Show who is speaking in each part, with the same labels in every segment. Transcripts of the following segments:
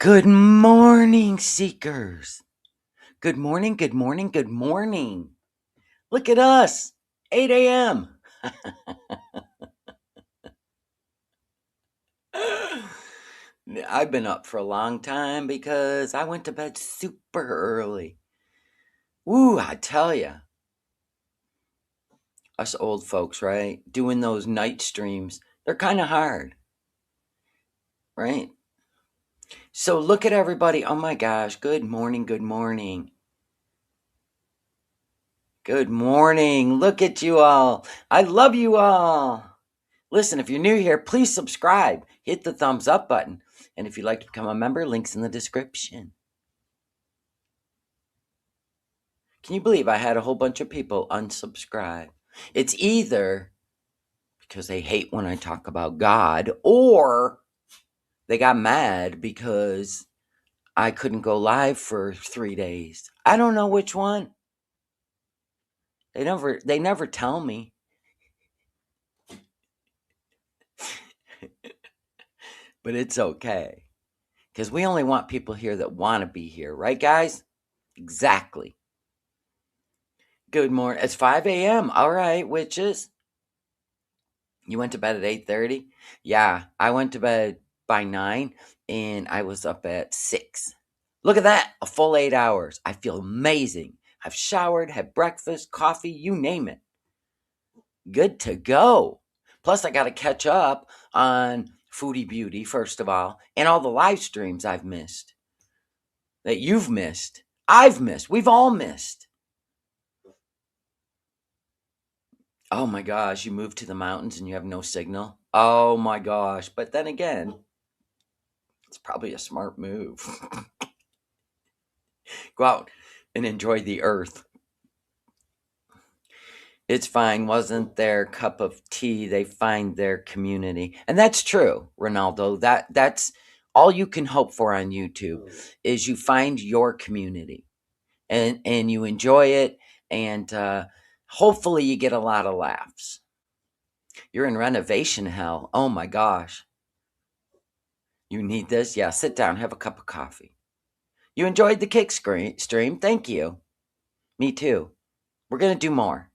Speaker 1: Good morning, seekers. Good morning, good morning, good morning. Look at us, 8 a.m. I've been up for a long time because I went to bed super early. Woo, I tell ya. Us old folks, right? Doing those night streams, they're kind of hard, right? So look at everybody. Oh my gosh, good morning, good morning. Good morning. Look at you all. I love you all. Listen, if you're new here, please subscribe. Hit the thumbs up button. And if you'd like to become a member, links in the description. Can you believe I had a whole bunch of people unsubscribe? It's either because they hate when I talk about God, or they got mad because I couldn't go live for 3 days. I don't know which one. They never tell me. But it's okay. Because we only want people here that want to be here, right, guys? Exactly. Good morning. It's 5 a.m. All right, witches. You went to bed at 8:30? Yeah, I went to bed by 9 and I was up at 6. Look at that, a full 8 hours. I feel amazing. I've showered, had breakfast, coffee, you name it. Good to go. Plus, I got to catch up on Foodie Beauty, first of all, and all the live streams I've missed. That you've missed. I've missed. We've all missed. Oh my gosh, you moved to the mountains and you have no signal? Oh my gosh. But then again, it's probably a smart move. Go out and enjoy the earth. It's fine. Wasn't their cup of tea. They find their community. And that's true, Ronaldo. That's all you can hope for on YouTube is you find your community and you enjoy it, and hopefully you get a lot of laughs. You're in renovation hell. Oh my gosh. You need this? Yeah, sit down, have a cup of coffee. You enjoyed the kick stream. Thank you. Me too. We're going to do more.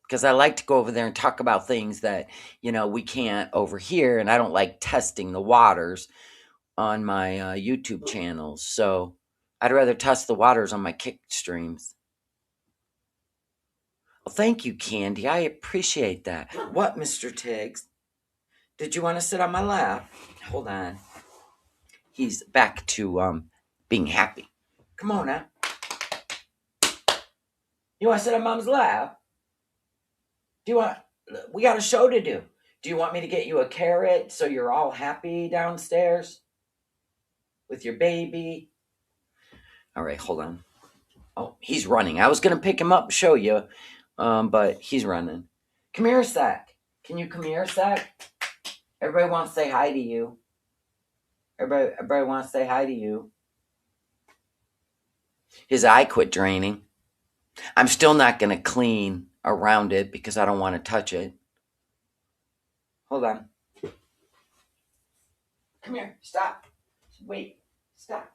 Speaker 1: Because I like to go over there and talk about things that, we can't over here. And I don't like testing the waters on my YouTube channels. So I'd rather test the waters on my kick streams. Well, thank you, Candy. I appreciate that. What, Mr. Tiggs? Did you want to sit on my lap? Hold on. He's back to being happy. Come on now. You want to sit on Mom's lap? We got a show to do. Do you want me to get you a carrot so you're all happy downstairs with your baby? All right, hold on. Oh, he's running. I was going to pick him up and show you, but he's running. Come here, Sack. Can you come here, Sack? Everybody wants to say hi to you. Everybody wants to say hi to you. His eye quit draining. I'm still not going to clean around it because I don't want to touch it. Hold on. Come here. Stop. Wait. Stop.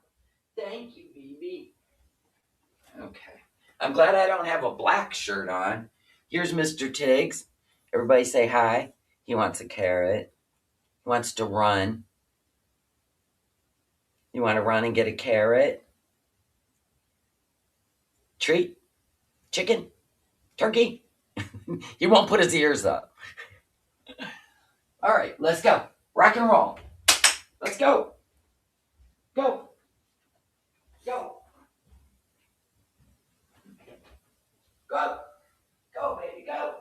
Speaker 1: Thank you, baby. Okay. I'm glad I don't have a black shirt on. Here's Mr. Tiggs. Everybody say hi. He wants a carrot. He wants to run. You want to run and get a carrot? Treat? Chicken? Turkey? He won't put his ears up. All right, let's go. Rock and roll. Let's go. Go. Go. Go. Go, baby, go.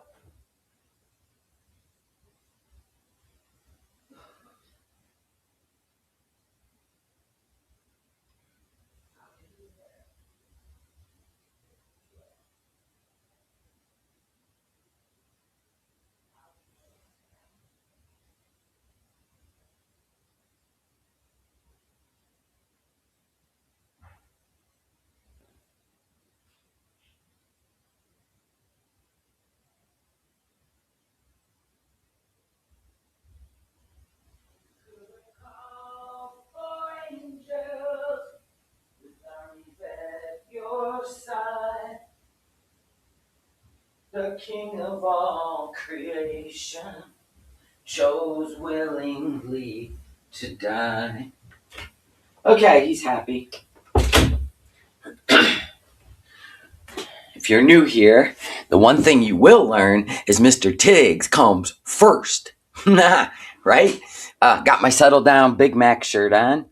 Speaker 1: the King of all creation chose willingly to die. Okay, he's happy. If you're new here, the one thing you will learn is Mr. Tiggs comes first. Right? Got my Settle Down Big Mac shirt on.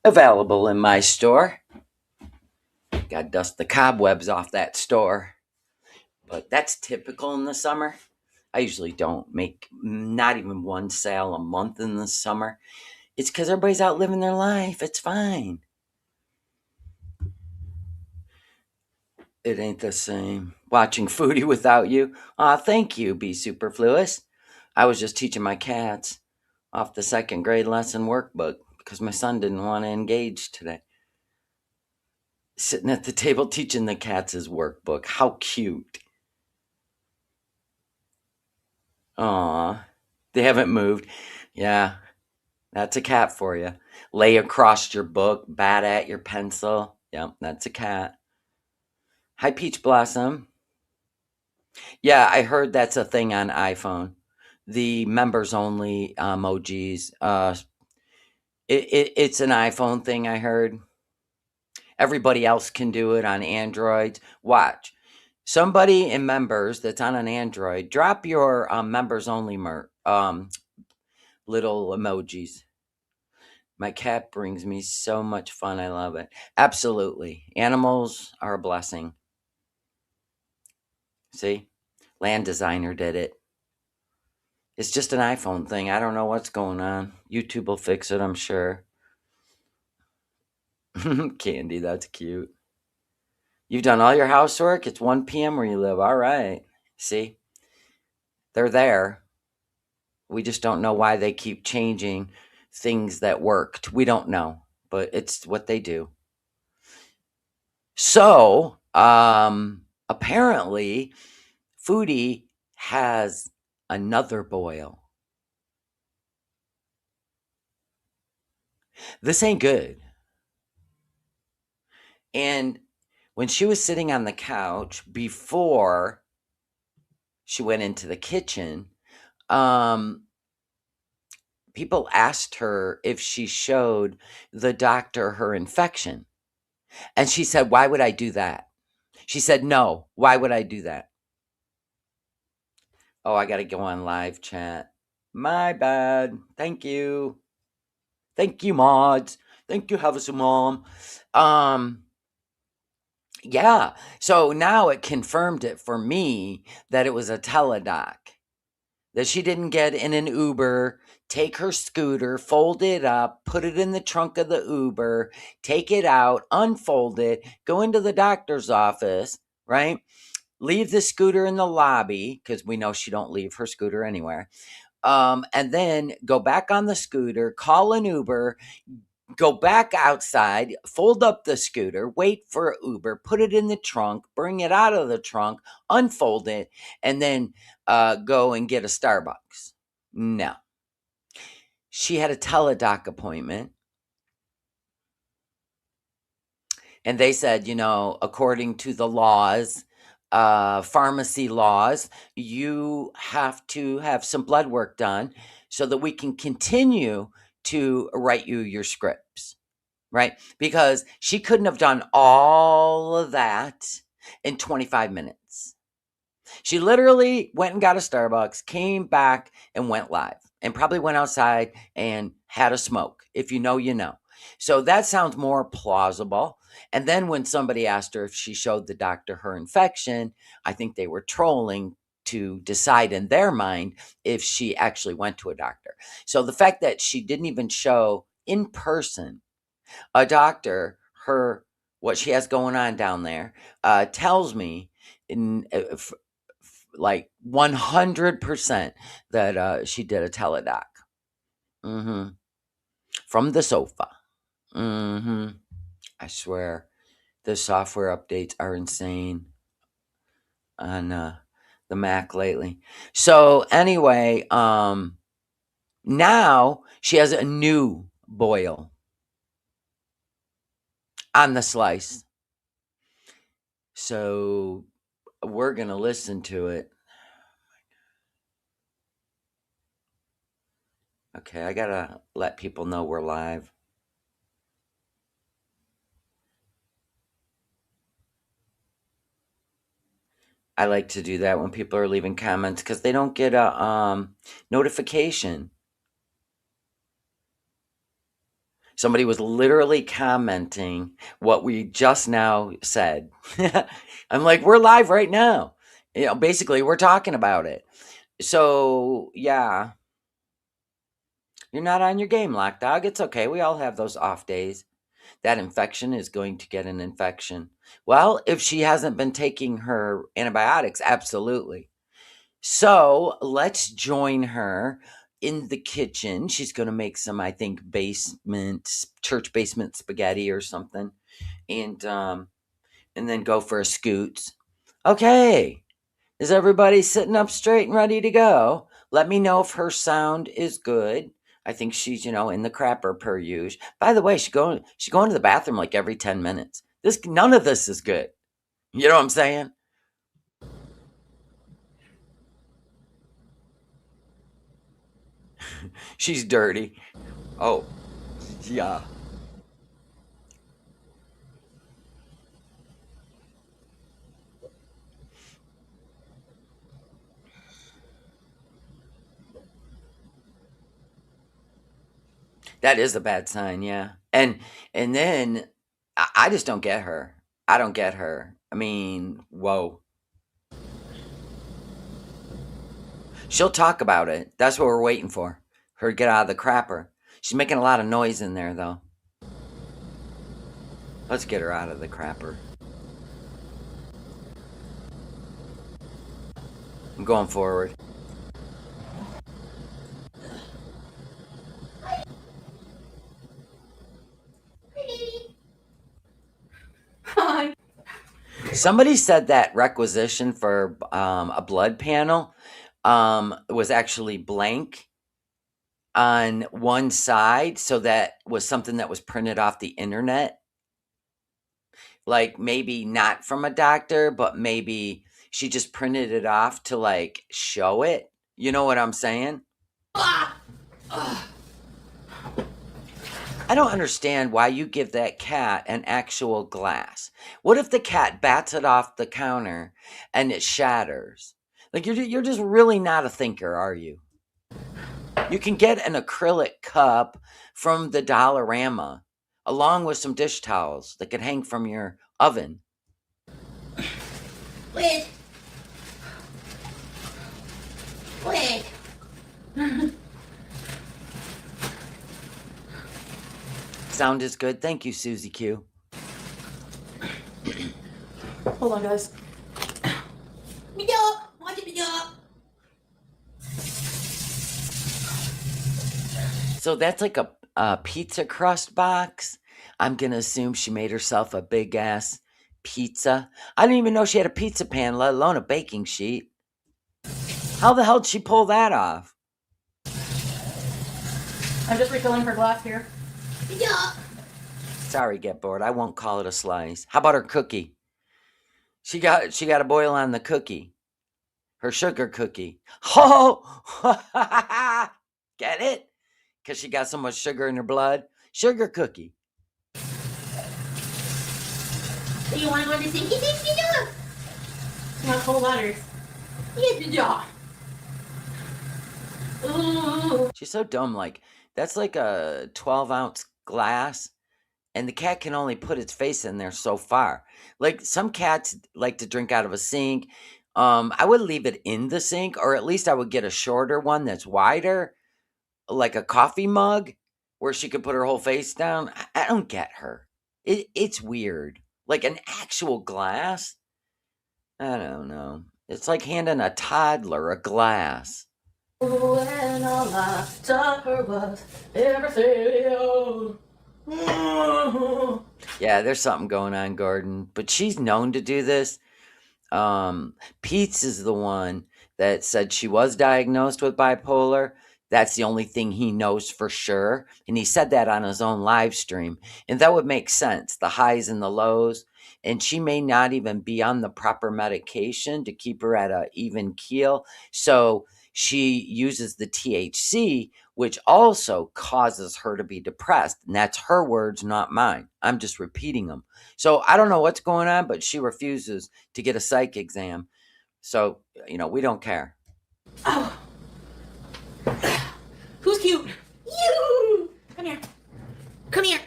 Speaker 1: Available in my store. Got to dust the cobwebs off that store. But that's typical in the summer. I usually don't make not even one sale a month in the summer. It's because everybody's out living their life. It's fine. It ain't the same. Watching Foodie without you. Aw, thank you, Be Superfluous. I was just teaching my cats off the second grade lesson workbook because my son didn't want to engage today. Sitting at the table teaching the cats his workbook. How cute. Aw, they haven't moved. Yeah, that's a cat for you. Lay across your book, bat at your pencil. Yep, that's a cat. Hi, Peach Blossom. Yeah, I heard that's a thing on iPhone. The members only emojis. It's an iPhone thing, I heard. Everybody else can do it on Android. Watch. Somebody in members that's on an Android, drop your members only little emojis. My cat brings me so much fun. I love it. Absolutely. Animals are a blessing. See? Land Designer did it. It's just an iPhone thing. I don't know what's going on. YouTube will fix it, I'm sure. Candy, that's cute. You've done all your housework? It's 1 p.m. where you live. All right. See? They're there. We just don't know why they keep changing things that worked. We don't know, but it's what they do. So, apparently, Foodie has another boil. This ain't good. And when she was sitting on the couch before she went into the kitchen, people asked her if she showed the doctor her infection. And she said, "Why would I do that?" She said, "No, why would I do that?" Oh, I got to go on live chat. My bad. Thank you. Thank you, mods. Thank you, Have a Mom. Yeah. So now it confirmed it for me that it was a teledoc. That she didn't get in an Uber, take her scooter, fold it up, put it in the trunk of the Uber, take it out, unfold it, go into the doctor's office, right? Leave the scooter in the lobby, because we know she don't leave her scooter anywhere. And then go back on the scooter, call an Uber, go back outside, fold up the scooter, wait for an Uber, put it in the trunk, bring it out of the trunk, unfold it, and then go and get a Starbucks. No. She had a teledoc appointment. And they said, according to the laws, pharmacy laws, you have to have some blood work done so that we can continue to write you your scripts. Right? Because she couldn't have done all of that in 25 minutes. She literally went and got a Starbucks, came back and went live, and probably went outside and had a smoke. If you know, you know. So that sounds more plausible. And then when somebody asked her if she showed the doctor her infection, I think they were trolling to decide in their mind if she actually went to a doctor. So the fact that she didn't even show in person a doctor what she has going on down there tells me like 100% that she did a teledoc. From the sofa. I swear the software updates are insane on the Mac lately. So anyway, now she has a new boil on the slice. So we're going to listen to it. Okay, I got to let people know we're live. I like to do that when people are leaving comments because they don't get a notification. Somebody was literally commenting what we just now said. I'm like, we're live right now. Basically, we're talking about it. So, yeah. You're not on your game, Lock Dog. It's okay. We all have those off days. That infection is going to get an infection. Well, if she hasn't been taking her antibiotics, absolutely. So let's join her in the kitchen. She's going to make some, I think, church basement spaghetti or something, and then go for a scoots. Okay, is everybody sitting up straight and ready to go? Let me know if her sound is good. I think she's, in the crapper per usual. By the way, she's going to the bathroom like every 10 minutes. None of this is good. You know what I'm saying? She's dirty. Oh, yeah. That is a bad sign, yeah. And then I just don't get her. I don't get her. I mean, whoa. She'll talk about it. That's what we're waiting for. Her to get out of the crapper. She's making a lot of noise in there, though. Let's get her out of the crapper. I'm going forward.
Speaker 2: Hi.
Speaker 1: Somebody said that requisition for a blood panel was actually blank on one side, so that was something that was printed off the internet. Like, maybe not from a doctor, but maybe she just printed it off to, like, show it. You know what I'm saying?
Speaker 2: Ah!
Speaker 1: I don't understand why you give that cat an actual glass. What if the cat bats it off the counter and it shatters? Like, you're just really not a thinker, are you? You can get an acrylic cup from the Dollarama along with some dish towels that could hang from your oven.
Speaker 2: Wait. Wait.
Speaker 1: Sound is good. Thank you, Susie Q.
Speaker 2: Hold on, guys. Watch it,
Speaker 1: So that's like a pizza crust box. I'm going to assume she made herself a big ass pizza. I didn't even know she had a pizza pan, let alone a baking sheet. How the hell did she pull that off?
Speaker 2: I'm just refilling her glass here.
Speaker 1: Sorry, get bored. I won't call it a slice. How about her cookie? She got a boil on the cookie. Her sugar cookie. Oh! Get it? Because she got so much sugar in her blood. Sugar cookie.
Speaker 2: Do you want to go to the sinky thing? Want cold waters? Yes, Ooh.
Speaker 1: She's so dumb. Like, that's like a 12-ounce glass, and the cat can only put its face in there so far. Like, some cats like to drink out of a sink. I would leave it in the sink, or at least I would get a shorter one that's wider, like a coffee mug, where she could put her whole face down. I don't get her. It's weird. Like an actual glass? I don't know. It's like handing a toddler a glass.
Speaker 2: When all I taught her was everything.
Speaker 1: Yeah, there's something going on, Gordon. But she's known to do this. Pete's is the one that said she was diagnosed with bipolar. That's the only thing he knows for sure. And he said that on his own live stream. And that would make sense. The highs and the lows. and she may not even be on the proper medication to keep her at an even keel. So she uses the THC, which also causes her to be depressed. And that's her words, not mine. I'm just repeating them. So I don't know what's going on, but she refuses to get a psych exam. So, we don't care.
Speaker 2: Oh. Who's cute? You! Come here. Come here.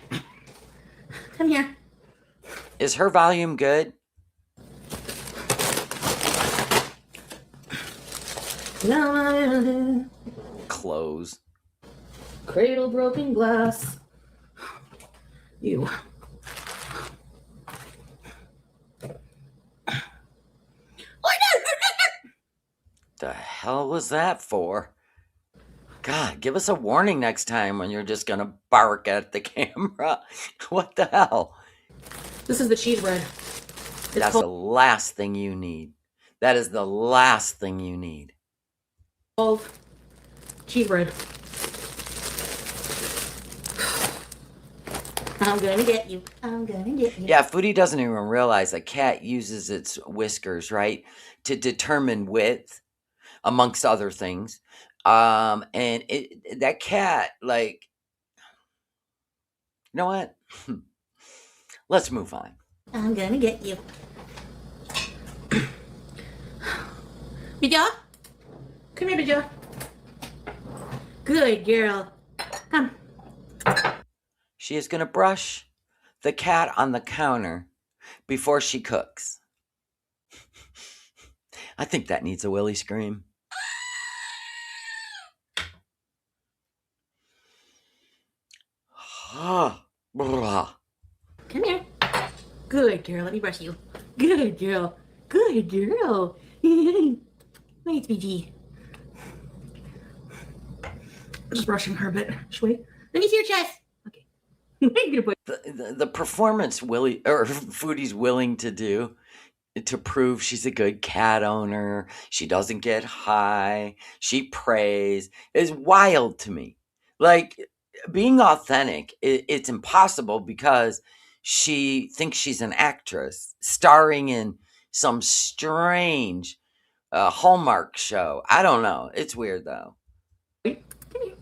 Speaker 2: Come here.
Speaker 1: Is her volume good? Close.
Speaker 2: Cradle broken glass. You.
Speaker 1: The hell was that for? God, give us a warning next time when you're just gonna bark at the camera. What the hell?
Speaker 2: This is the cheese bread.
Speaker 1: That's the last thing you need. That is the last thing you need.
Speaker 2: Called cheese bread. I'm gonna get you. I'm gonna get you.
Speaker 1: Yeah, Foodie doesn't even realize a cat uses its whiskers, right, to determine width, amongst other things. And that cat, like, you know what? Let's move on.
Speaker 2: I'm gonna get you. Bidya? Come here, Bidya. Good girl. Come.
Speaker 1: She is going to brush the cat on the counter before she cooks. I think that needs a willy scream.
Speaker 2: Come here. Good girl. Let me brush you. Good girl. Good girl. Thanks, BG. Just brushing her a bit. Let me see your chest. Okay.
Speaker 1: The performance Foodie's willing to do to prove she's a good cat owner, she doesn't get high, she prays, is wild to me. Like, being authentic, it's impossible because she thinks she's an actress starring in some strange Hallmark show. I don't know. It's weird, though.
Speaker 2: Come here.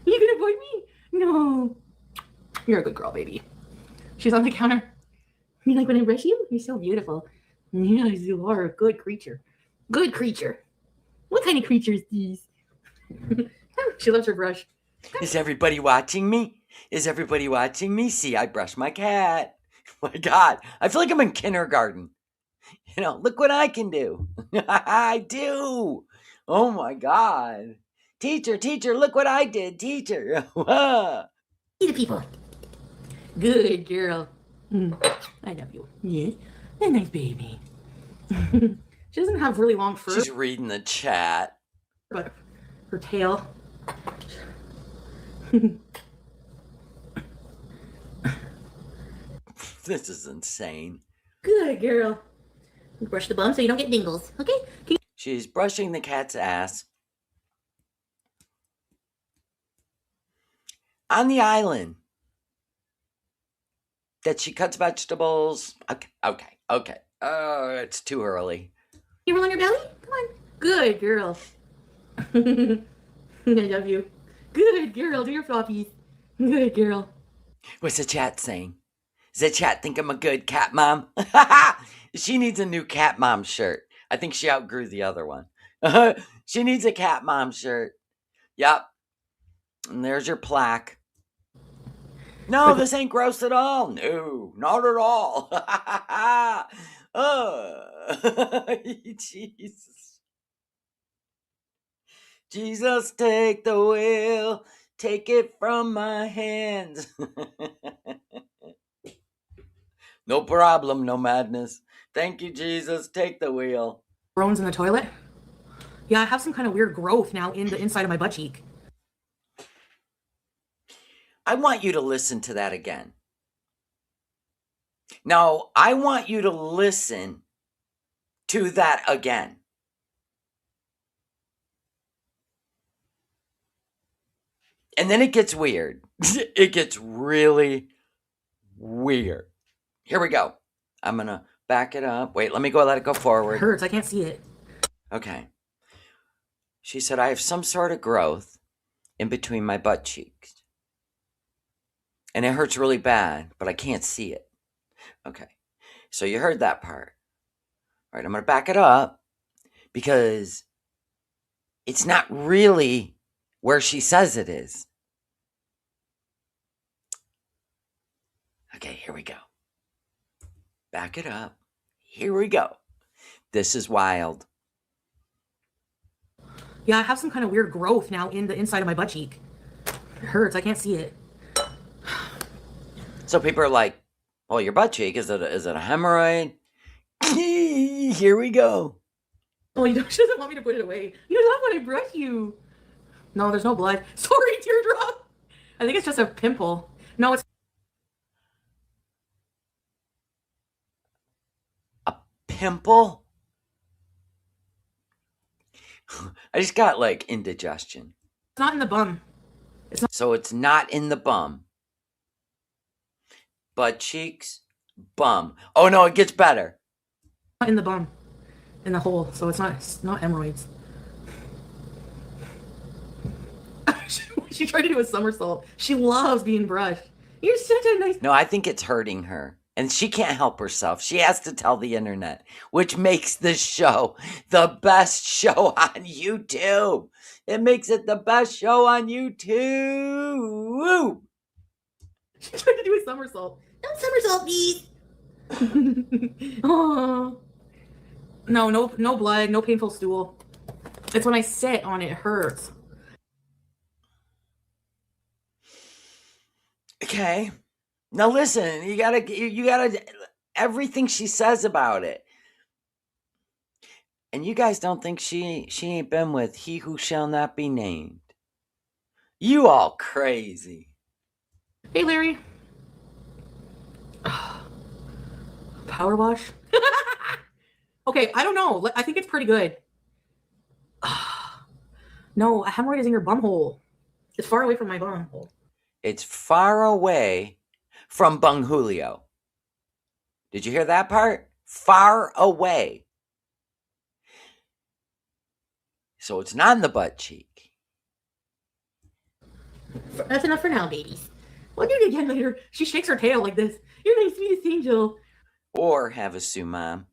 Speaker 2: You gonna avoid me? No. You're a good girl, baby. She's on the counter. You like when I brush you? You're so beautiful. Yes, you are a good creature. Good creature. What kind of creature is these? She loves her brush.
Speaker 1: Is everybody watching me? Is everybody watching me? See, I brush my cat. My God, I feel like I'm in kindergarten. Look what I can do. I do. Oh my God. Teacher, look what I did, teacher.
Speaker 2: See the people. Good girl. I love you. Yes. A nice baby. She doesn't have really long fur.
Speaker 1: She's reading the chat.
Speaker 2: But her tail.
Speaker 1: This is insane.
Speaker 2: Good girl. Brush the bum so you don't get dingles, okay?
Speaker 1: She's brushing the cat's ass on the island that she cuts vegetables. Okay. Oh, it's too early.
Speaker 2: You roll on your belly? Come on. Good girl. I love you. Good girl. Do your floppies. Good girl.
Speaker 1: What's the chat saying? Does the chat think I'm a good cat mom? She needs a new cat mom shirt. I think she outgrew the other one. She needs a cat mom shirt. Yep. And there's your plaque. No, this ain't gross at all. No, not at all. Oh, Jesus. Jesus, take the wheel. Take it from my hands. No problem, no madness. Thank you, Jesus. Take the wheel.
Speaker 2: Groans in the toilet? Yeah, I have some kind of weird growth now in the inside of my butt cheek.
Speaker 1: I want you to listen to that again. Now, I want you to listen to that again. And then it gets weird. It gets really weird. Here we go. I'm going to back it up. Wait, let me let it go
Speaker 2: It
Speaker 1: forward.
Speaker 2: hurts. I can't see it.
Speaker 1: Okay. She said, I have some sort of growth in between my butt cheeks. And it hurts really bad, but I can't see it. Okay. So you heard that part. All right, I'm going to back it up because it's not really where she says it is. Okay, here we go. Back it up. Here we go. This is wild.
Speaker 2: Yeah, I have some kind of weird growth now in the inside of my butt cheek. It hurts. I can't see it.
Speaker 1: So people are like, well, your butt cheek, is it a hemorrhoid? Here we go.
Speaker 2: Oh, she doesn't want me to put it away. You love when I brush you. No, there's no blood. Sorry, teardrop. I think it's just a pimple. No, it's
Speaker 1: A pimple? I just got like indigestion.
Speaker 2: not in the bum.
Speaker 1: So it's not in the bum. Butt cheeks, bum. Oh no, it gets better.
Speaker 2: Not in the bum. In the hole. So it's not hemorrhoids. She tried to do a somersault. She loves being brushed. You're such a nice.
Speaker 1: No, I think it's hurting her. And she can't help herself. She has to tell the internet, which makes this show the best show on YouTube. It makes it the best show on YouTube.
Speaker 2: She tried to do a somersault. Don't somersault me. Oh. No blood, no painful stool. It's when I sit on it, it hurts.
Speaker 1: Okay. Now listen, you gotta everything she says about it. And you guys don't think she ain't been with he who shall not be named. You all crazy.
Speaker 2: Hey, Larry. Power wash? Okay, I don't know. I think it's pretty good. No, a hemorrhoid is in your bum hole. It's far away from my bum hole.
Speaker 1: It's far away from Bung Julio. Did you hear that part? Far away. So it's not in the butt cheek.
Speaker 2: That's enough for now, babies. We'll do it again later. She shakes her tail like this. You're my sweetest angel.
Speaker 1: Or have a sumam.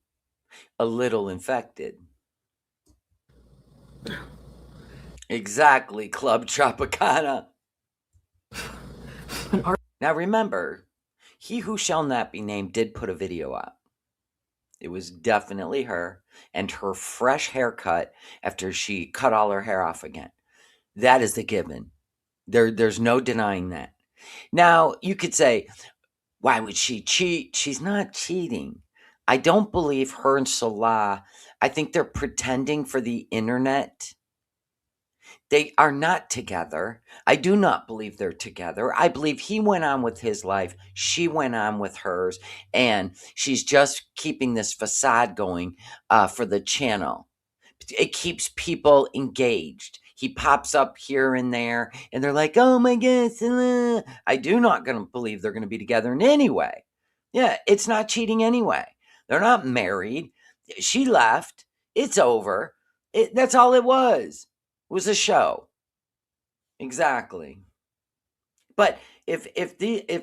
Speaker 1: A little infected. Exactly, Club Tropicana. Now remember, he who shall not be named did put a video up. It was definitely her and her fresh haircut after she cut all her hair off again. That is the given. There's no denying that. Now, you could say, why would she cheat? She's not cheating. I don't believe her and Salah, I think they're pretending for the internet. They are not together. I do not believe they're together. I believe he went on with his life. She went on with hers. And she's just keeping this facade going for the channel. It keeps people engaged. He pops up here and there. And they're like, oh my God. I do not going to believe they're going to be together in any way. Yeah, it's not cheating anyway. They're not married. She left. It's over. That's all it was a show. Exactly. But if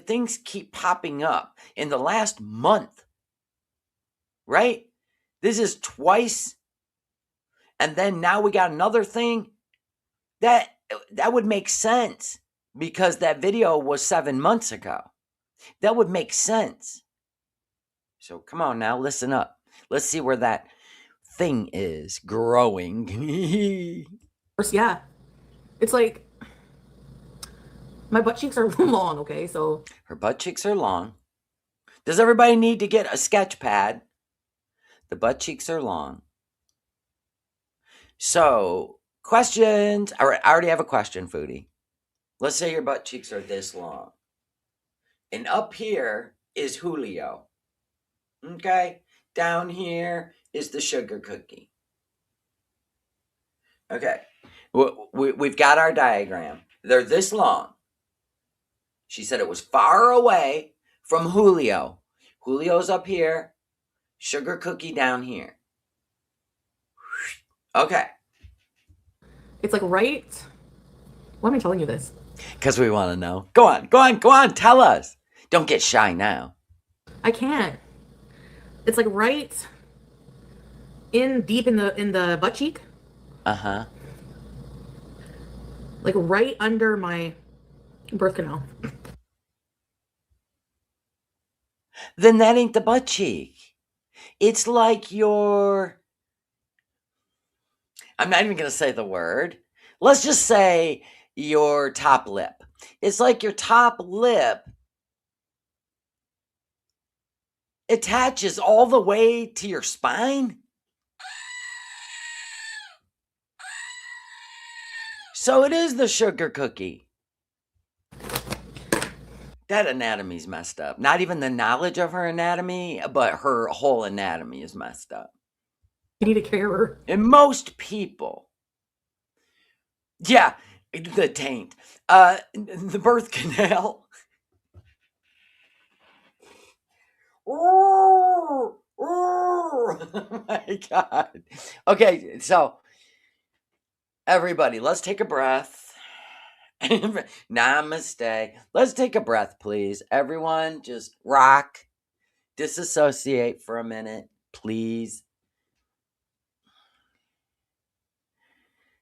Speaker 1: things keep popping up in the last month, right? This is twice, and then now we got another thing. That would make sense because that video was 7 months ago. That would make sense. So come on now, listen up. Let's see where that thing is growing.
Speaker 2: Yeah. It's like my butt cheeks are long, okay? So
Speaker 1: her butt cheeks are long. Does everybody need to get a sketch pad? The butt cheeks are long. So, questions. All right, I already have a question, Foodie. Let's say your butt cheeks are this long. And up here is Julio. Okay? Down here is the sugar cookie. Okay. We've got our diagram. They're this long. She said it was far away from Julio. Julio's up here. Sugar cookie down here. Okay.
Speaker 2: It's like right. Why am I telling you this?
Speaker 1: Because we want to know. Go on, go on, go on. Tell us. Don't get shy now.
Speaker 2: I can't. It's like right in deep in the butt cheek.
Speaker 1: Uh-huh.
Speaker 2: Like right under my birth canal.
Speaker 1: Then that ain't the butt cheek. It's like your... I'm not even going to say the word. Let's just say your top lip. It's like your top lip attaches all the way to your spine. So it is the sugar cookie. That anatomy's messed up. Not even the knowledge of her anatomy, but her whole anatomy is messed up.
Speaker 2: You need a carer.
Speaker 1: And most people, yeah, the taint, the birth canal. Oh my God. Okay, so everybody, let's take a breath. Namaste. Let's take a breath, please. Everyone, just rock. Disassociate for a minute, please.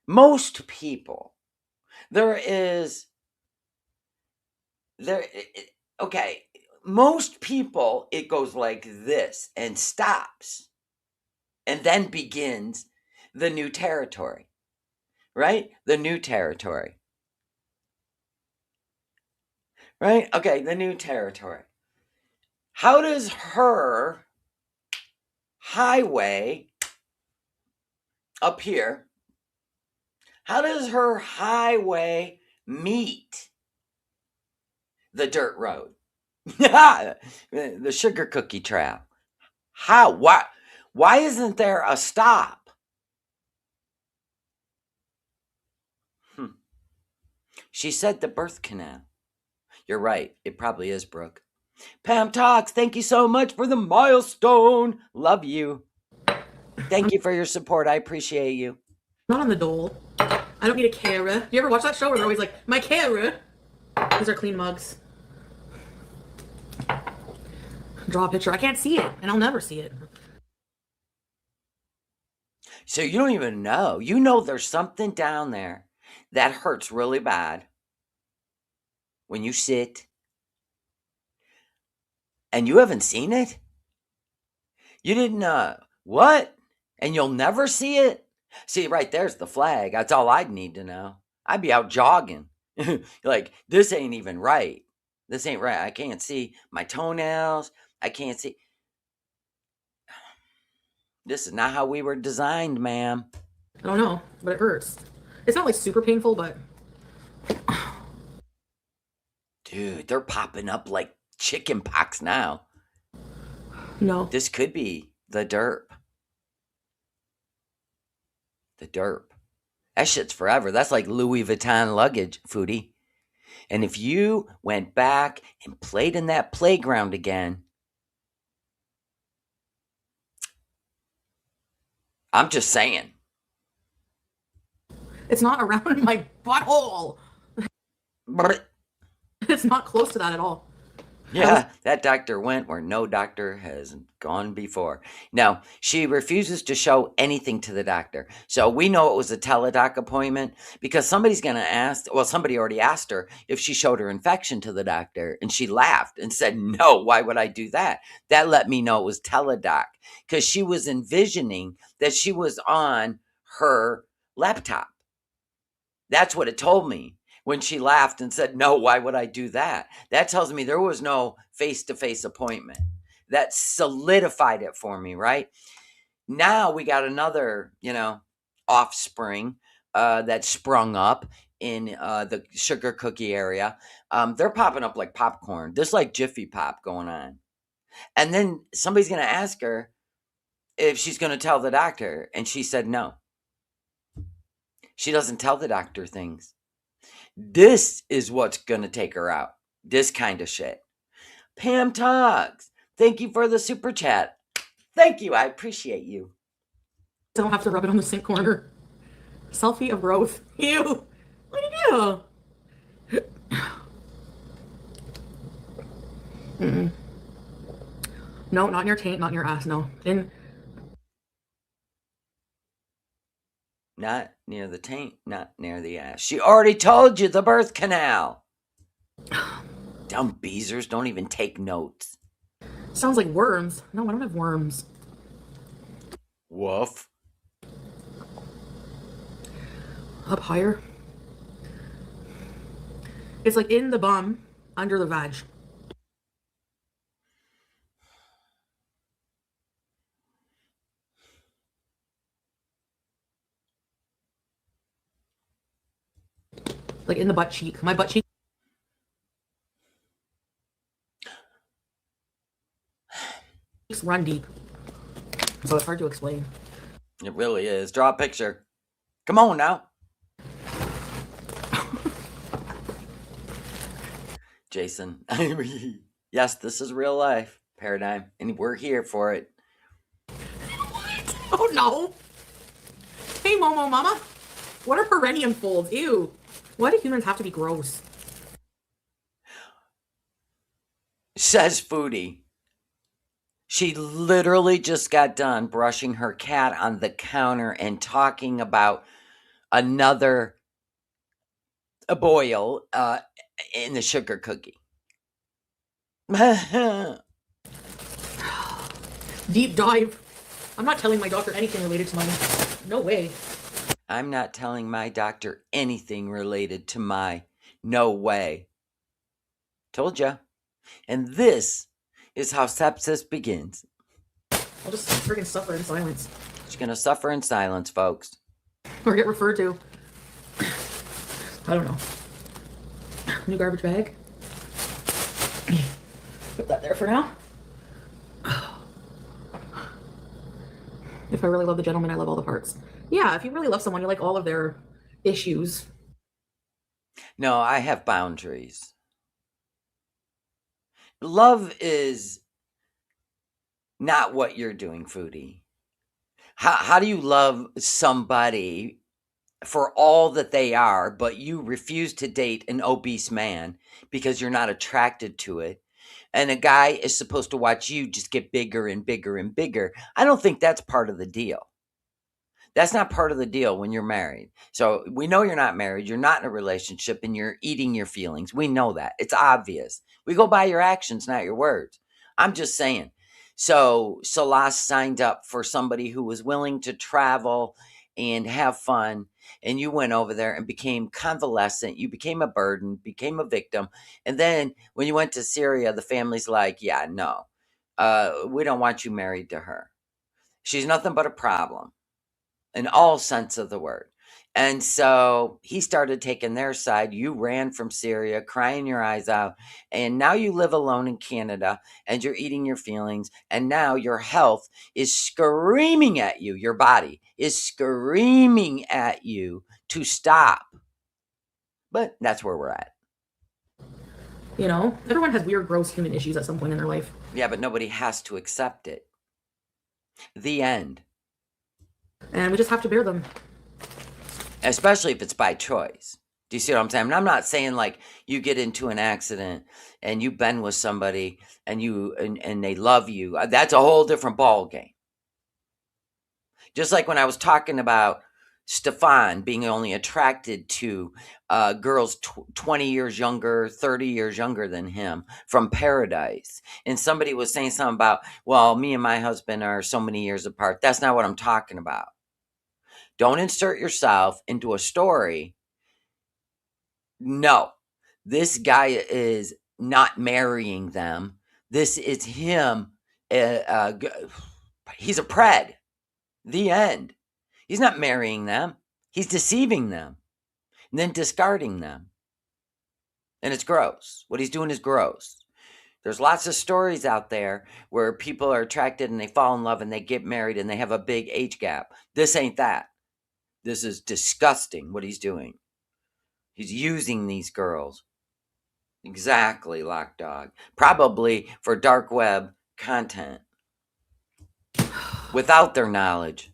Speaker 1: Most people, okay, most people, it goes like this and stops and then begins the new territory, right? The new territory. Right? Okay, the new territory. How does her highway up here, how does her highway meet the dirt road? The sugar cookie trail. How? Why isn't there a stop? She said the birth canal. You're right. It probably is, Brooke. Pam Talks, thank you so much for the milestone. Love you. Thank you for your support. I appreciate you.
Speaker 2: Not on the dole. I don't need a carer. You ever watch that show where they're always like, my carer? These are clean mugs. Draw a picture. I can't see it, and I'll never see it.
Speaker 1: So you don't even know. You know there's something down there that hurts really bad when you sit. And you haven't seen it? You didn't, what? And you'll never see it? See, right there's the flag. That's all I'd need to know. I'd be out jogging. Like, this ain't even right. This ain't right. I can't see my toenails. I can't see. This is not how we were designed, ma'am.
Speaker 2: I don't know, but it hurts. It's not like super painful, but...
Speaker 1: Dude, they're popping up like chicken pox now.
Speaker 2: No.
Speaker 1: This could be the derp. The derp. That shit's forever. That's like Louis Vuitton luggage, Foodie. And if you went back and played in that playground again, I'm just saying.
Speaker 2: It's not around my butthole. It's not close to that at all.
Speaker 1: Yeah, that doctor went where no doctor has gone before. No, she refuses to show anything to the doctor. So we know it was a teledoc appointment because somebody's going to ask, well, somebody already asked her if she showed her infection to the doctor, and she laughed and said, no, why would I do that? That let me know it was teledoc because she was envisioning that she was on her laptop. That's what it told me. When she laughed and said, no, why would I do that? That tells me there was no face-to-face appointment. That solidified it for me, right? Now we got another, offspring that sprung up in the sugar cookie area. They're popping up like popcorn. There's like Jiffy Pop going on. And then somebody's going to ask her if she's going to tell the doctor. And she said no. She doesn't tell the doctor things. This is what's going to take her out. This kind of shit. Pam Talks. Thank you for the super chat. Thank you. I appreciate you.
Speaker 2: I don't have to rub it on the sink corner. Selfie of growth. Ew. What do you do? Mm-mm. No, not in your taint, not in your ass. No, in
Speaker 1: Not near the taint, not near the ass. She already told you the birth canal. Dumb beezers don't even take notes.
Speaker 2: sounds like worms. No, I don't have worms.
Speaker 1: Woof.
Speaker 2: Up higher. It's like in the bum, under the vag. Like in the butt cheek. My butt cheek run deep. So it's hard to explain.
Speaker 1: It really is. Draw a picture. Come on now. Jason. Yes, this is real life paradigm, and we're here for it.
Speaker 2: What? Oh no. Hey, Momo Mama. What are perineum folds? Ew. Why do humans have to be gross?
Speaker 1: Says Foodie. She literally just got done brushing her cat on the counter and talking about another boil in the sugar cookie.
Speaker 2: Deep dive. I'm not telling my doctor anything related to money. No way.
Speaker 1: I'm not telling my doctor anything related to my no way. Told ya. And this is how sepsis begins.
Speaker 2: I'll just freaking suffer in silence.
Speaker 1: She's gonna suffer in silence, folks.
Speaker 2: Or get referred to. I don't know. New garbage bag. Put that there for now. If I really love the gentleman, I love all the parts. Yeah, if you really love someone, you like all of their issues.
Speaker 1: No, I have boundaries. Love is not what you're doing, Foodie. How do you love somebody for all that they are, but you refuse to date an obese man because you're not attracted to it? And a guy is supposed to watch you just get bigger and bigger and bigger. I don't think that's part of the deal. That's not part of the deal when you're married. So we know you're not married, you're not in a relationship, and you're eating your feelings. We know that. It's obvious. We go by your actions, not your words. I'm just saying. So Salas signed up for somebody who was willing to travel and have fun, and you went over there and became convalescent. You became a burden, became a victim. And then when you went to Syria, the family's like, yeah, no, we don't want you married to her. She's nothing but a problem in all sense of the word. And so he started taking their side. You ran from Syria, crying your eyes out. And now you live alone in Canada and you're eating your feelings. And now your health is screaming at you. Your body is screaming at you to stop. But that's where we're at.
Speaker 2: You know, everyone has weird, gross human issues at some point in their life.
Speaker 1: Yeah, but nobody has to accept it. The end.
Speaker 2: And we just have to bear them.
Speaker 1: Especially if it's by choice. Do you see what I'm saying? I'm not saying like you get into an accident and you've been with somebody and and they love you. That's a whole different ball game. Just like when I was talking about Stefan being only attracted to girls 20 years younger, 30 years younger than him from Paradise. And somebody was saying something about, well, me and my husband are so many years apart. That's not what I'm talking about. Don't insert yourself into a story. No, this guy is not marrying them. This is him. He's a pred. The end. He's not marrying them. He's deceiving them and then discarding them. And it's gross. What he's doing is gross. There's lots of stories out there where people are attracted and they fall in love and they get married and they have a big age gap. This ain't that. This is disgusting what he's doing. He's using these girls. Exactly, Lock Dog. Probably for dark web content. without their knowledge.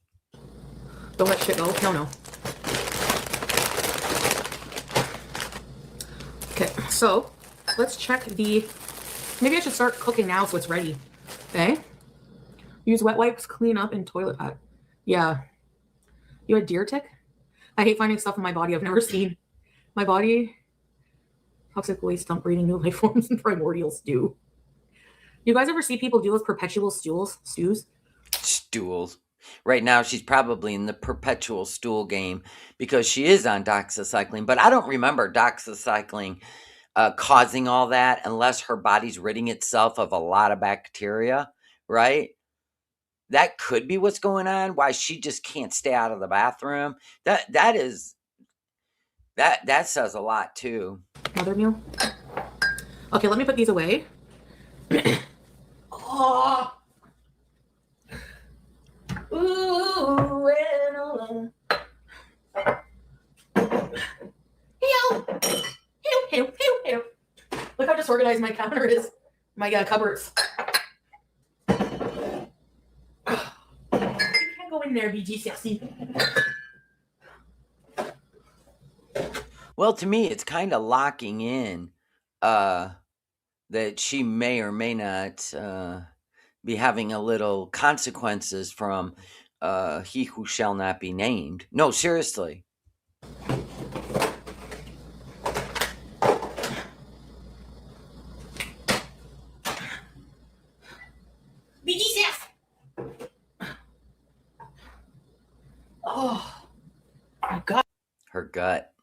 Speaker 2: Don't let shit go. No, no. Okay, so let's check the. Maybe I should start cooking now so it's ready. Okay. Use wet wipes, clean up, and toilet pat. Yeah. You had deer tick? I hate finding stuff in my body I've never seen. My body, toxic waste dump breeding new life forms and primordial stew. You guys ever see people do those perpetual stews?
Speaker 1: Stools. Right now, she's probably in the perpetual stool game because she is on doxycycline. But I don't remember doxycycline causing all that unless her body's ridding itself of a lot of bacteria, right? That could be what's going on. Why she just can't stay out of the bathroom. That says a lot too.
Speaker 2: Mother meal. Okay, let me put these away. Oh. Ooh, help. Look how disorganized my counter is. My cupboards. You can't go in there, BG sexy.
Speaker 1: Well, to me, it's kind of locking in that she may or may not be having a little consequences from he who shall not be named. No, seriously.
Speaker 2: BG sex. Oh, my God.
Speaker 1: Her gut.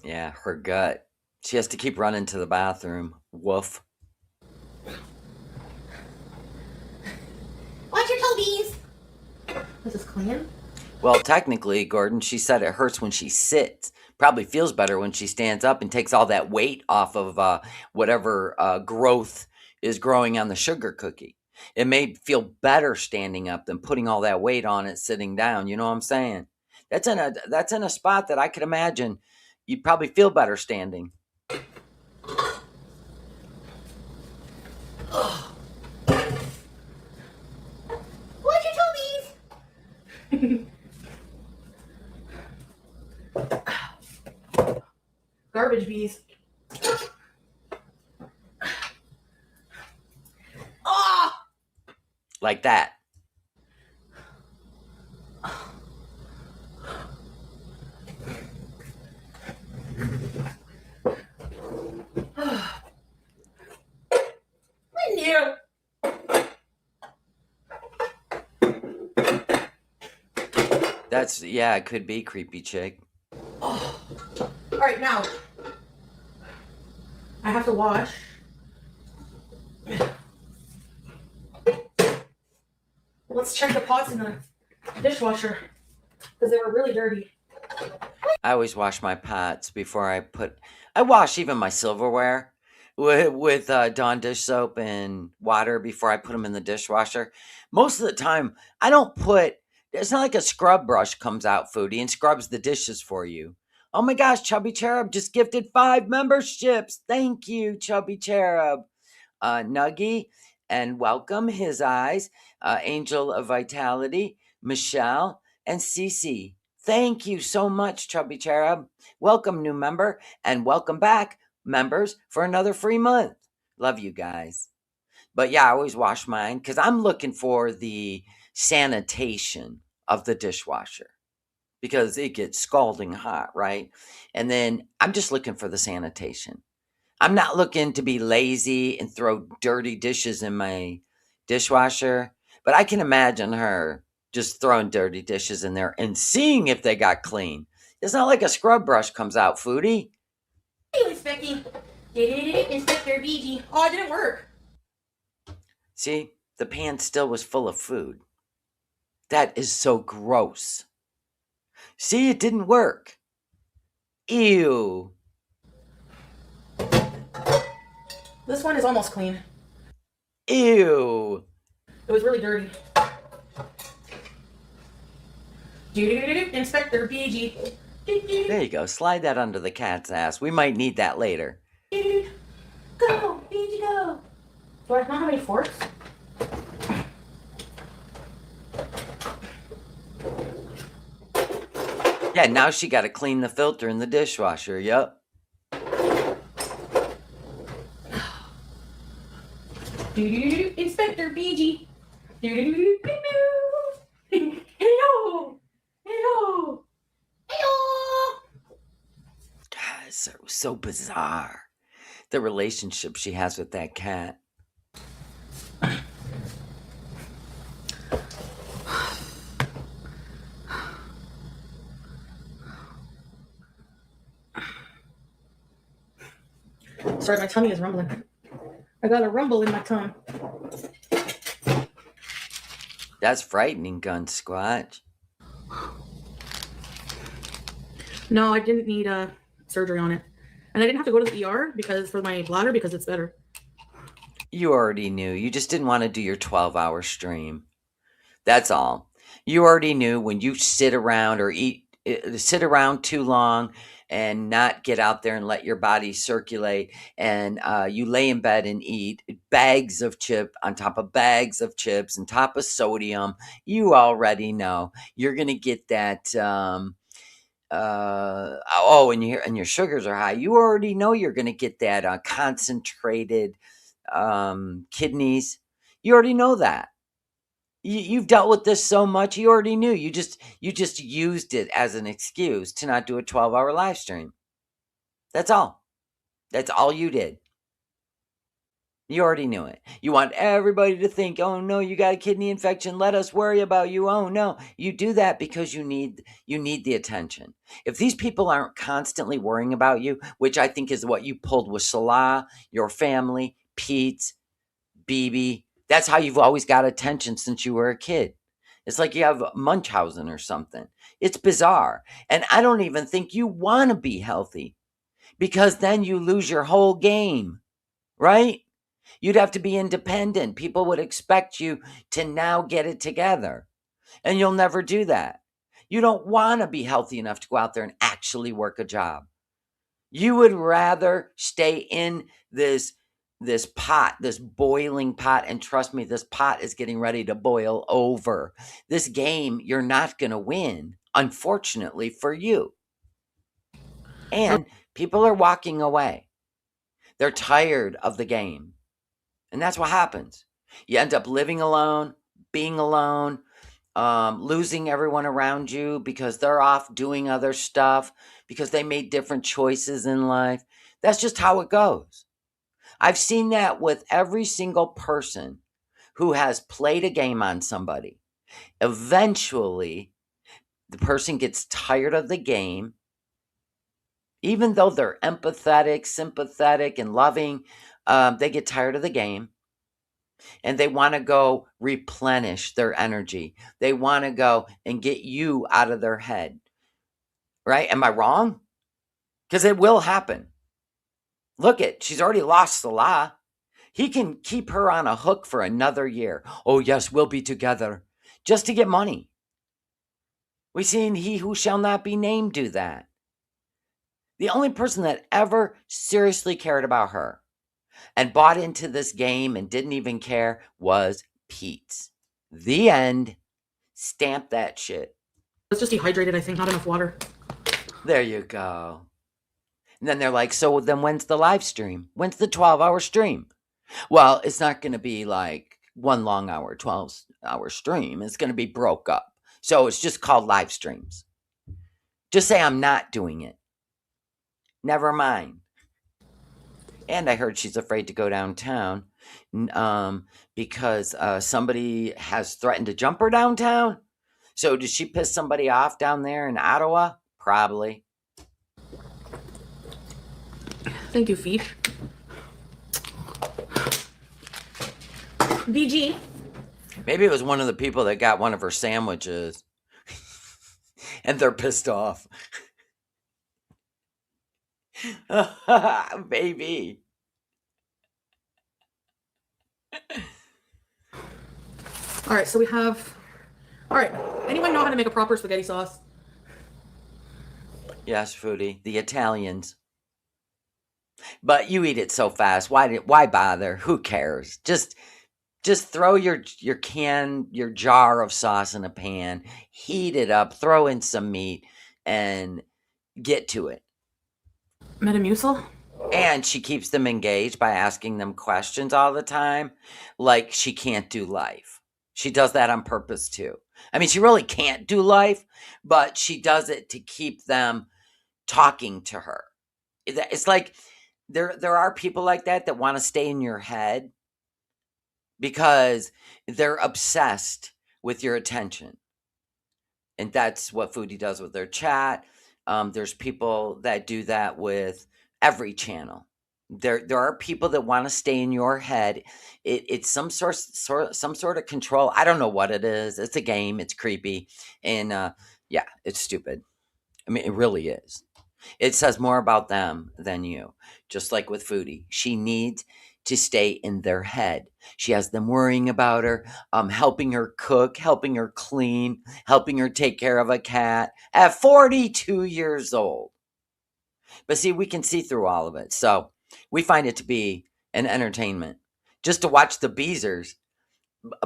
Speaker 1: Yeah, her gut. She has to keep running to the bathroom. Woof.
Speaker 2: Watch your toes. This is clean.
Speaker 1: Well, technically, Gordon, she said it hurts when she sits. Probably feels better when she stands up and takes all that weight off of whatever growth is growing on the sugar cookie. It may feel better standing up than putting all that weight on it sitting down. You know what I'm saying? That's in a spot that I could imagine you'd probably feel better standing.
Speaker 2: Watch your toes. Garbage bees. Ah!
Speaker 1: Like that.
Speaker 2: I knew.
Speaker 1: Yeah, it could be creepy chick.
Speaker 2: Oh. All right, now I have to wash. Let's check the pots in the dishwasher because they were really dirty.
Speaker 1: I always wash my pots before I wash even my silverware with Dawn dish soap and water before I put them in the dishwasher. Most of the time, I don't put. It's not like a scrub brush comes out, Foodie, and scrubs the dishes for you. Oh my gosh, Chubby Cherub just gifted 5 memberships. Thank you, Chubby Cherub. Nuggy, and welcome his eyes, Angel of Vitality, Michelle, and Cece. Thank you so much, Chubby Cherub. Welcome, new member, and welcome back, members, for another free month. Love you guys. But yeah, I always wash mine because I'm looking for the sanitation of the dishwasher because it gets scalding hot, right? And then I'm just looking for the sanitation. I'm not looking to be lazy and throw dirty dishes in my dishwasher, but I can imagine her just throwing dirty dishes in there and seeing if they got clean. It's not like a scrub brush comes out, Foodie.
Speaker 2: Hey, inspecting. Inspector BG. Oh, it didn't work.
Speaker 1: See, the pan still was full of food. That is so gross. See, it didn't work. Ew.
Speaker 2: This one is almost clean.
Speaker 1: Ew.
Speaker 2: It was really dirty. Inspector BG.
Speaker 1: There you go. Slide that under the cat's ass. We might need that later.
Speaker 2: Go, BG, go. Do I not have any forks?
Speaker 1: Yeah, now she got to clean the filter in the dishwasher. Yep.
Speaker 2: Inspector BG. Hello. Hello. Hello.
Speaker 1: God, it's so bizarre. The relationship she has with that cat.
Speaker 2: Sorry, my tummy is rumbling. I got a rumble in my tongue.
Speaker 1: That's frightening, Gun Squatch.
Speaker 2: No, I didn't need surgery on it. And I didn't have to go to the ER because for my bladder because it's better.
Speaker 1: You already knew. You just didn't want to do your 12-hour stream. That's all. You already knew when you sit around or sit around too long and not get out there and let your body circulate, and you lay in bed and eat bags of chip on top of bags of chips and top of sodium. You already know you're gonna get that. And your sugars are high. You already know you're gonna get that concentrated kidneys. You already know that. You've dealt with this so much. You already knew. You just used it as an excuse to not do a 12-hour live stream. That's all. That's all you did. You already knew it. You want everybody to think, "Oh no, you got a kidney infection. Let us worry about you." Oh no, you do that because you need the attention. If these people aren't constantly worrying about you, which I think is what you pulled with Salah, your family, Pete, BB, that's how you've always got attention since you were a kid. It's like you have Munchausen or something. It's bizarre. And I don't even think you want to be healthy because then you lose your whole game, right? You'd have to be independent. People would expect you to now get it together, and you'll never do that. You don't want to be healthy enough to go out there and actually work a job. You would rather stay in this pot, this boiling pot, and trust me, this pot is getting ready to boil over. This game you're not going to win, unfortunately for you. And people are walking away. They're tired of the game. And that's what happens. You end up living alone, being alone, losing everyone around you because they're off doing other stuff, because they made different choices in life. That's just how it goes. I've seen that with every single person who has played a game on somebody. Eventually, the person gets tired of the game, even though they're empathetic, sympathetic, and loving. They get tired of the game and they want to go replenish their energy. They want to go and get you out of their head. Right? Am I wrong? Because it will happen. Look she's already lost Salah. He can keep her on a hook for another year. Oh, yes, we'll be together. Just to get money. We've seen He Who Shall Not Be Named do that. The only person that ever seriously cared about her and bought into this game and didn't even care was Pete. The end. Stamp that shit.
Speaker 2: It's just dehydrated, I think, not enough water.
Speaker 1: There you go. And then they're like, so then when's the live stream? When's the 12-hour stream? Well, it's not going to be like one long hour, 12-hour stream. It's going to be broke up. So it's just called live streams. Just say I'm not doing it. Never mind. And I heard she's afraid to go downtown because somebody has threatened to jump her downtown. So did she piss somebody off down there in Ottawa? Probably.
Speaker 2: Thank you, Fish. BG.
Speaker 1: Maybe it was one of the people that got one of her sandwiches. And they're pissed off. Maybe.
Speaker 2: All right, so we have. All right, anyone know how to make a proper spaghetti sauce?
Speaker 1: Yes, Foodie. The Italians. But you eat it so fast. Why bother? Who cares? Just throw your jar of sauce in a pan, heat it up, throw in some meat, and get to it.
Speaker 2: Metamucil?
Speaker 1: And she keeps them engaged by asking them questions all the time, like she can't do life. She does that on purpose too. I mean, she really can't do life, but she does it to keep them talking to her. It's like there are people like that want to stay in your head because they're obsessed with your attention. And that's what Foodie does with their chat. There's people that do that with every channel. There are people that want to stay in your head. It's some some sort of control. I don't know what it is. It's a game. It's creepy, and yeah, it's stupid. I mean, it really is. It says more about them than you. Just like with Foodie, she needs to stay in their head. She has them worrying about her, helping her cook, helping her clean, helping her take care of a cat at 42 years old. But see, we can see through all of it. So we find it to be an entertainment just to watch the Beezers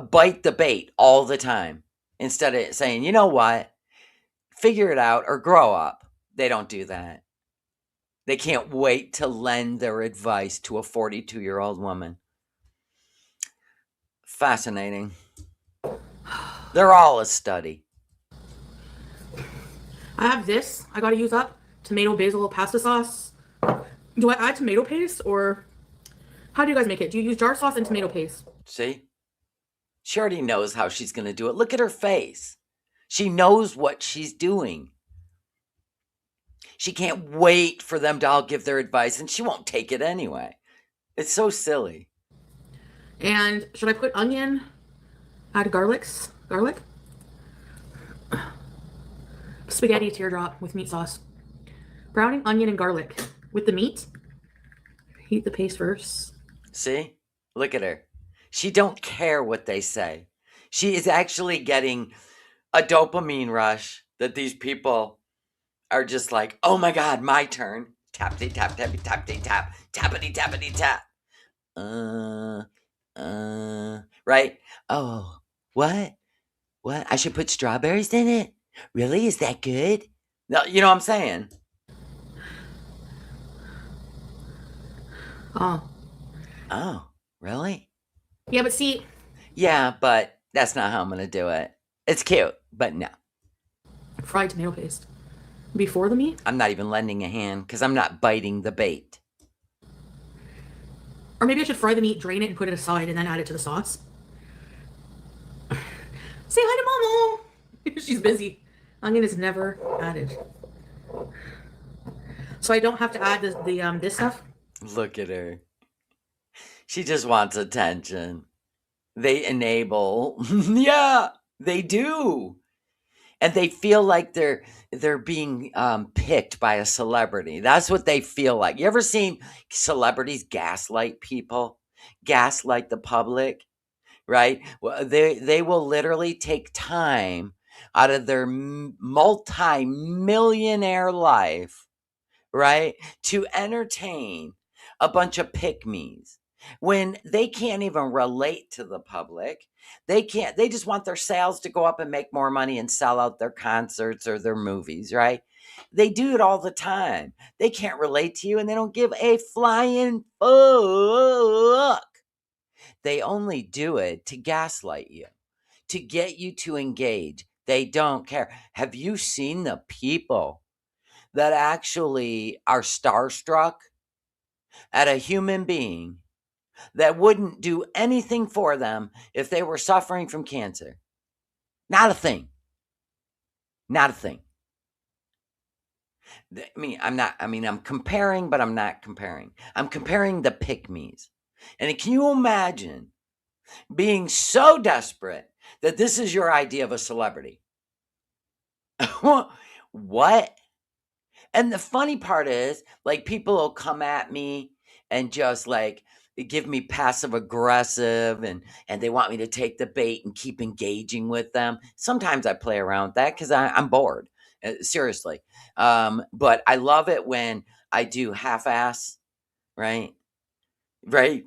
Speaker 1: bite the bait all the time instead of saying, you know what, figure it out or grow up. They don't do that. They can't wait to lend their advice to a 42-year-old woman. Fascinating. They're all a study.
Speaker 2: I have this. I gotta use up tomato basil pasta sauce. Do I add tomato paste or how do you guys make it? Do you use jar sauce and tomato paste?
Speaker 1: See? She already knows how she's going to do it. Look at her face. She knows what she's doing. She can't wait for them to all give their advice, and she won't take it anyway. It's so silly.
Speaker 2: And should I put onion? Add garlic? Spaghetti teardrop with meat sauce. Browning onion and garlic with the meat. Heat the paste first.
Speaker 1: See? Look at her. She don't care what they say. She is actually getting a dopamine rush that these people are just like, oh my God, my turn. Tappity tap, tappity tappity tap, tappity tappity tap. Right? Oh, what? What? I should put strawberries in it? Really? Is that good? No, you know what I'm saying?
Speaker 2: Oh.
Speaker 1: Oh, really?
Speaker 2: Yeah, but see.
Speaker 1: Yeah, but that's not how I'm going to do it. It's cute, but no.
Speaker 2: Fried tomato paste. Before the meat?
Speaker 1: I'm not even lending a hand because I'm not biting the bait.
Speaker 2: Or maybe I should fry the meat, drain it, and put it aside, and then add it to the sauce. Say hi to Mama! She's busy. Onion is never added. So I don't have to add this stuff?
Speaker 1: Look at her. She just wants attention. They enable. Yeah, they do. And they feel like they're being picked by a celebrity. That's what they feel like. You ever seen celebrities gaslight people? Gaslight the public? Right? Well, they will literally take time out of their multi-millionaire life, right, to entertain a bunch of pick-me's when they can't even relate to the public. They just want their sales to go up and make more money and sell out their concerts or their movies, right? They do it all the time. They can't relate to you and they don't give a flying fuck. They only do it to gaslight you, to get you to engage. They don't care. Have you seen the people that actually are starstruck at a human being that wouldn't do anything for them if they were suffering from cancer? Not a thing. Not a thing. I'm comparing, but I'm not comparing. I'm comparing the pick-me's. And can you imagine being so desperate that this is your idea of a celebrity? What? And the funny part is, like, people will come at me and just like give me passive aggressive and they want me to take the bait and keep engaging with them. Sometimes I play around with that because I'm bored. Seriously. But I love it when I do half-ass, right? Right?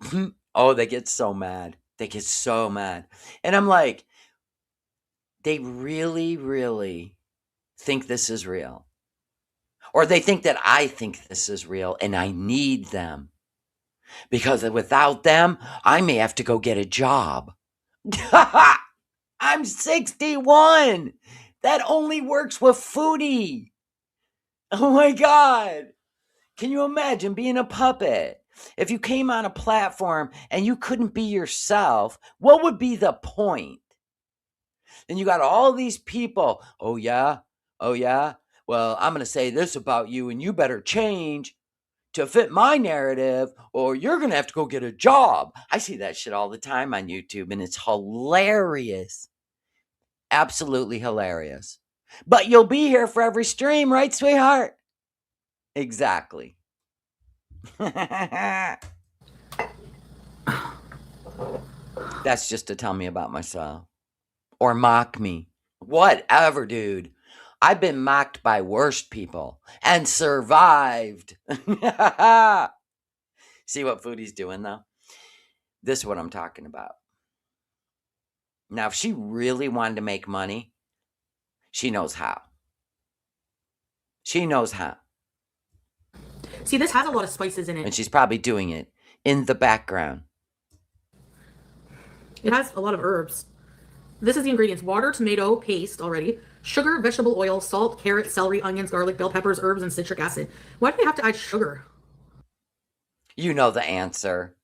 Speaker 1: Oh, they get so mad. They get so mad. And I'm like, they really, really think this is real. Or they think that I think this is real and I need them because without them, I may have to go get a job. I'm 61. That only works with Foodie. Oh my God. Can you imagine being a puppet? If you came on a platform and you couldn't be yourself, what would be the point? And you got all these people. Oh, yeah. Oh, yeah. Well, I'm going to say this about you and you better change to fit my narrative or you're going to have to go get a job. I see that shit all the time on YouTube and it's hilarious. Absolutely hilarious. But you'll be here for every stream, right, sweetheart? Exactly. That's just to tell me about myself or mock me. Whatever, dude. I've been mocked by worse people and survived. See what Foodie's doing, though? This is what I'm talking about. Now, if she really wanted to make money, she knows how. She knows how.
Speaker 2: See, this has a lot of spices in
Speaker 1: And
Speaker 2: it.
Speaker 1: she's probably doing it in the background.
Speaker 2: It has a lot of herbs. This is the ingredients: water, tomato paste already, sugar, vegetable oil, salt, carrot, celery, onions, garlic, bell peppers, herbs, and citric acid. Why do we have to add sugar?
Speaker 1: You know the answer.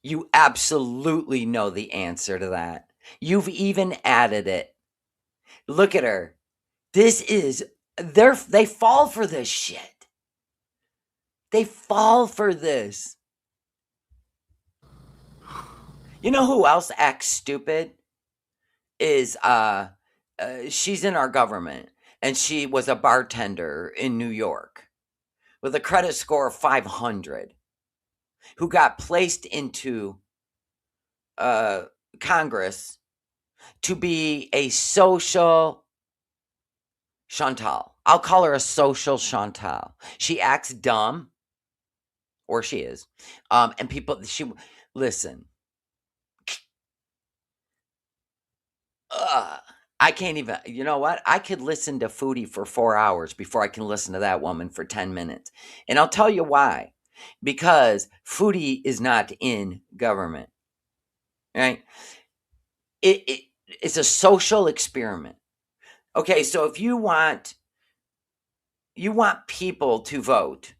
Speaker 1: You absolutely know the answer to that. You've even added it. Look at her. This is they fall for this shit. They fall for this. You know who else acts stupid? Is she's in our government and she was a bartender in New York with a credit score of 500 who got placed into Congress to be a social Chantal. I'll call her a social Chantal. She acts dumb, or she is. And people, listen. I can't even, you know what? I could listen to Foodie for 4 hours before I can listen to that woman for 10 minutes. And I'll tell you why. Because Foodie is not in government, right? It's a social experiment. Okay, so if you want people to vote,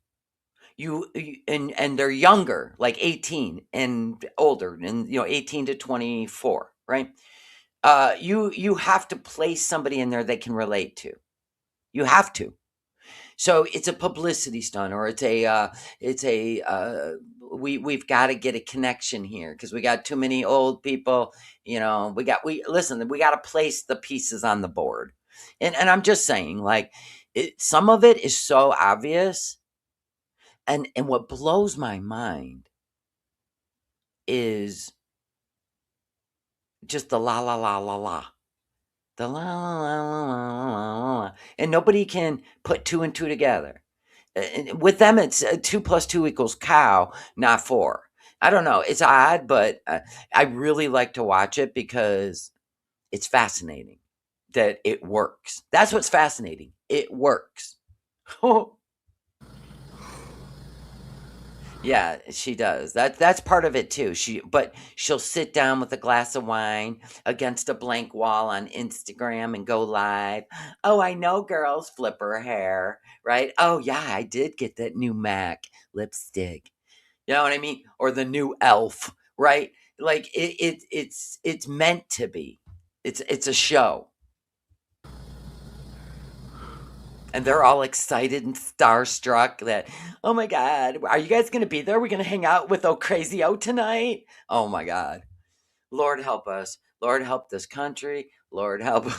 Speaker 1: and they're younger, like 18 and older, and 18 to 24, right? You have to place somebody in there they can relate to. You have to. So it's a publicity stunt, or we've got to get a connection here because we got too many old people. We got to place the pieces on the board, and I'm just saying, like, some of it is so obvious, and what blows my mind is just the la la la la la. The la la la la la la la, and nobody can put two and two together. With them, it's 2 plus 2 equals cow, not 4. I don't know. It's odd, but I really like to watch it because it's fascinating that it works. That's what's fascinating. It works. Yeah, she does. That's part of it too. But she'll sit down with a glass of wine against a blank wall on Instagram and go live. Oh, I know girls flip her hair, right? Oh yeah, I did get that new MAC lipstick. You know what I mean? Or the new elf, right? Like it's meant to be. It's a show. And they're all excited and starstruck that, oh my God, are you guys going to be there? We're going to hang out with Oh Crazy O tonight. Oh my God. Lord help us. Lord help this country. Lord help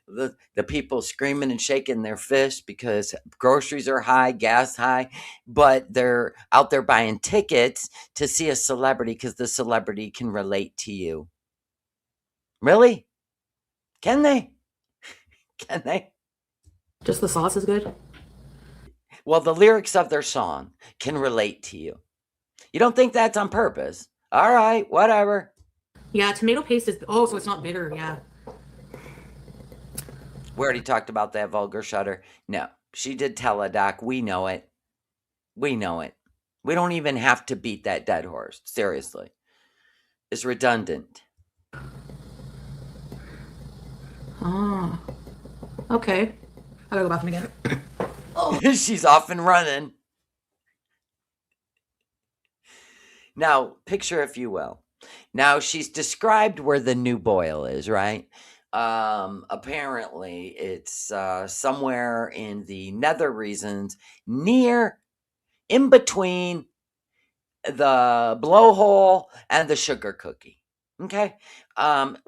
Speaker 1: the people screaming and shaking their fists because groceries are high, gas high, but they're out there buying tickets to see a celebrity because the celebrity can relate to you. Really? Can they? Can they?
Speaker 2: Just the sauce is good.
Speaker 1: Well, the lyrics of their song can relate to you. You don't think that's on purpose? All right, whatever.
Speaker 2: Yeah, tomato paste is. Oh, so it's not bitter. Yeah.
Speaker 1: We already talked about that vulgar shutter. No, She did teledoc. We know it. We know it. We don't even have to beat that dead horse. Seriously. It's redundant.
Speaker 2: Oh, okay. I gotta go bathroom again.
Speaker 1: She's off and running. Now, picture if you will. Now, she's described where the new boil is, right? Apparently, it's somewhere in the nether regions, near, in between the blowhole and the sugar cookie. Okay.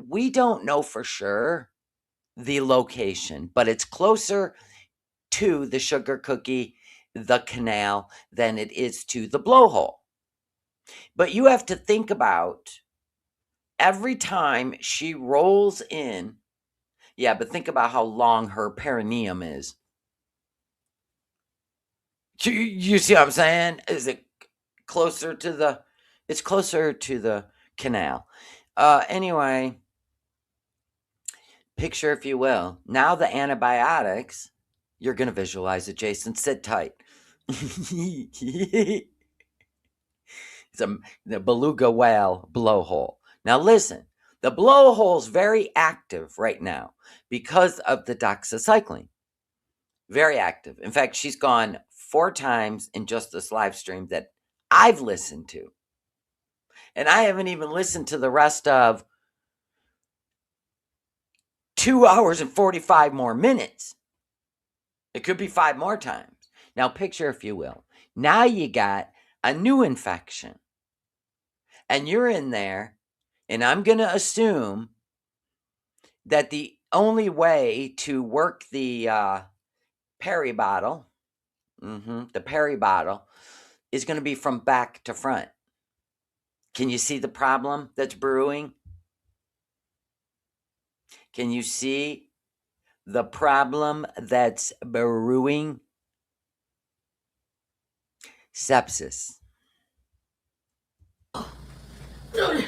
Speaker 1: We don't know for sure the location, but it's closer to the sugar cookie, the canal, than it is to the blowhole. But you have to think about every time she rolls in. Yeah, but think about how long her perineum is. You see what I'm saying? Is it closer to the? It's closer to the canal. Anyway, picture if you will. Now the antibiotics. You're gonna visualize it, Jason. Sit tight. It's the beluga whale blowhole. Now listen, the blowhole's very active right now because of the doxycycline. Very active. In fact, she's gone 4 times in just this live stream that I've listened to. And I haven't even listened to the rest of 2 hours and 45 more minutes. It could be 5 more times. Now picture if you will. Now you got a new infection. And you're in there, and I'm going to assume that the only way to work the peri bottle, the peri bottle, is going to be from back to front. Can you see the problem that's brewing? Can you see the problem that's brewing? Sepsis.
Speaker 2: No,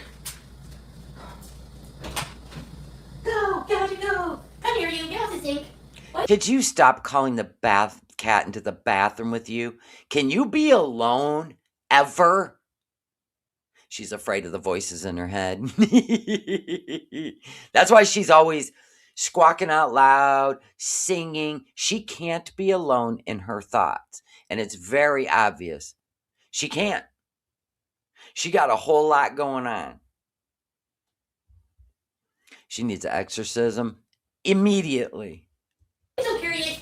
Speaker 2: Gadget, no! Come here, you! Get off the sink! What?
Speaker 1: Could you stop calling the bath cat into the bathroom with you? Can you be alone ever? She's afraid of the voices in her head. That's why she's always squawking out loud, singing. She can't be alone in her thoughts. And it's very obvious. She can't. She got a whole lot going on. She needs an exorcism immediately.
Speaker 2: I'm so curious.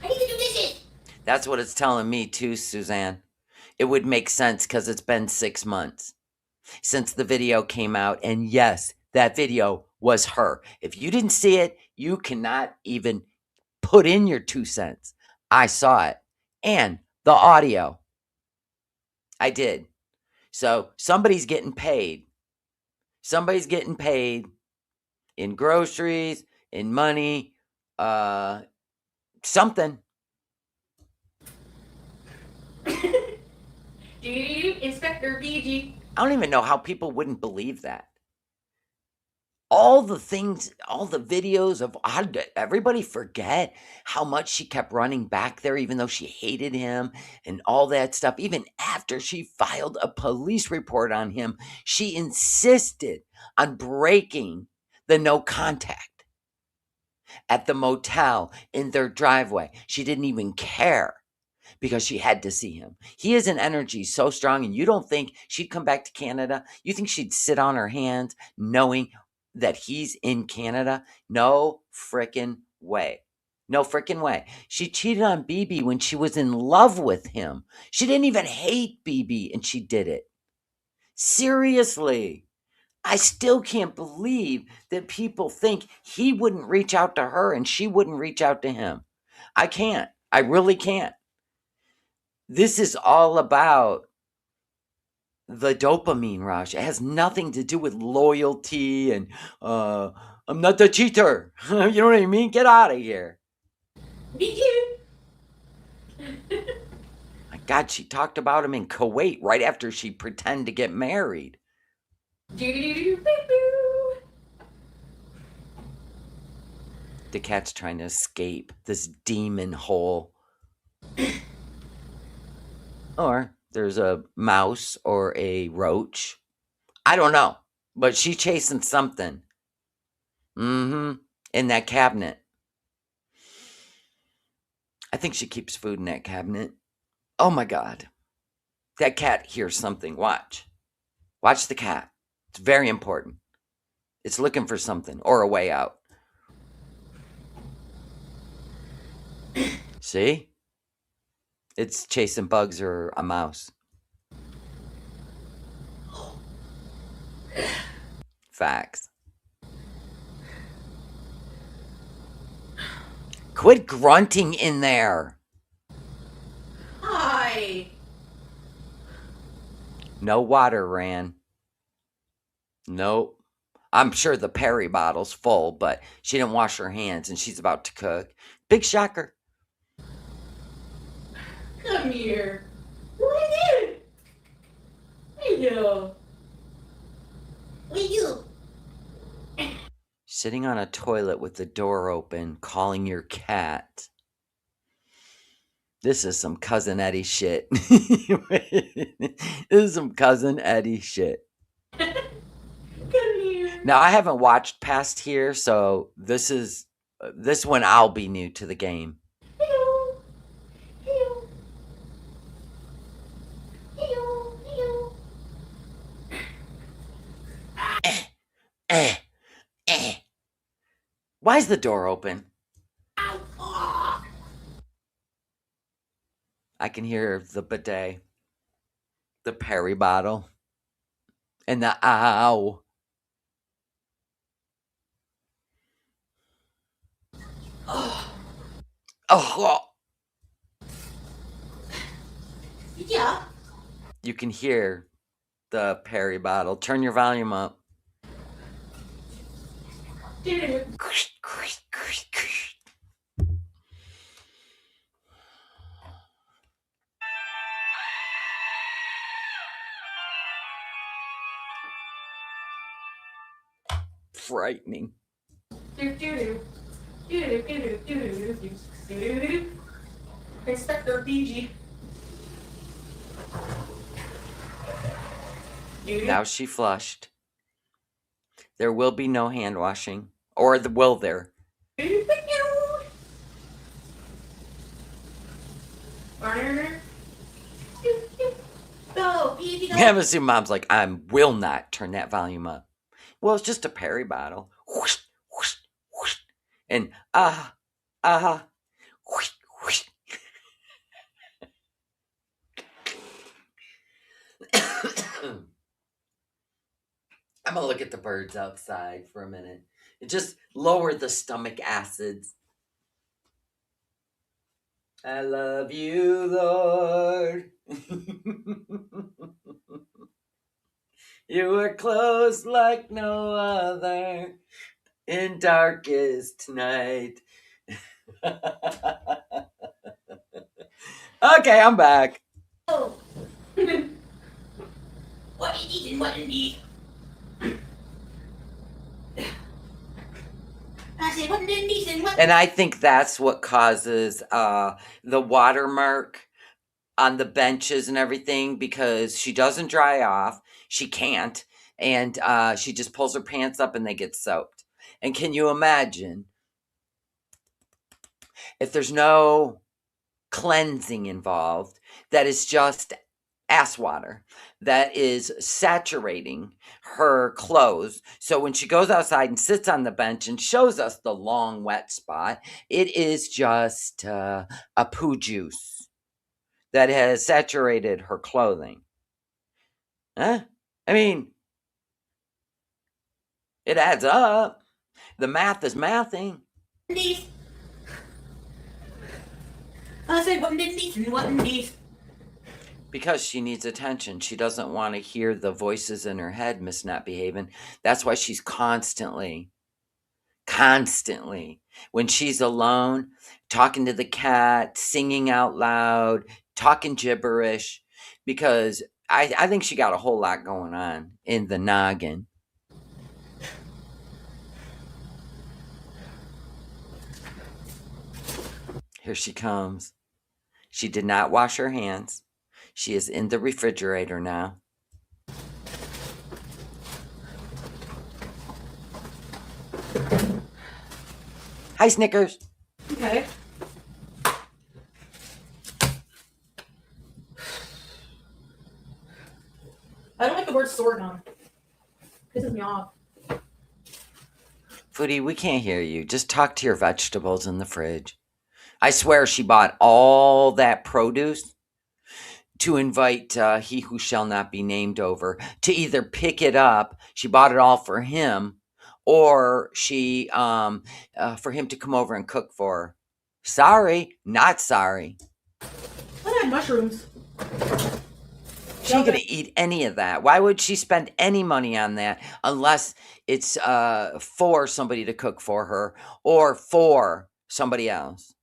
Speaker 2: I need to do dishes.
Speaker 1: That's what it's telling me too, Suzanne. It would make sense because it's been 6 months since the video came out. And yes, that video was her. If you didn't see it, you cannot even put in your 2 cents. I saw it. And the audio. I did. So somebody's getting paid. Somebody's getting paid in groceries, in money, something.
Speaker 2: Inspector BG.
Speaker 1: I don't even know how people wouldn't believe that. All the things, all the videos of how did everybody forget how much she kept running back there, even though she hated him and all that stuff. Even after she filed a police report on him, she insisted on breaking the no contact at the motel in their driveway. She didn't even care because she had to see him. He is an energy so strong, and you don't think she'd come back to Canada? You think she'd sit on her hands knowing that he's in Canada? No frickin' way. No frickin' way. She cheated on BB when she was in love with him. She didn't even hate BB, and she did it. Seriously. I still can't believe that people think he wouldn't reach out to her and she wouldn't reach out to him. I can't. I really can't. This is all about the dopamine rush. It has nothing to do with loyalty and I'm not the cheater. You know what I mean? Get out of here.
Speaker 2: Me too.
Speaker 1: My God, she talked about him in Kuwait right after she pretended to get married. The cat's trying to escape this demon hole. Or there's a mouse or a roach. I don't know, but she's chasing something. Mm-hmm. In that cabinet. I think she keeps food in that cabinet. Oh my God. That cat hears something. Watch. Watch the cat. It's very important. It's looking for something or a way out. See? It's chasing bugs or a mouse. Facts. Quit grunting in there.
Speaker 2: Hi.
Speaker 1: No water ran. Nope. I'm sure the Perry bottle's full, but she didn't wash her hands and she's about to cook. Big shocker.
Speaker 2: Come here. What are you doing? Hello. What are you?
Speaker 1: Sitting on a toilet with the door open, calling your cat. This is some Cousin Eddie shit. This is some Cousin Eddie shit.
Speaker 2: Come here.
Speaker 1: Now, I haven't watched past here, so this one I'll be new to the game.
Speaker 2: Hello. Hello. Hello. Hello.
Speaker 1: Eh, eh. Why is the door open?
Speaker 2: Ow. Oh.
Speaker 1: I can hear the bidet, the Perry bottle, and the ow.
Speaker 2: Oh.
Speaker 1: Oh,
Speaker 2: Yeah.
Speaker 1: you can hear the Perry bottle. Turn your volume up.
Speaker 2: Dude.
Speaker 1: Frightening.
Speaker 2: Inspector PG.
Speaker 1: Now she flushed. There will be no hand washing. Or will there?
Speaker 2: Go, PG, go.
Speaker 1: I assume mom's like, I will not turn that volume up. Well, it's just a Perry bottle. Whoosh, whoosh, whoosh. And whoosh, whoosh. I'm gonna look at the birds outside for a minute. It just lower the stomach acids. I love you, Lord. You were close like no other in darkest night. Okay, I'm back.
Speaker 2: Oh. What is it and what is it? I said, what is this and what?
Speaker 1: And I think that's what causes the watermark on the benches and everything, because she doesn't dry off. She can't. And she just pulls her pants up and they get soaked. And can you imagine if there's no cleansing involved, that is just ass water that is saturating her clothes? So when she goes outside and sits on the bench and shows us the long wet spot, it is just a poo juice that has saturated her clothing. Huh? I mean, it adds up. The math is mathing.
Speaker 2: I said, what is this and what is this?
Speaker 1: Because she needs attention. She doesn't want to hear the voices in her head, Miss Not Behaving. That's why she's constantly, when she's alone, talking to the cat, singing out loud, talking gibberish, because I think she got a whole lot going on in the noggin. Here she comes. She did not wash her hands. She is in the refrigerator now. Hi, Snickers.
Speaker 2: Okay. I don't like the word sorghum. Pisses me off.
Speaker 1: Foodie, we can't hear you. Just talk to your vegetables in the fridge. I swear she bought all that produce to invite he who shall not be named over to either pick it up. She bought it all for him, or she for him to come over and cook for her. Sorry, not sorry.
Speaker 2: I had mushrooms.
Speaker 1: She ain't gonna eat any of that. Why would she spend any money on that unless it's for somebody to cook for her or for somebody else?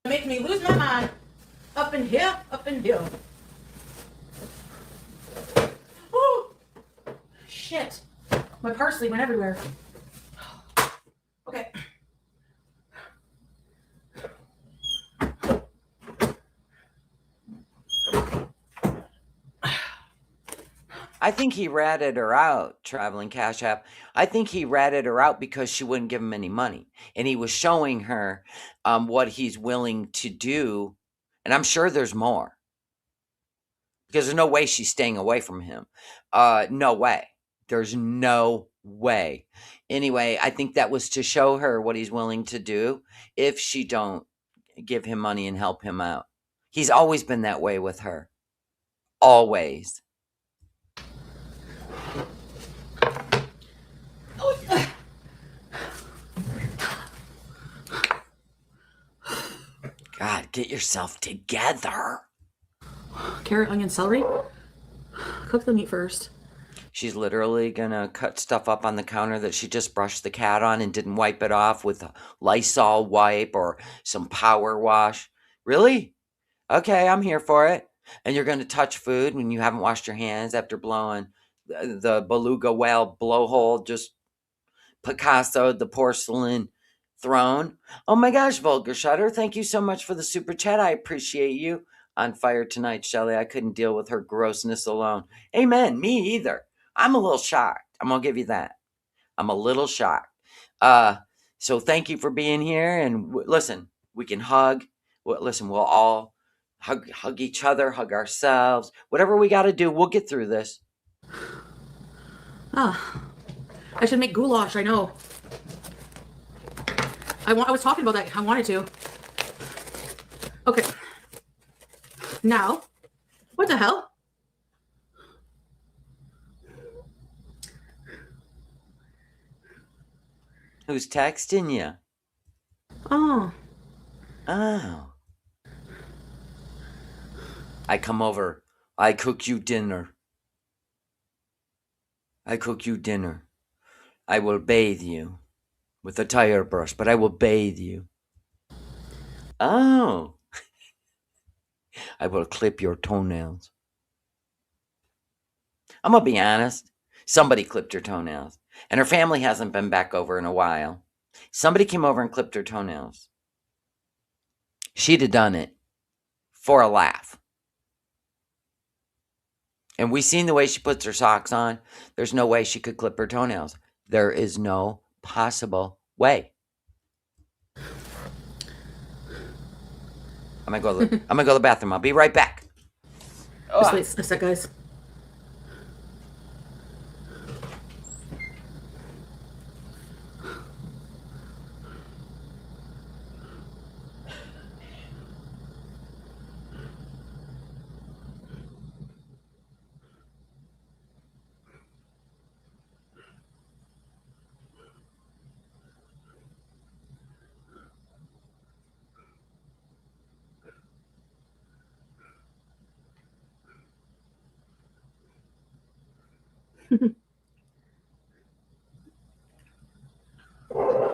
Speaker 2: It makes me lose my mind. Up in here, up in here. Oh, shit. My parsley went everywhere. Okay.
Speaker 1: I think he ratted her out, Traveling Cash App. I think he ratted her out because she wouldn't give him any money. And he was showing her what he's willing to do. And I'm sure there's more. Because there's no way she's staying away from him. No way. There's no way. Anyway, I think that was to show her what he's willing to do if she don't give him money and help him out. He's always been that way with her. Always. God, get yourself together.
Speaker 2: Carrot, onion, celery. Cook the meat first.
Speaker 1: She's literally gonna cut stuff up on the counter that she just brushed the cat on and didn't wipe it off with a Lysol wipe or some power wash. Really? Okay, I'm here for it. And you're gonna touch food when you haven't washed your hands after blowing the beluga whale blowhole, just Picasso, the porcelain throne. Oh my gosh, Vulgar Shutter, thank you so much for the super chat. I appreciate you. On fire tonight, Shelley. I couldn't deal with her grossness alone. Amen. Me either. I'm a little shocked. I'm gonna give you that. I'm a little shocked. So thank you for being here. And listen, we can hug. Listen, we'll all hug each other, hug ourselves. Whatever we got to do, we'll get through this.
Speaker 2: I should make goulash. I know. I was talking about that. I wanted to. Okay. Now, what the hell?
Speaker 1: Who's texting you?
Speaker 2: Oh.
Speaker 1: I come over. I cook you dinner. I cook you dinner. I will bathe you with a tire brush, but I will bathe you. Oh. I will clip your toenails. I'm going to be honest. Somebody clipped her toenails. And her family hasn't been back over in a while. Somebody came over and clipped her toenails. She'd have done it for a laugh. And we seen the way she puts her socks on. There's no way she could clip her toenails. There is no possible way. I'm gonna go to the bathroom. I'll be right back.
Speaker 2: Just wait a sec, guys.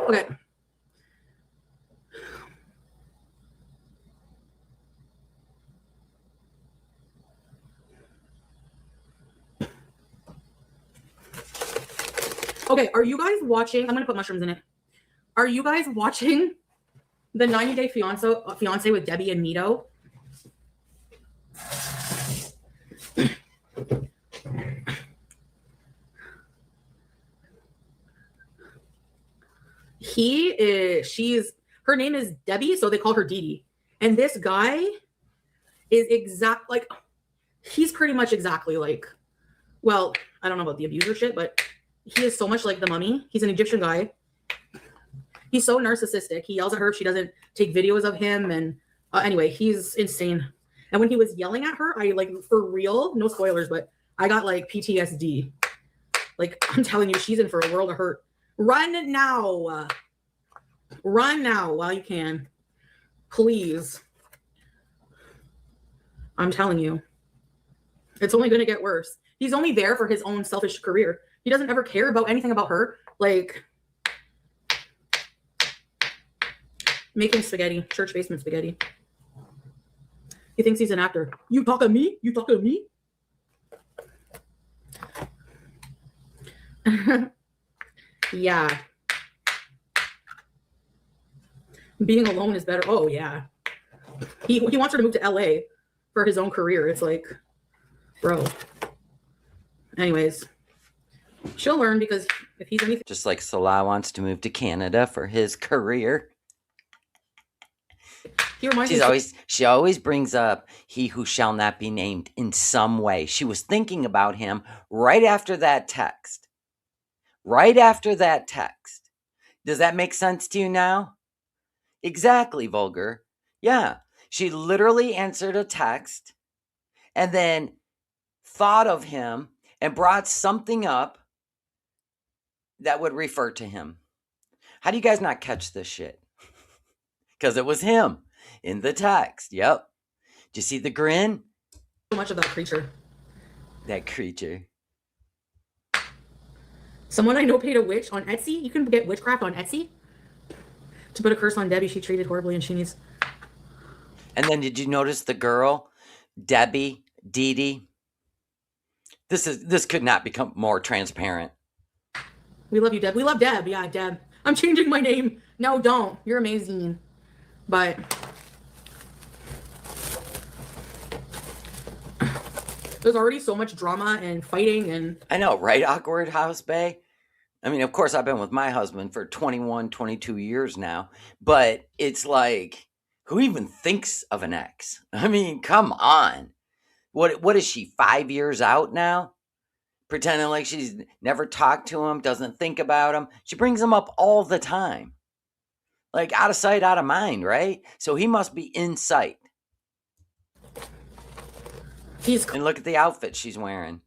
Speaker 2: Okay. Okay, are you guys watching? I'm gonna put mushrooms in it. Are you guys watching the 90 Day Fiance with Debbie and Mito? Her name is Debbie, so they call her Dee Dee. And this guy is he's pretty much exactly like, well, I don't know about the abuser shit, but he is so much like the mummy. He's an Egyptian guy. He's so narcissistic. He yells at her if she doesn't take videos of him. And anyway, he's insane. And when he was yelling at her, I like, for real, no spoilers, but I got like PTSD. Like, I'm telling you, she's in for a world of hurt. Run now. Run now while you can. Please. I'm telling you. It's only going to get worse. He's only there for his own selfish career. He doesn't ever care about anything about her. Like, making spaghetti, church basement spaghetti. He thinks he's an actor. You talk to me? You talk to me? Yeah. Being alone is better. Oh, yeah. He wants her to move to LA for his own career. It's like, bro. Anyways, she'll learn, because if he's anything.
Speaker 1: Just like Salah wants to move to Canada for his career. She always brings up he who shall not be named in some way. She was thinking about him right after that text. Right after that text. Does that make sense to you now? Exactly, Vulgar. Yeah. She literally answered a text and then thought of him and brought something up that would refer to him. How do you guys not catch this shit? Because it was him in the text. Yep. Do you see the grin?
Speaker 2: So much of that creature.
Speaker 1: That creature.
Speaker 2: Someone I know paid a witch on Etsy. You can get witchcraft on Etsy to put a curse on Debbie. She treated horribly, and she needs.
Speaker 1: And then did you notice the girl, Debbie, Dee Dee? This could not become more transparent.
Speaker 2: We love you, Deb. We love Deb. Yeah, Deb. I'm changing my name. No, don't. You're amazing. But there's already so much drama and fighting and.
Speaker 1: I know, right, Awkward House Bae? I mean, of course, I've been with my husband for 21, 22 years now, but it's like, who even thinks of an ex? I mean, come on. What is she, 5 years out now? Pretending like she's never talked to him, doesn't think about him. She brings him up all the time. Like, out of sight, out of mind, right? So he must be in sight. And look at the outfit she's wearing.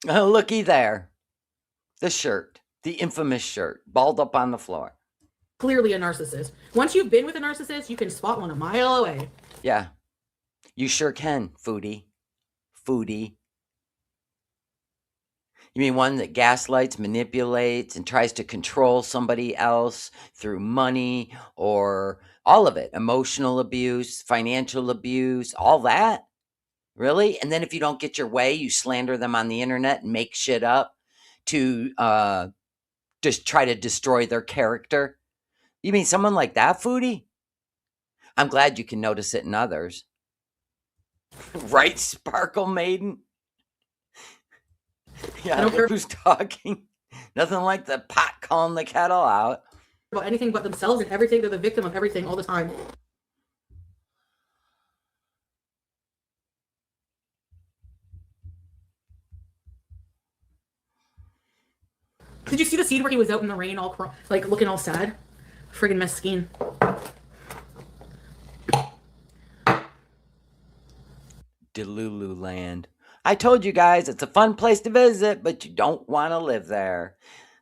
Speaker 1: Oh, looky there. The shirt. The infamous shirt. Balled up on the floor.
Speaker 2: Clearly a narcissist. Once you've been with a narcissist, you can spot one a mile away.
Speaker 1: Yeah. You sure can, Foodie. Foodie. You mean one that gaslights, manipulates, and tries to control somebody else through money or all of it? Emotional abuse, financial abuse, all that? Really? And then if you don't get your way, you slander them on the internet and make shit up to just try to destroy their character? You mean someone like that, Foodie? I'm glad you can notice it in others. Right, Sparkle Maiden? Yeah, look who's talking. Nothing like the pot calling the kettle out.
Speaker 2: About anything but themselves and everything. They're the victim of everything all the time. Did you see the scene where he was out in the rain, all like looking all sad? Friggin' mesquine.
Speaker 1: Delulu Land. I told you guys, it's a fun place to visit, but you don't want to live there.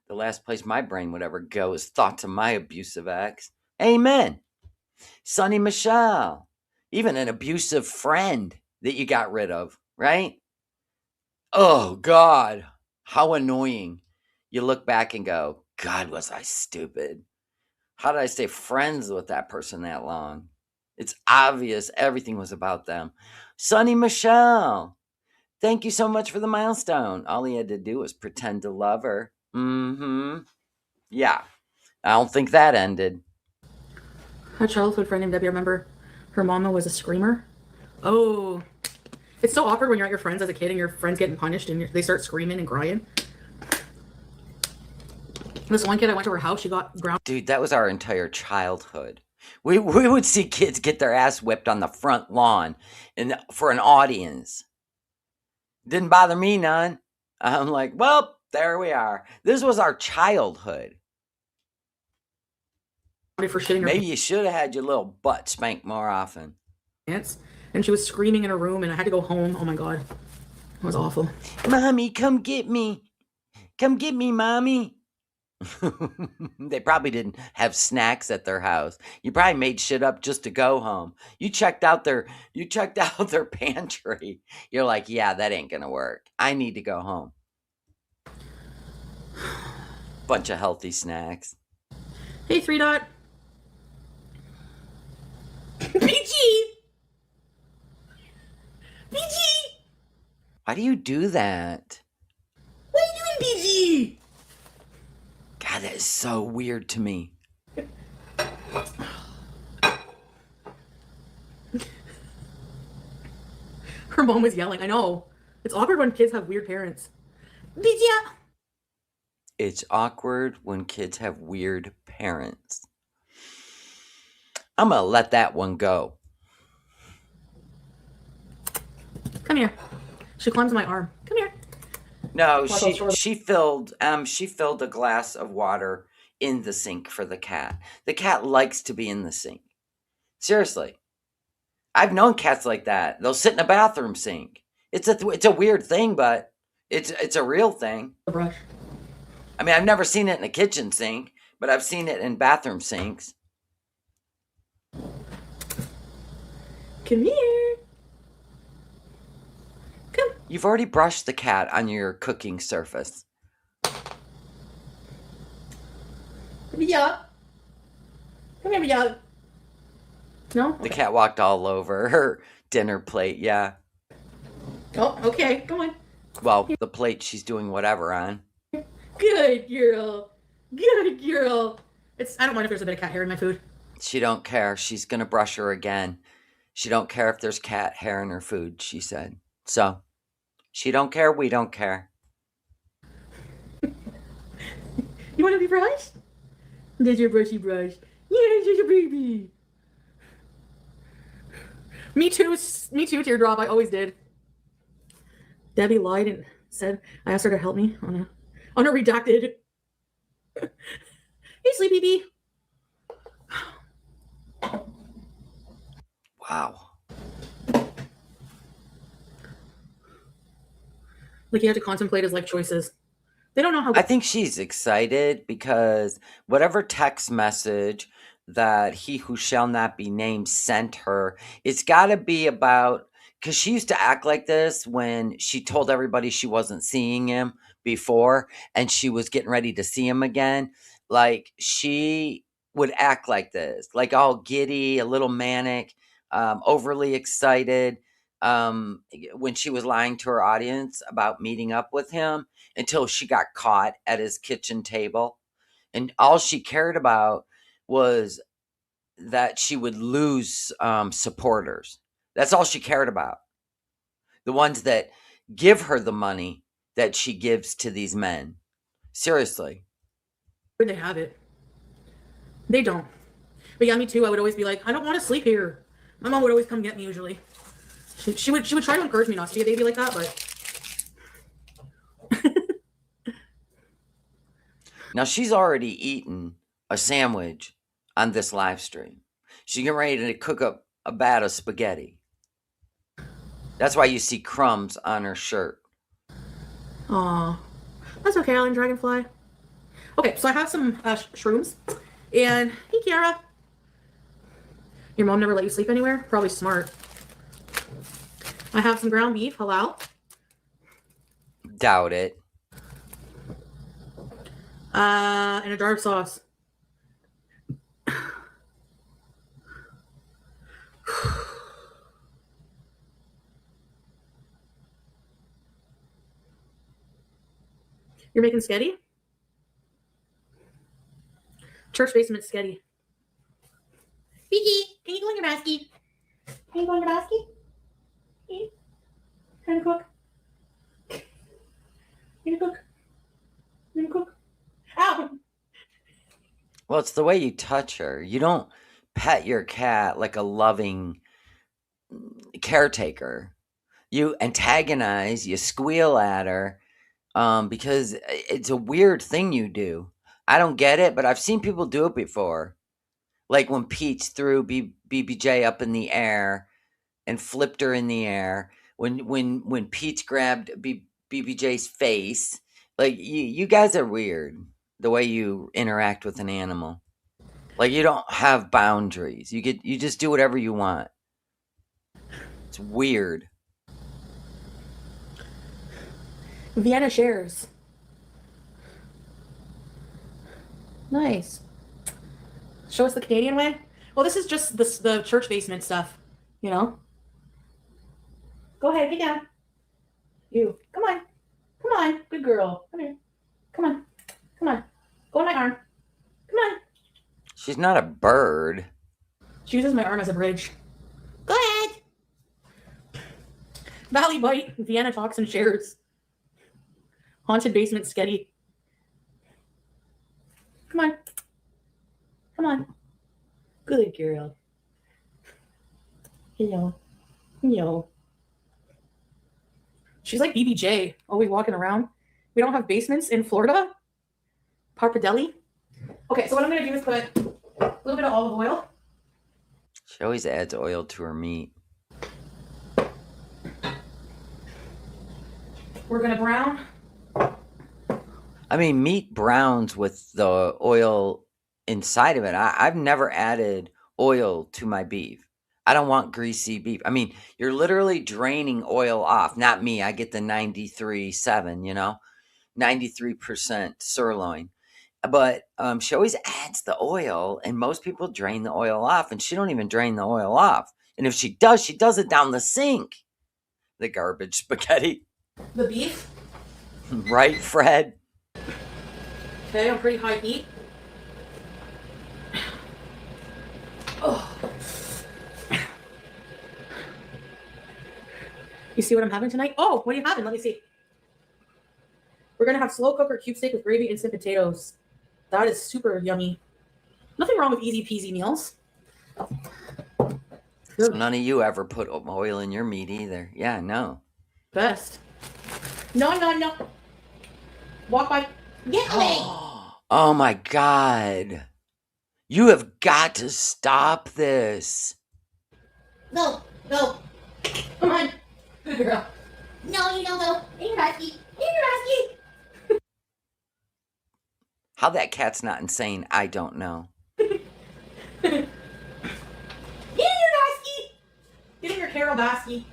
Speaker 1: The last place my brain would ever go is thoughts of my abusive ex. Amen. Sonny Michelle. Even an abusive friend that you got rid of, right? Oh, God. How annoying. You look back and go, God, was I stupid? How did I stay friends with that person that long? It's obvious everything was about them. Sonny Michelle. Thank you so much for the milestone. All he had to do was pretend to love her. Mm-hmm. Yeah. I don't think that ended.
Speaker 2: A childhood friend named Debbie. I remember her mama was a screamer. Oh, it's so awkward when you're at your friends as a kid and your friends getting punished and they start screaming and crying. This one kid, I went to her house. She got ground.
Speaker 1: Dude, that was our entire childhood. We would see kids get their ass whipped on the front lawn and for an audience. Didn't bother me none. I'm like, well, there we are. This was our childhood.
Speaker 2: For shitting her
Speaker 1: Maybe you should have had your little butt spanked more often.
Speaker 2: pants, and she was screaming in her room, and I had to go home. Oh my god, it was awful.
Speaker 1: Mommy, come get me. Come get me, mommy. They probably didn't have snacks at their house. You probably made shit up just to go home. You checked out their pantry. You're like, yeah, that ain't gonna work. I need to go home. Bunch of healthy snacks.
Speaker 2: Hey, 3 Dot. PG. PG.
Speaker 1: Why do you do that?
Speaker 2: What are you doing, PG?
Speaker 1: God, that is so weird to me.
Speaker 2: Her mom was yelling. I know. It's awkward when kids have weird parents. PG.
Speaker 1: It's awkward when kids have weird parents. I'm gonna let that one go.
Speaker 2: Come here. She climbs my arm. Come here.
Speaker 1: No, she filled a glass of water in the sink for the cat. The cat likes to be in the sink. Seriously. I've known cats like that. They'll sit in a bathroom sink. It's a weird thing, but it's a real thing.
Speaker 2: The brush.
Speaker 1: I mean, I've never seen it in a kitchen sink, but I've seen it in bathroom sinks.
Speaker 2: Come here. Come.
Speaker 1: You've already brushed the cat on your cooking surface.
Speaker 2: Yeah. Come here, yeah. No?
Speaker 1: The cat walked all over her dinner plate, yeah.
Speaker 2: Oh, okay. Come on.
Speaker 1: Well, the plate she's doing whatever on.
Speaker 2: Good girl. Good girl. I don't mind if there's a bit of cat hair in my food.
Speaker 1: She don't care. She's gonna brush her again. She don't care if there's cat hair in her food, she said. So, she don't care, we don't care.
Speaker 2: You want to be brushed? There's your brushy brush. Yes, there's your baby. Me too, Teardrop. I always did. Debbie lied and said I asked her to help me on a redacted. Hey, Sleepy Bee.
Speaker 1: Wow.
Speaker 2: Like you have to contemplate his life choices. They don't know how.
Speaker 1: I think she's excited because whatever text message that he who shall not be named sent her, it's got to be about, because she used to act like this when she told everybody she wasn't seeing him before and she was getting ready to see him again. Like she would act like this, like all giddy, a little manic, overly excited, when she was lying to her audience about meeting up with him until she got caught at his kitchen table. And all she cared about was that she would lose supporters. That's all she cared about. The ones that give her the money that she gives to these men. Seriously.
Speaker 2: Where they have it. They don't. But yeah, me too. I would always be like, I don't want to sleep here. My mom would always come get me usually. She would try to encourage me not to be a baby like that, but
Speaker 1: Now she's already eaten a sandwich on this live stream. She's getting ready to cook up a bat of spaghetti. That's why you see crumbs on her shirt.
Speaker 2: aw, that's okay, Alan Dragonfly. Okay, so I have some shrooms, and hey, Kiara. Your mom never let you sleep anywhere? Probably smart. I have some ground beef, halal.
Speaker 1: Doubt it.
Speaker 2: And a jar of sauce. You're making sketty? Church basement sketty. Vicky, can you go in your basket? Can you go in your basket? Can I cook? Can I cook? Can I cook? Ow!
Speaker 1: Well, it's the way you touch her. You don't pet your cat like a loving caretaker. You antagonize, you squeal at her, because it's a weird thing you do. I don't get it, but I've seen people do it before. Like when Peach threw BBJ up in the air and flipped her in the air. When Peach grabbed BBJ's face. Like you guys are weird. The way you interact with an animal. Like you don't have boundaries. You just do whatever you want. It's weird.
Speaker 2: Vienna shares. Nice. Show us the Canadian way. Well, this is just the church basement stuff, you know. Go ahead, get down. You, come on, come on, good girl. Come here, come on, come on. Go on my arm. Come on.
Speaker 1: She's not a bird.
Speaker 2: She uses my arm as a bridge. Go ahead. Valley Bite, Vienna talks and shares. Haunted basement sketty. Come on. Come on. Good girl. Hello. Hello. She's like BBJ, always walking around. We don't have basements in Florida. Parpadelli. Okay, so what I'm going to do is put a little bit of olive oil.
Speaker 1: She always adds oil to her meat.
Speaker 2: We're going to brown.
Speaker 1: I mean, meat browns with the oil inside of it. I've never added oil to my beef. I don't want greasy beef. I mean, you're literally draining oil off. Not me. I get the 93.7, 93% sirloin. But she always adds the oil, and most people drain the oil off, and she don't even drain the oil off. And if she does it down the sink. The garbage spaghetti.
Speaker 2: The beef.
Speaker 1: Right, Fred?
Speaker 2: Okay, on pretty high heat. Oh. You see what I'm having tonight? Oh, what are you having? Let me see. We're going to have slow cooker cube steak with gravy, instant potatoes. That is super yummy. Nothing wrong with easy peasy meals.
Speaker 1: So none of you ever put oil in your meat either. Yeah, no.
Speaker 2: Best. No. Walk by. Get away.
Speaker 1: Oh my God. You have got to stop this.
Speaker 2: Go. Come on. Good girl. No, you don't go. You're rusty.
Speaker 1: How that cat's not insane, I don't know.
Speaker 2: Get in your basket. Get in your Carol basket.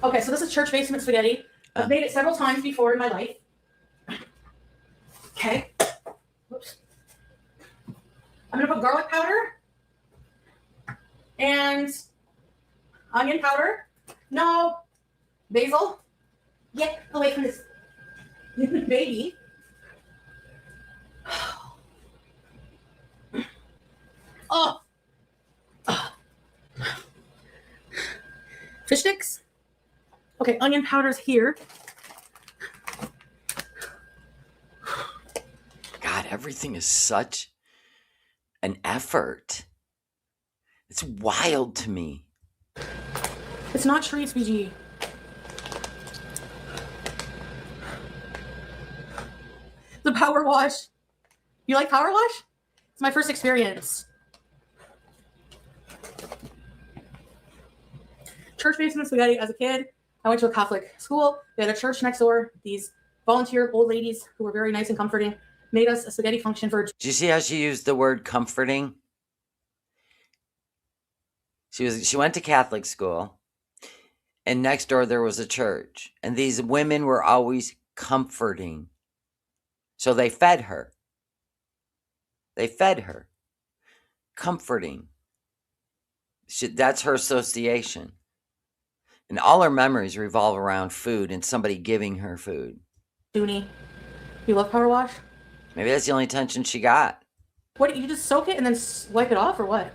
Speaker 2: Okay, so this is church basement spaghetti. I've made it several times before in my life. Okay. Whoops. I'm going to put garlic powder and onion powder. No. Basil. Get away from this baby. Oh. Fish sticks. Okay, onion powder's here.
Speaker 1: God, everything is such an effort. It's wild to me.
Speaker 2: It's not treats, BG. The power wash. You like power wash? It's my first experience. Church basement spaghetti as a kid. I went to a Catholic school. They had a church next door. These volunteer old ladies who were very nice and comforting made us a spaghetti function for.
Speaker 1: Do you see how she used the word comforting? She went to Catholic school, and next door there was a church, and these women were always comforting. So they fed her. Comforting. That's her association. And all her memories revolve around food and somebody giving her food.
Speaker 2: Dooney. You love power wash?
Speaker 1: Maybe that's the only attention she got.
Speaker 2: What, you just soak it and then wipe it off or what?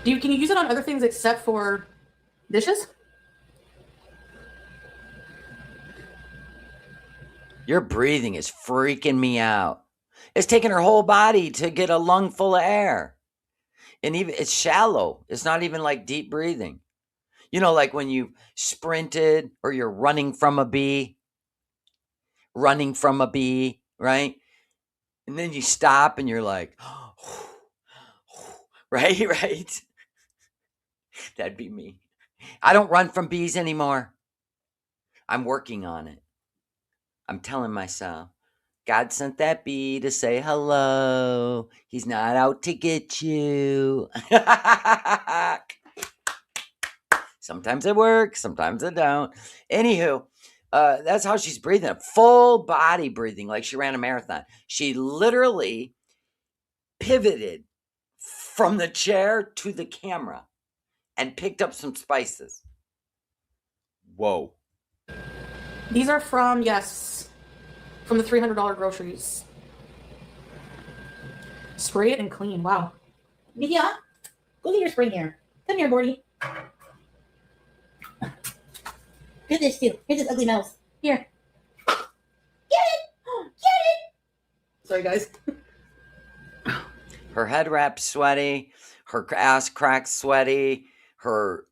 Speaker 2: Can you use it on other things except for dishes?
Speaker 1: Your breathing is freaking me out. It's taking her whole body to get a lung full of air. And even it's shallow. It's not even like deep breathing. You know, like when you sprinted or you're running from a bee, right? And then you stop and you're like, right, right. That'd be me. I don't run from bees anymore. I'm working on it. I'm telling myself, God sent that bee to say hello. He's not out to get you. Sometimes it works, sometimes it don't. Anywho, that's how she's breathing. Full body breathing, like she ran a marathon. She literally pivoted from the chair to the camera and picked up some spices. Whoa.
Speaker 2: These are from, yes, from the $300 groceries. Spray it and clean. Wow. Mia, go get your spray here. Come here, Gordy. Do this too. Here's his ugly mouth. Here. Get it! Get it! Sorry, guys.
Speaker 1: Her head wrap's sweaty. Her ass cracked sweaty. Her.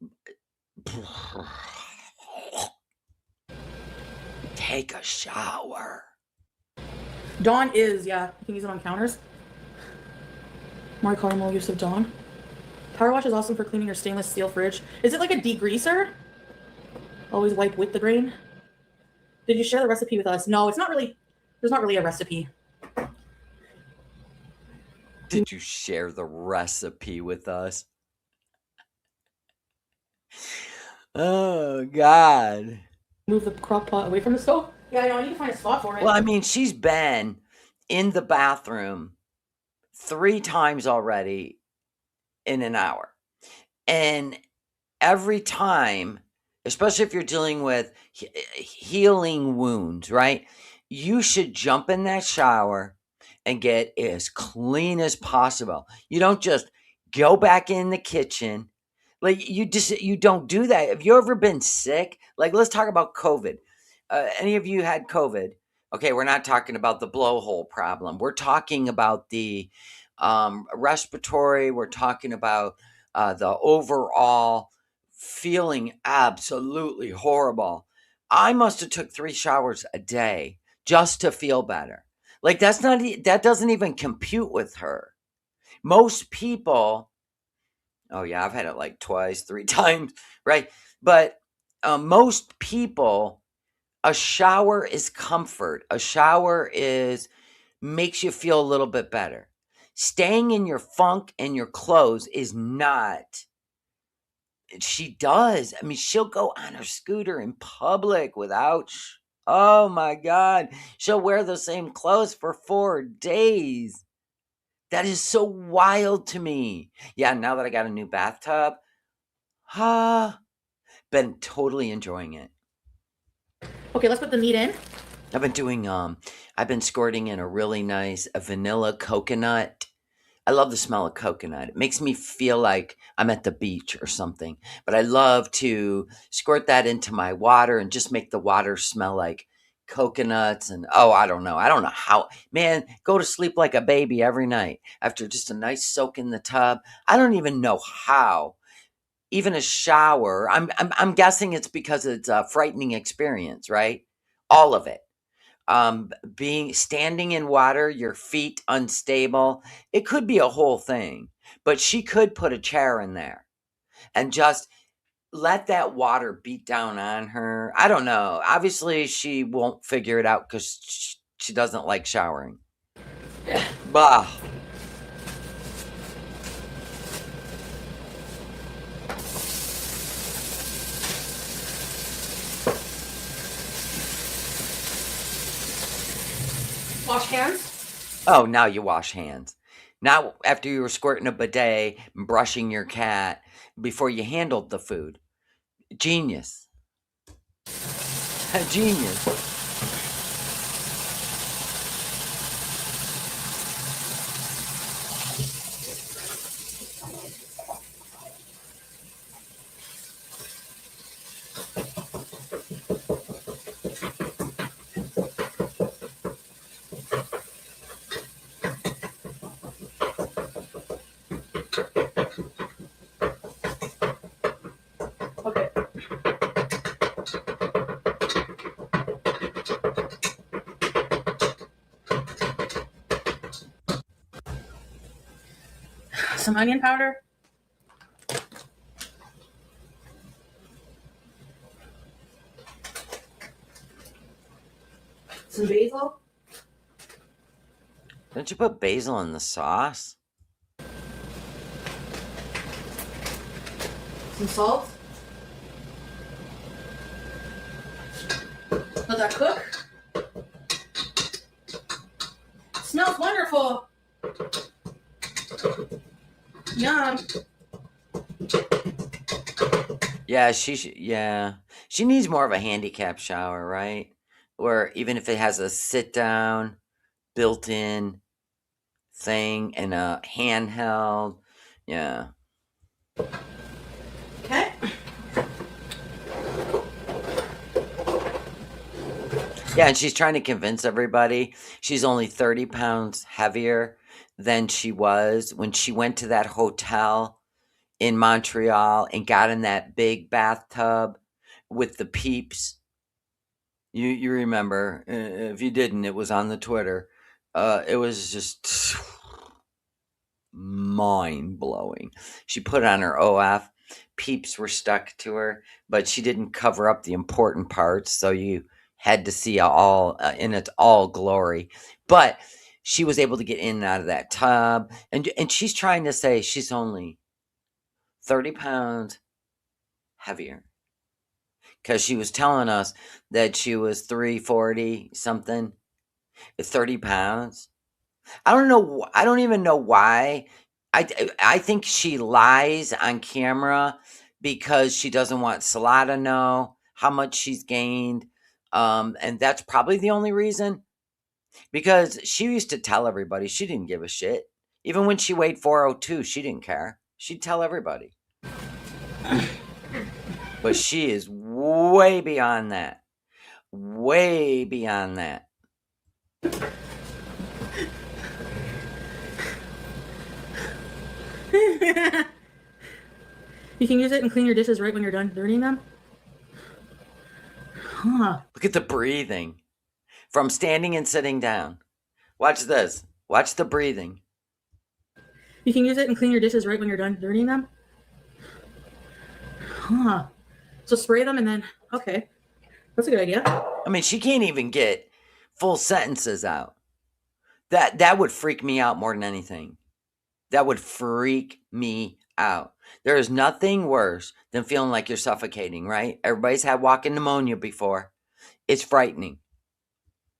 Speaker 1: Take a shower.
Speaker 2: Dawn is, yeah. You can use it on counters. More caramel use of Dawn. Power wash is awesome for cleaning your stainless steel fridge. Is it like a degreaser? Always wipe with the grain. Did you share the recipe with us? No, it's not really. There's not really a recipe.
Speaker 1: Did you share the recipe with us? Oh, God.
Speaker 2: Move the crock pot away from the stove? Yeah, I know. I need to find a spot for it.
Speaker 1: Well, I mean, she's been in the bathroom 3 times already in an hour. And every time, especially if you're dealing with healing wounds, right? You should jump in that shower and get as clean as possible. You don't just go back in the kitchen. Like you don't do that. Have you ever been sick? Like, let's talk about COVID. Any of you had COVID? Okay, we're not talking about the blowhole problem. We're talking about the respiratory. We're talking about the overall feeling absolutely horrible. I must have took 3 showers a day just to feel better. Like that doesn't even compute with her. Most people, oh yeah, I've had it like twice, 3 times, right? But most people, a shower is comfort. A shower makes you feel a little bit better. Staying in your funk and your clothes is not. She does. I mean, she'll go on her scooter in public without. Oh my God. She'll wear the same clothes for 4 days. That is so wild to me. Yeah, now that I got a new bathtub, been totally enjoying it.
Speaker 2: Okay, let's put the meat in.
Speaker 1: I've been doing, I've been squirting in a really nice vanilla coconut. I love the smell of coconut. It makes me feel like I'm at the beach or something. But I love to squirt that into my water and just make the water smell like coconuts. And oh, I don't know. I don't know how. Man, go to sleep like a baby every night after just a nice soak in the tub. I don't even know how. Even a shower. I'm guessing it's because it's a frightening experience, right? All of it. Being standing in water, your feet unstable. It could be a whole thing, but she could put a chair in there and just let that water beat down on her. I don't know. Obviously, she won't figure it out because she doesn't like showering. Bah.
Speaker 2: Wash hands.
Speaker 1: Oh, now you wash hands. Not after you were squirting a bidet and brushing your cat before you handled the food. Genius. Genius.
Speaker 2: some onion powder. Some basil.
Speaker 1: Don't you put basil in the sauce?
Speaker 2: Some salt. Let that cook. Smells wonderful. Yum.
Speaker 1: Yeah, she needs more of a handicap shower, right? Or even if it has a sit down built-in thing and a handheld. Yeah.
Speaker 2: Okay.
Speaker 1: Yeah, and she's trying to convince everybody she's only 30 pounds heavier than she was when she went to that hotel in Montreal and got in that big bathtub with the peeps. You remember? If you didn't, it was on the Twitter. It was just mind blowing. She put on her OF. Peeps were stuck to her, but she didn't cover up the important parts, so you had to see all in its all glory. But she was able to get in and out of that tub, and she's trying to say she's only 30 pounds heavier because she was telling us that she was 340 something, 30 pounds. I don't know. I don't even know why. I think she lies on camera because she doesn't want Salah to know how much she's gained, and that's probably the only reason. Because she used to tell everybody she didn't give a shit. Even when she weighed 402, she didn't care. She'd tell everybody. But she is way beyond that. Way beyond that.
Speaker 2: You can use it and clean your dishes right when you're done dirtying them. Huh.
Speaker 1: Look at the breathing. From standing and sitting down. Watch this. Watch the breathing.
Speaker 2: You can use it and clean your dishes right when you're done dirtying them. Huh. So spray them and then, okay. That's a good idea.
Speaker 1: I mean, she can't even get full sentences out. That would freak me out more than anything. That would freak me out. There is nothing worse than feeling like you're suffocating, right? Everybody's had walking pneumonia before. It's frightening.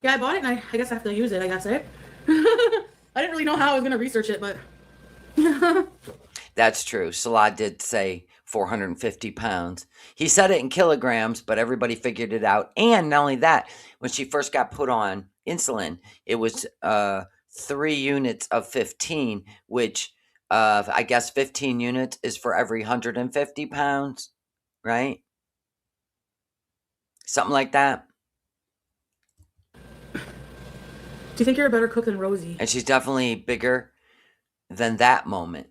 Speaker 2: Yeah, I bought it and I guess I have to use it, I guess, right? I didn't really know how I was going to research it, but...
Speaker 1: That's true. Salah did say 450 pounds. He said it in kilograms, but everybody figured it out. And not only that, when she first got put on insulin, it was 3 units of 15, which I guess 15 units is for every 150 pounds, right? Something like that.
Speaker 2: Do you think you're a better cook than Rosie?
Speaker 1: And she's definitely bigger than that moment.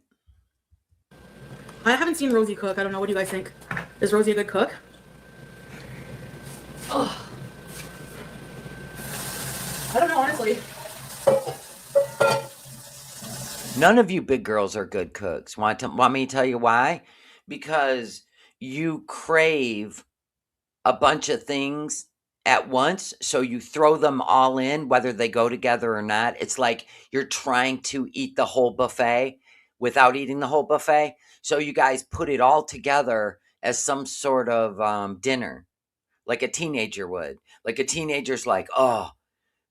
Speaker 2: I haven't seen Rosie cook. I don't know. What do you guys think? Is Rosie a good cook? Oh. I don't know, honestly.
Speaker 1: None of you big girls are good cooks. Want me to tell you why? Because you crave a bunch of things at once, so you throw them all in, whether they go together or not. It's like you're trying to eat the whole buffet without eating the whole buffet. So you guys put it all together as some sort of dinner, like a teenager would. Like a teenager's like, oh,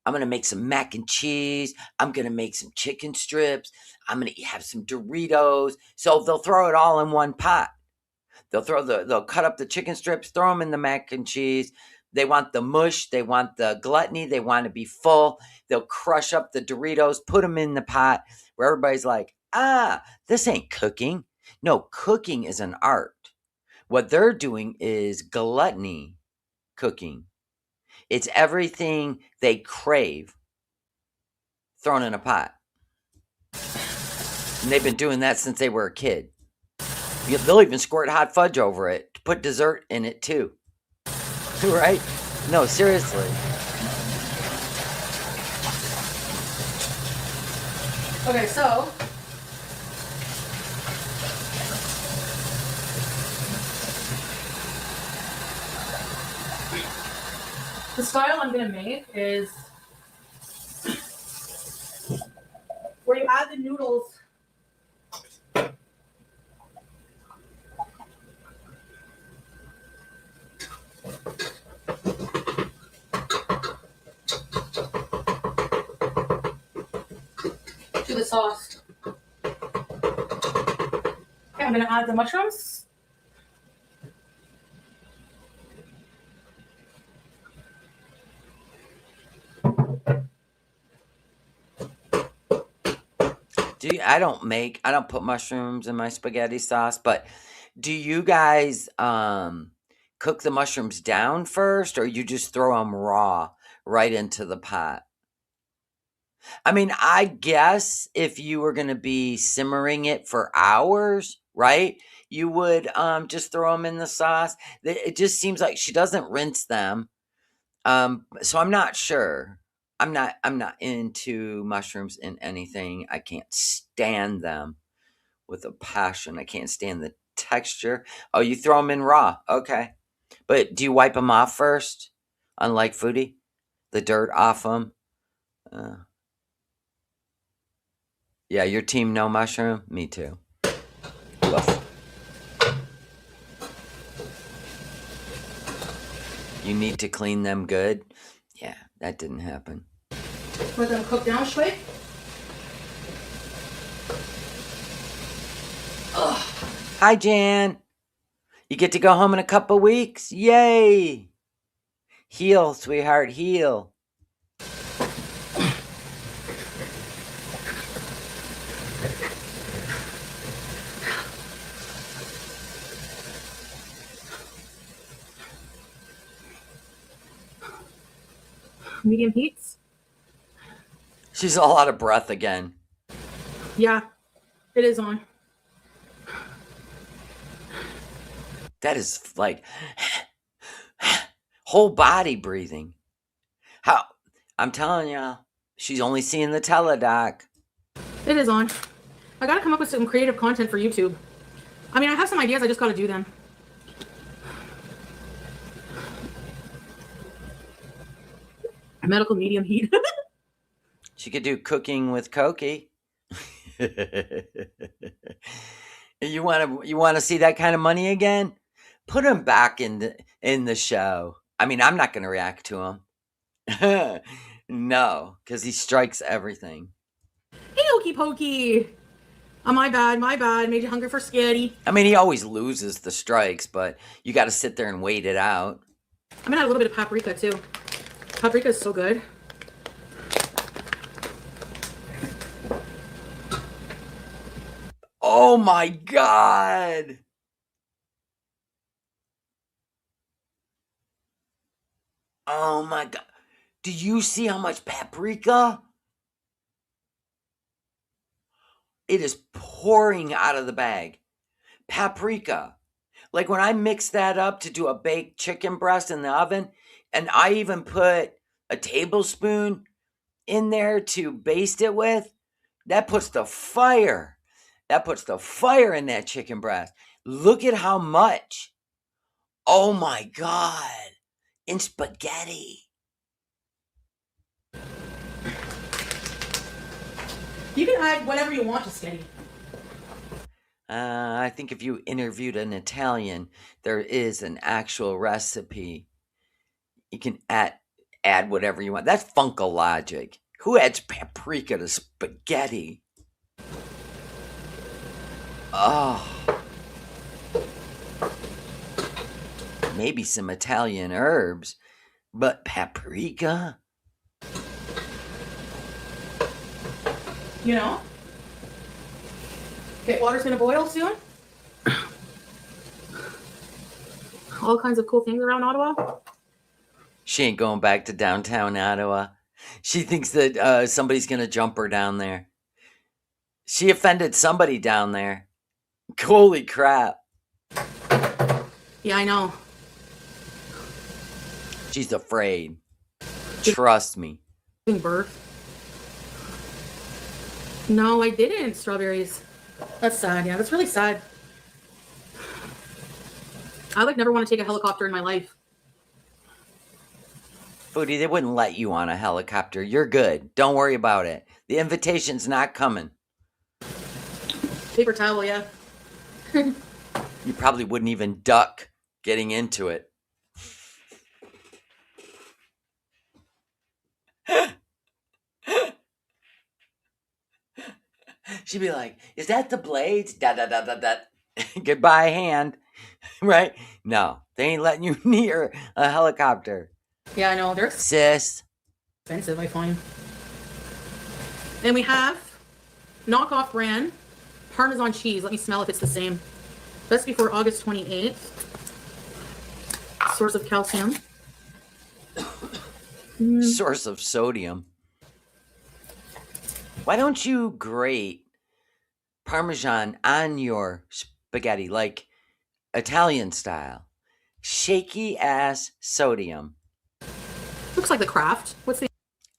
Speaker 1: I'm going to make some mac and cheese. I'm going to make some chicken strips. I'm going to have some Doritos. So they'll throw it all in one pot. They'll cut up the chicken strips, throw them in the mac and cheese. They want the mush. They want the gluttony. They want to be full. They'll crush up the Doritos, put them in the pot where everybody's like, this ain't cooking. No, cooking is an art. What they're doing is gluttony cooking. It's everything they crave thrown in a pot. And they've been doing that since they were a kid. They'll even squirt hot fudge over it to put dessert in it too. Right? No, seriously.
Speaker 2: Okay, so The style I'm gonna make is where you add the noodles to the sauce. Okay, I'm gonna add the mushrooms.
Speaker 1: I don't put mushrooms in my spaghetti sauce, but do you guys cook the mushrooms down first, or you just throw them raw right into the pot? I mean, I guess if you were going to be simmering it for hours, right? You would just throw them in the sauce. It just seems like she doesn't rinse them. So I'm not sure. I'm not into mushrooms in anything. I can't stand them with a passion. I can't stand the texture. Oh, you throw them in raw. Okay. But do you wipe them off first? Unlike Foodie? The dirt off them? Uh, yeah, your team no mushroom? Me too. Woof. You need to clean them good? Yeah, that didn't happen.
Speaker 2: Let them cook down straight.
Speaker 1: Hi, Jan. You get to go home in a couple weeks? Yay! Heal, sweetheart, heal.
Speaker 2: Medium heats.
Speaker 1: She's all out of breath again.
Speaker 2: Yeah, it is on.
Speaker 1: That is like whole body breathing. How? I'm telling y'all, she's only seeing the teledoc.
Speaker 2: It is on. I gotta come up with some creative content for YouTube. I mean, I have some ideas, I just gotta do them. Medical medium heat.
Speaker 1: She could do cooking with Koki. You want to see that kind of money again? Put him back in the show. I mean, I'm not going to react to him. No, because he strikes everything.
Speaker 2: Hey, Okey Pokey. Oh, my bad. Made you hungry for skitty.
Speaker 1: I mean, he always loses the strikes, but you got to sit there and wait it out.
Speaker 2: I'm gonna add a little bit of paprika too. Paprika is so good.
Speaker 1: Oh my God. Oh my God. Do you see how much paprika? It is pouring out of the bag. Paprika. Like when I mix that up to do a baked chicken breast in the oven, and I even put a tablespoon in there to baste it with, that puts the fire. That puts the fire in that chicken breast. Look at how much. Oh my God. In spaghetti.
Speaker 2: You can add whatever you want to skitty.
Speaker 1: I think if you interviewed an Italian, there is an actual recipe. You can add whatever you want. That's Funko logic. Who adds paprika to spaghetti? Oh. Maybe some Italian herbs, but paprika?
Speaker 2: You know? Okay, water's gonna boil soon. All kinds of cool things around Ottawa.
Speaker 1: She ain't going back to downtown Ottawa. She thinks that somebody's gonna jump her down there. She offended somebody down there. Holy crap.
Speaker 2: Yeah, I know.
Speaker 1: She's afraid. Trust me.
Speaker 2: Birth. No, I didn't. Strawberries. That's sad. Yeah, that's really sad. I never want to take a helicopter in my life.
Speaker 1: Foodie, they wouldn't let you on a helicopter. You're good. Don't worry about it. The invitation's not coming.
Speaker 2: Paper towel, yeah.
Speaker 1: You probably wouldn't even duck getting into it. She'd be like, "Is that the blades?" Da da da da da. Goodbye, hand. Right? No, they ain't letting you near a helicopter.
Speaker 2: Yeah, I know. They're
Speaker 1: Sis.
Speaker 2: expensive, I find. And we have knockoff brand Parmesan cheese. Let me smell if it's the same. Best before August 28th. Source of calcium.
Speaker 1: Source of sodium. Why don't you grate Parmesan on your spaghetti like Italian style? Shaky ass sodium.
Speaker 2: Looks like the Kraft. What's the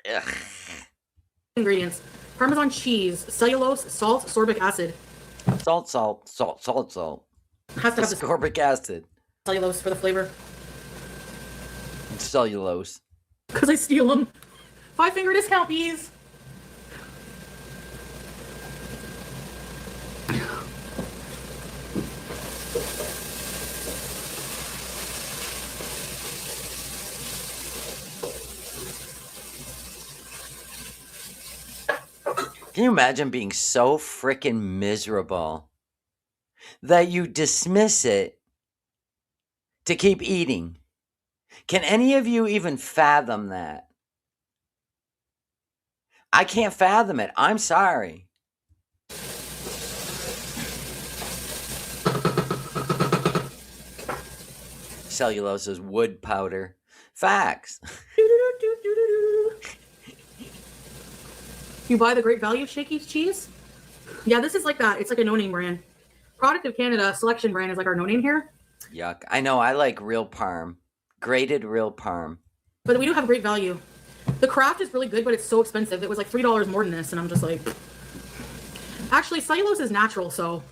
Speaker 1: Ugh.
Speaker 2: ingredients? Parmesan cheese, cellulose, salt, sorbic acid.
Speaker 1: Salt.
Speaker 2: Has to have the
Speaker 1: Ascorbic acid.
Speaker 2: cellulose for the flavor.
Speaker 1: Cellulose.
Speaker 2: Because I steal them. 5-finger discount, bees.
Speaker 1: Can you imagine being so freaking miserable that you dismiss it to keep eating? Can any of you even fathom that? I can't fathom it. I'm sorry. Cellulose is wood powder. Facts.
Speaker 2: You buy the Great Value Shaky cheese? Yeah, this is like that. It's like a no-name brand. Product of Canada selection brand is like our no-name here.
Speaker 1: Yuck. I know. I like real parm. Grated real parm.
Speaker 2: But we do have Great Value. The Kraft is really good, but it's so expensive. It was like $3 more than this, and I'm just like... Actually, cellulose is natural, so...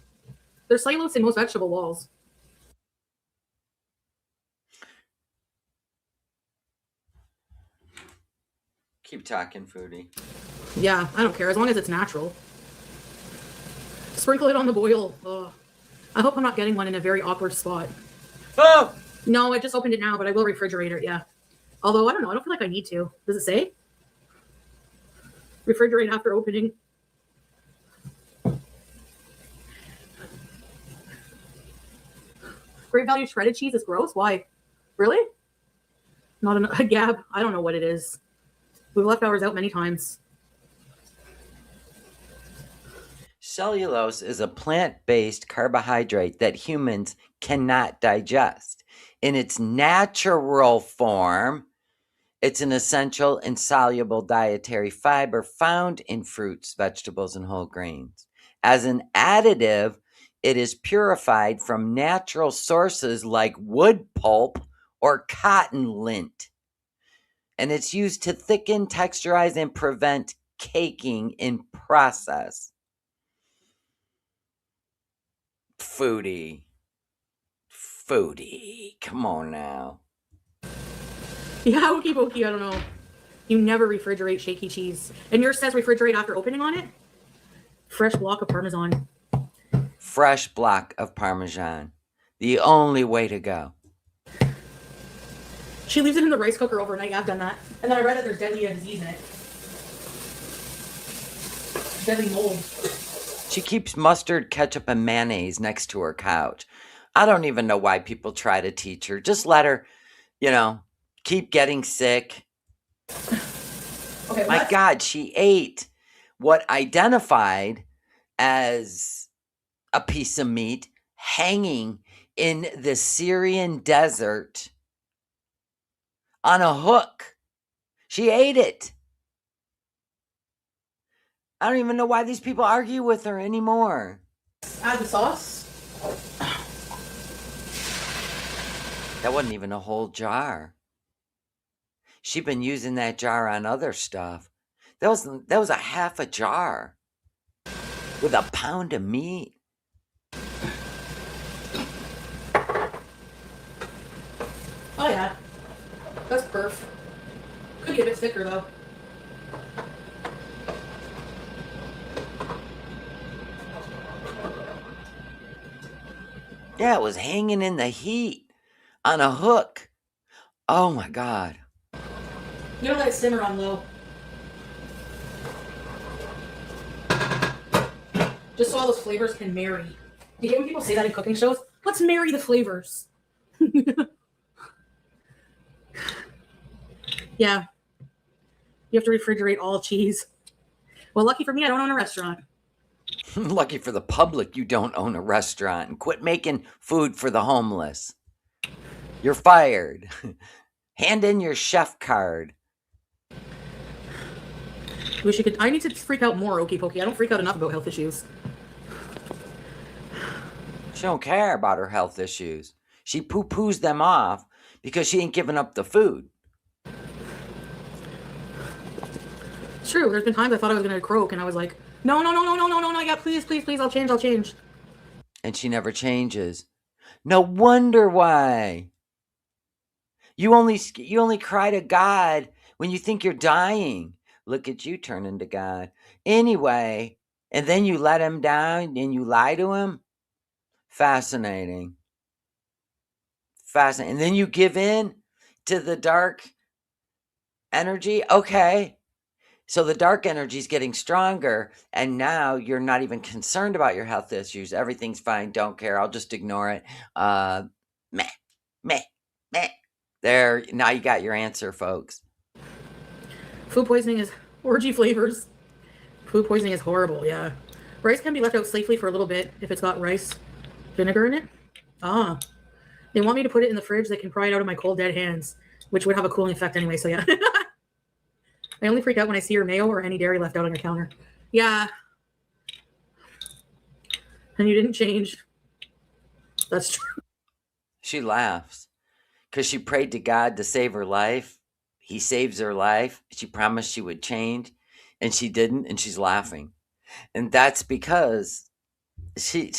Speaker 2: There's cellulose in most vegetable oils.
Speaker 1: Keep talking, Foodie.
Speaker 2: Yeah, I don't care, as long as it's natural. Sprinkle it on the boil. Ugh. I hope I'm not getting one in a very awkward spot.
Speaker 1: Oh!
Speaker 2: No, I just opened it now, but I will refrigerate it, yeah. Although, I don't know, I don't feel like I need to. Does it say? Refrigerate after opening. Great Value shredded cheese is gross? Why? Really? Not a Gab. I don't know what it is. We've left ours out many times.
Speaker 1: Cellulose is a plant-based carbohydrate that humans cannot digest. In its natural form, it's an essential and soluble dietary fiber found in fruits, vegetables, and whole grains. As an additive, it is purified from natural sources like wood pulp or cotton lint. And it's used to thicken, texturize, and prevent caking in process. Foodie, come on now.
Speaker 2: Yeah, okie dokie, I don't know. You never refrigerate shaky cheese. And yours says refrigerate after opening on it? Fresh block of Parmesan.
Speaker 1: Fresh block of Parmesan. The only way to go.
Speaker 2: She leaves it in the rice cooker overnight. Yeah, I've done that. And then I read that there's deadly disease in it. Deadly mold.
Speaker 1: She keeps mustard, ketchup, and mayonnaise next to her couch. I don't even know why people try to teach her. Just let her, keep getting sick.
Speaker 2: Okay,
Speaker 1: My God, she ate what identified as a piece of meat hanging in the Syrian desert on a hook. She ate it. I don't even know why these people argue with her anymore.
Speaker 2: Add the sauce.
Speaker 1: That wasn't even a whole jar. She'd been using that jar on other stuff. That was a half a jar with a pound of meat.
Speaker 2: Oh yeah, that's perf. Could be a bit thicker though.
Speaker 1: Yeah, it was hanging in the heat on a hook. Oh my God.
Speaker 2: You don't let it simmer on low. Just so all those flavors can marry. You hear when people say that in cooking shows? Let's marry the flavors. Yeah. You have to refrigerate all cheese. Well, lucky for me, I don't own a restaurant.
Speaker 1: Lucky for the public, you don't own a restaurant. And quit making food for the homeless. You're fired. Hand in your chef card.
Speaker 2: Wish you could. I need to freak out more, Okey Pokey. I don't freak out enough about health issues.
Speaker 1: She don't care about her health issues. She poo-poos them off because she ain't giving up the food.
Speaker 2: It's true. There's been times I thought I was gonna croak, and I was like, no, yeah, please, I'll change.
Speaker 1: And she never changes. No wonder why. You only cry to God when you think you're dying. Look at you turning to God. Anyway, and then you let him down and you lie to him. Fascinating. And then you give in to the dark energy. Okay. So the dark energy is getting stronger, and now you're not even concerned about your health issues. Everything's fine. Don't care. I'll just ignore it. Meh, meh, meh. There. Now you got your answer, folks.
Speaker 2: Food poisoning is orgy flavors. Food poisoning is horrible. Yeah. Rice can be left out safely for a little bit if it's got rice vinegar in it. Ah. They want me to put it in the fridge. They can pry it out of my cold, dead hands, which would have a cooling effect anyway. So yeah. I only freak out when I see her mayo or any dairy left out on your counter. Yeah. And you didn't change. That's true.
Speaker 1: She laughs because she prayed to God to save her life. He saves her life. She promised she would change, and she didn't, and she's laughing. And that's because she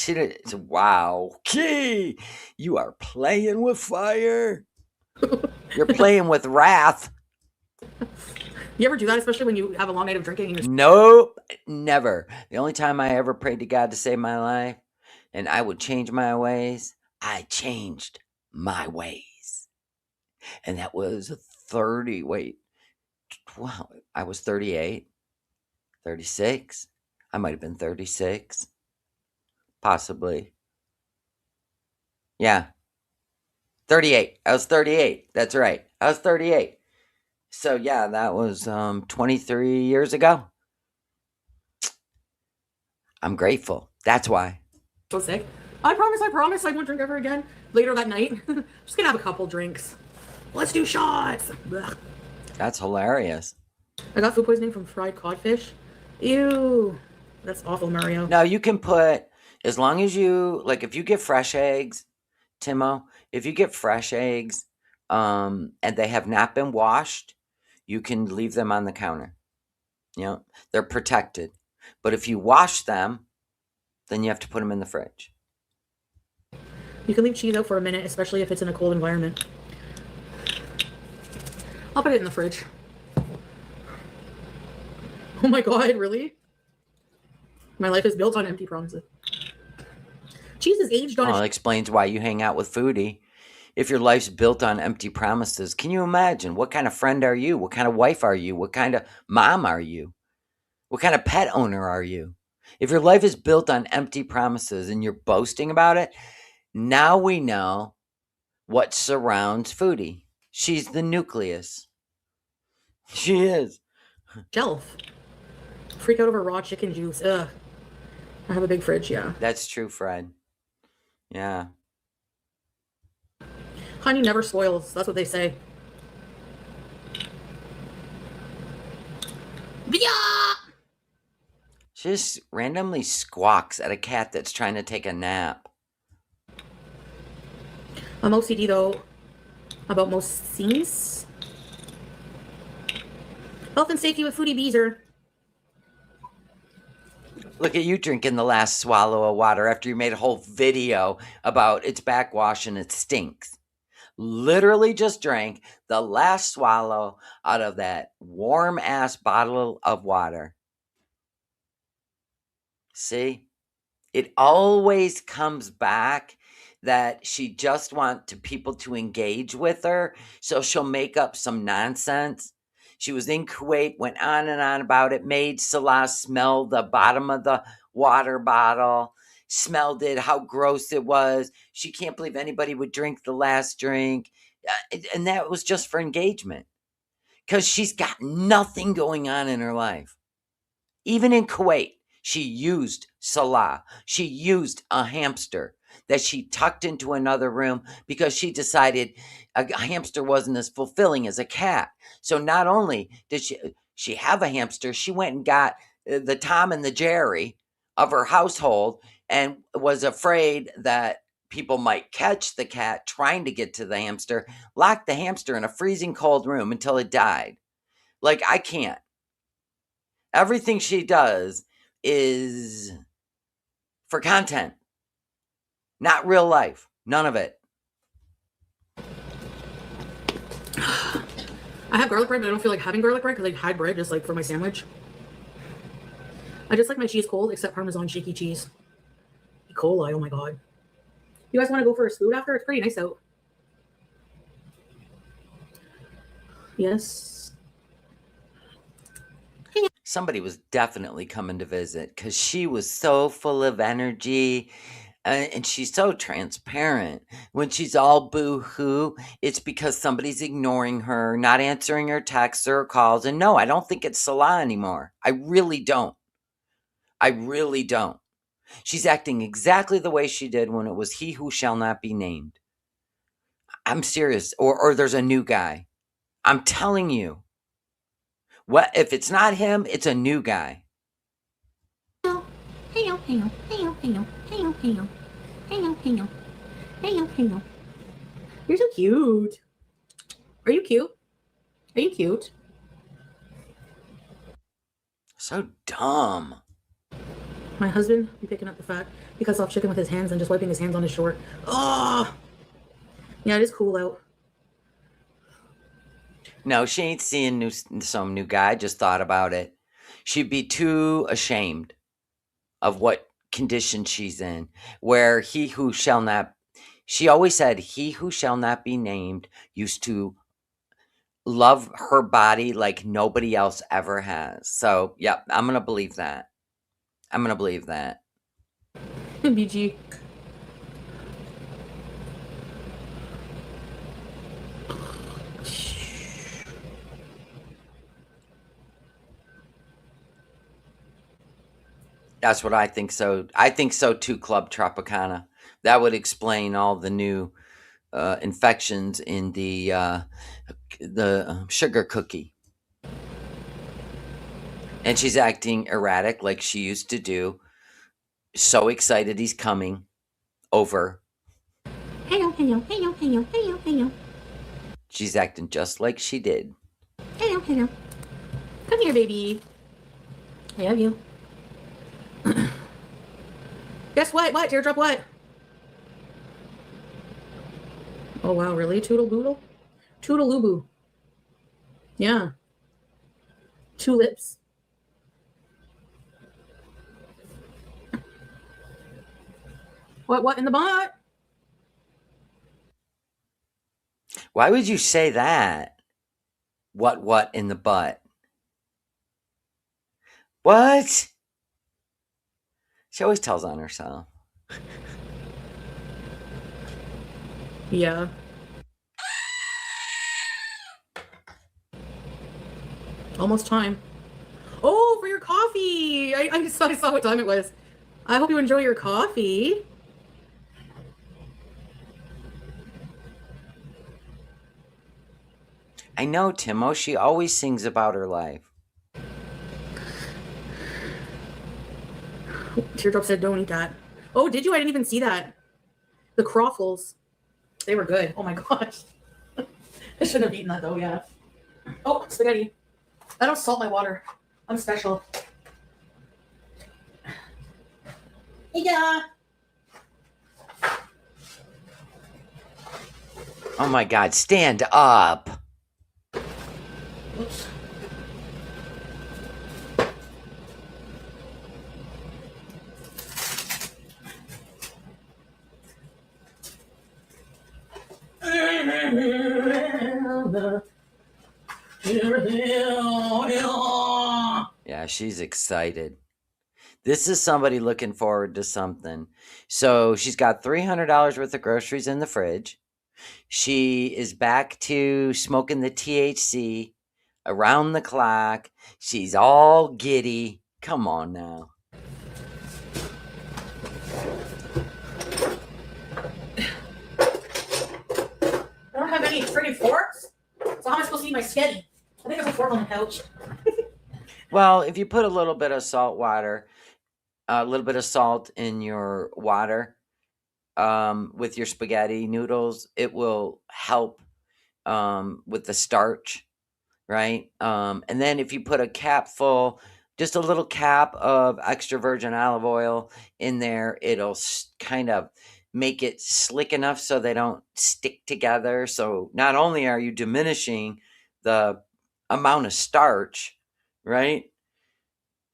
Speaker 1: wow. Key, you are playing with fire. You're playing with wrath.
Speaker 2: You ever do that, especially when you have a long night of drinking? And
Speaker 1: Nope, never. The only time I ever prayed to God to save my life and I would change my ways, I changed my ways. And that was 30, wow, I was 38, 36. I might have been 36, possibly. Yeah, 38. I was 38. That's right. I was 38. So yeah, that was 23 years ago. I'm grateful. That's why.
Speaker 2: so sick. I promise I won't drink ever again. Later that night, just gonna have a couple drinks. Let's do shots. Ugh.
Speaker 1: That's hilarious.
Speaker 2: I got food poisoning from fried codfish. Ew. That's awful, Mario.
Speaker 1: No, you can put, as long as you, like if you get fresh eggs, Timo, if you get fresh eggs and they have not been washed, you can leave them on the counter. You know, they're protected. But if you wash them, then you have to put them in the fridge.
Speaker 2: You can leave cheese out for a minute, especially if it's in a cold environment. I'll put it in the fridge. Oh my God, really? My life is built on empty promises. Cheese is aged on
Speaker 1: Well, it explains why you hang out with Foodie. If your life's built on empty promises, can you imagine? What kind of friend are you? What kind of wife are you? What kind of mom are you? What kind of pet owner are you? If your life is built on empty promises and you're boasting about it, now we know what surrounds Foodie. She's the nucleus. She is.
Speaker 2: shelf. Freak out over raw chicken juice. Ugh. I have a big fridge, yeah.
Speaker 1: That's true, Fred. Yeah.
Speaker 2: Honey never spoils. That's what they say. Yeah.
Speaker 1: She just randomly squawks at a cat that's trying to take a nap.
Speaker 2: I'm OCD though about most scenes. Health and safety with Foodie Beezer.
Speaker 1: Look at you drinking the last swallow of water after you made a whole video about it's backwash and it stinks. literally just drank the last swallow out of that warm ass bottle of water. See? It always comes back that she just wants people to engage with her, so she'll make up some nonsense. She was in Kuwait, went on and on about it, made Salah smell the bottom of the water bottle, smelled it, how gross it was. She can't believe anybody would drink the last drink. And that was just for engagement because she's got nothing going on in her life. Even in Kuwait, she used Salah. She used a hamster that she tucked into another room because she decided a hamster wasn't as fulfilling as a cat. So not only did she have a hamster, she went and got the Tom and the Jerry of her household and was afraid that people might catch the cat trying to get to the hamster, locked the hamster in a freezing cold room until it died. Like, I can't. Everything she does is for content, not real life. None of it.
Speaker 2: I have garlic bread, but I don't feel like having garlic bread because I had bread just like for my sandwich. I just like my cheese cold, except Parmesan shaky cheese. E. coli, oh my god. You guys want to go for a spoon after? It's pretty nice out. Yes.
Speaker 1: Somebody was definitely coming to visit because she was so full of energy. And she's so transparent. When she's all boo-hoo, it's because somebody's ignoring her, not answering her texts or calls. And no, I don't think it's Salah anymore. I really don't. I really don't. She's acting exactly the way she did when it was he who shall not be named. I'm serious. Or there's a new guy. I'm telling you. What if it's not him, it's a new guy.
Speaker 2: You're so cute. Are you cute? Are you cute?
Speaker 1: So dumb.
Speaker 2: My husband be picking up the fat. He cuts off chicken with his hands and just wiping his hands on his short. Oh, yeah, it is cool out.
Speaker 1: No, she ain't seeing some new guy. Just thought about it. She'd be too ashamed of what condition she's in. Where he who shall not, she always said, he who shall not be named used to love her body like nobody else ever has. So, yep, I'm going to believe that. I'm going to believe that.
Speaker 2: BG.
Speaker 1: That's what I think so. I think so too, Club Tropicana. That would explain all the new infections in the sugar cookie. And she's acting erratic like she used to do. So excited he's coming over.
Speaker 2: Hello, hello, hello, hello, hello, hello.
Speaker 1: She's acting just like she did.
Speaker 2: Hello, hello. Come here, baby. I love you. Guess what? What? Teardrop what? Oh, wow. Really? Toodle boodle? Toodaloo. Yeah. Tulips. What in the butt?
Speaker 1: Why would you say that? What in the butt? What? She always tells on herself.
Speaker 2: Yeah. Almost time. Oh, for your coffee. I saw what time it was. I hope you enjoy your coffee.
Speaker 1: I know, Timo. She always sings about her life.
Speaker 2: Teardrop said, don't eat that. Oh, did you? I didn't even see that. The croffles. They were good. Oh my gosh. I shouldn't have eaten that though, yeah. Oh, spaghetti. I don't salt my water. I'm special. Yeah.
Speaker 1: Oh my God, stand up.
Speaker 2: Oops.
Speaker 1: Yeah, she's excited. This is somebody looking forward to something. So she's got $300 worth of groceries in the fridge. She is back to smoking the THC around the clock. She's all giddy. Come on now.
Speaker 2: I don't have any friggin' forks. So how am I supposed to eat my sketty? I think there's a fork on the couch.
Speaker 1: Well, if you put a little bit of salt water, a little bit of salt in your water with your spaghetti noodles, it will help with the starch, right? And then if you put a cap full, just a little cap of extra virgin olive oil in there, it'll kind of make it slick enough so they don't stick together. So not only are you diminishing the amount of starch, right?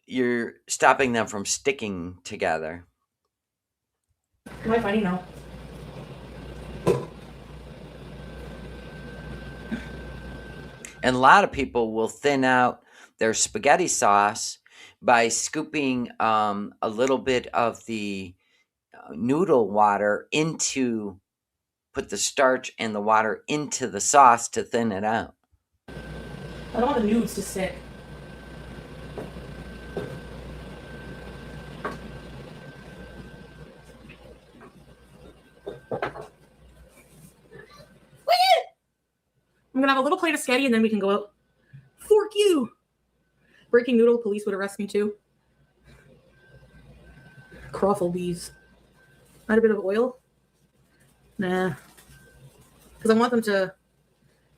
Speaker 1: You're stopping them from sticking together.
Speaker 2: Am I funny now?
Speaker 1: And a lot of people will thin out their spaghetti sauce by scooping a little bit of the noodle water into, put the starch and the water into the sauce to thin it out.
Speaker 2: I don't want the nudes to stick. I'm gonna have a little plate of sketty and then we can go out. Fork you! Breaking noodle, police would arrest me too. Croffle bees. Add a bit of oil. Nah. Because I want them to.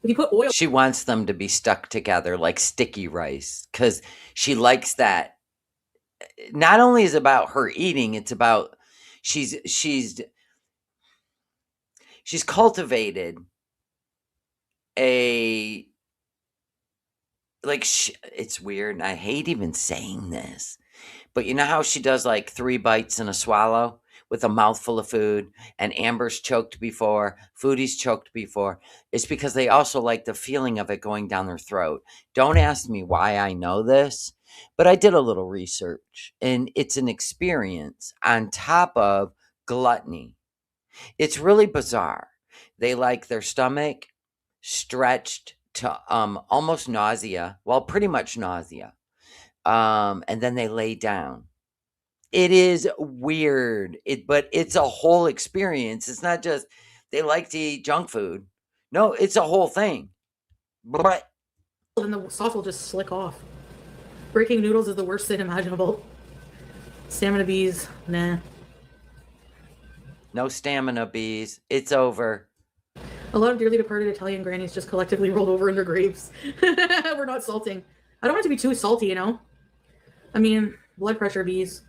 Speaker 2: If you put oil.
Speaker 1: She wants them to be stuck together like sticky rice because she likes that. Not only is it about her eating, it's about she's cultivated a it's weird and I hate even saying this, but you know how she does like 3 bites and a swallow with a mouthful of food, and Amber's choked before, Foodie's choked before? It's because they also like the feeling of it going down their throat. Don't ask me why I know this, but I did a little research, and it's an experience on top of gluttony. It's really bizarre. They like their stomach stretched to almost nausea, well, pretty much nausea. And then they lay down. It is weird. But it's a whole experience. It's not just they like to eat junk food. No, it's a whole thing. But
Speaker 2: And the sauce will just slick off. Breaking noodles is the worst sin imaginable. Stamina bees, nah.
Speaker 1: no stamina bees. It's over.
Speaker 2: A lot of dearly departed Italian grannies just collectively rolled over in their graves. We're not salting. I don't want it to be too salty, you know? I mean, blood pressure bees.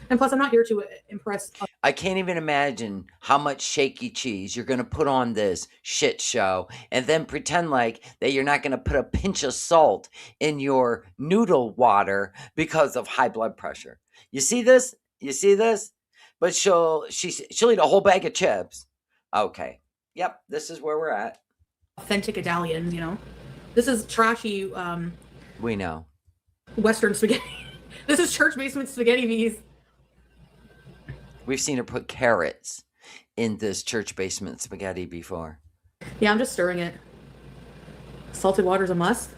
Speaker 2: And plus, I'm not here to impress.
Speaker 1: I can't even imagine how much shaky cheese you're going to put on this shit show and then pretend like that you're not going to put a pinch of salt in your noodle water because of high blood pressure. You see this? You see this? But she'll eat a whole bag of chips. Okay. Yep, this is where we're at.
Speaker 2: Authentic Italians, you know? This is trashy
Speaker 1: We know.
Speaker 2: Western spaghetti. This is church basement spaghetti bees.
Speaker 1: We've seen her put carrots in this church basement spaghetti before.
Speaker 2: Yeah, I'm just stirring it. Salted water's a must.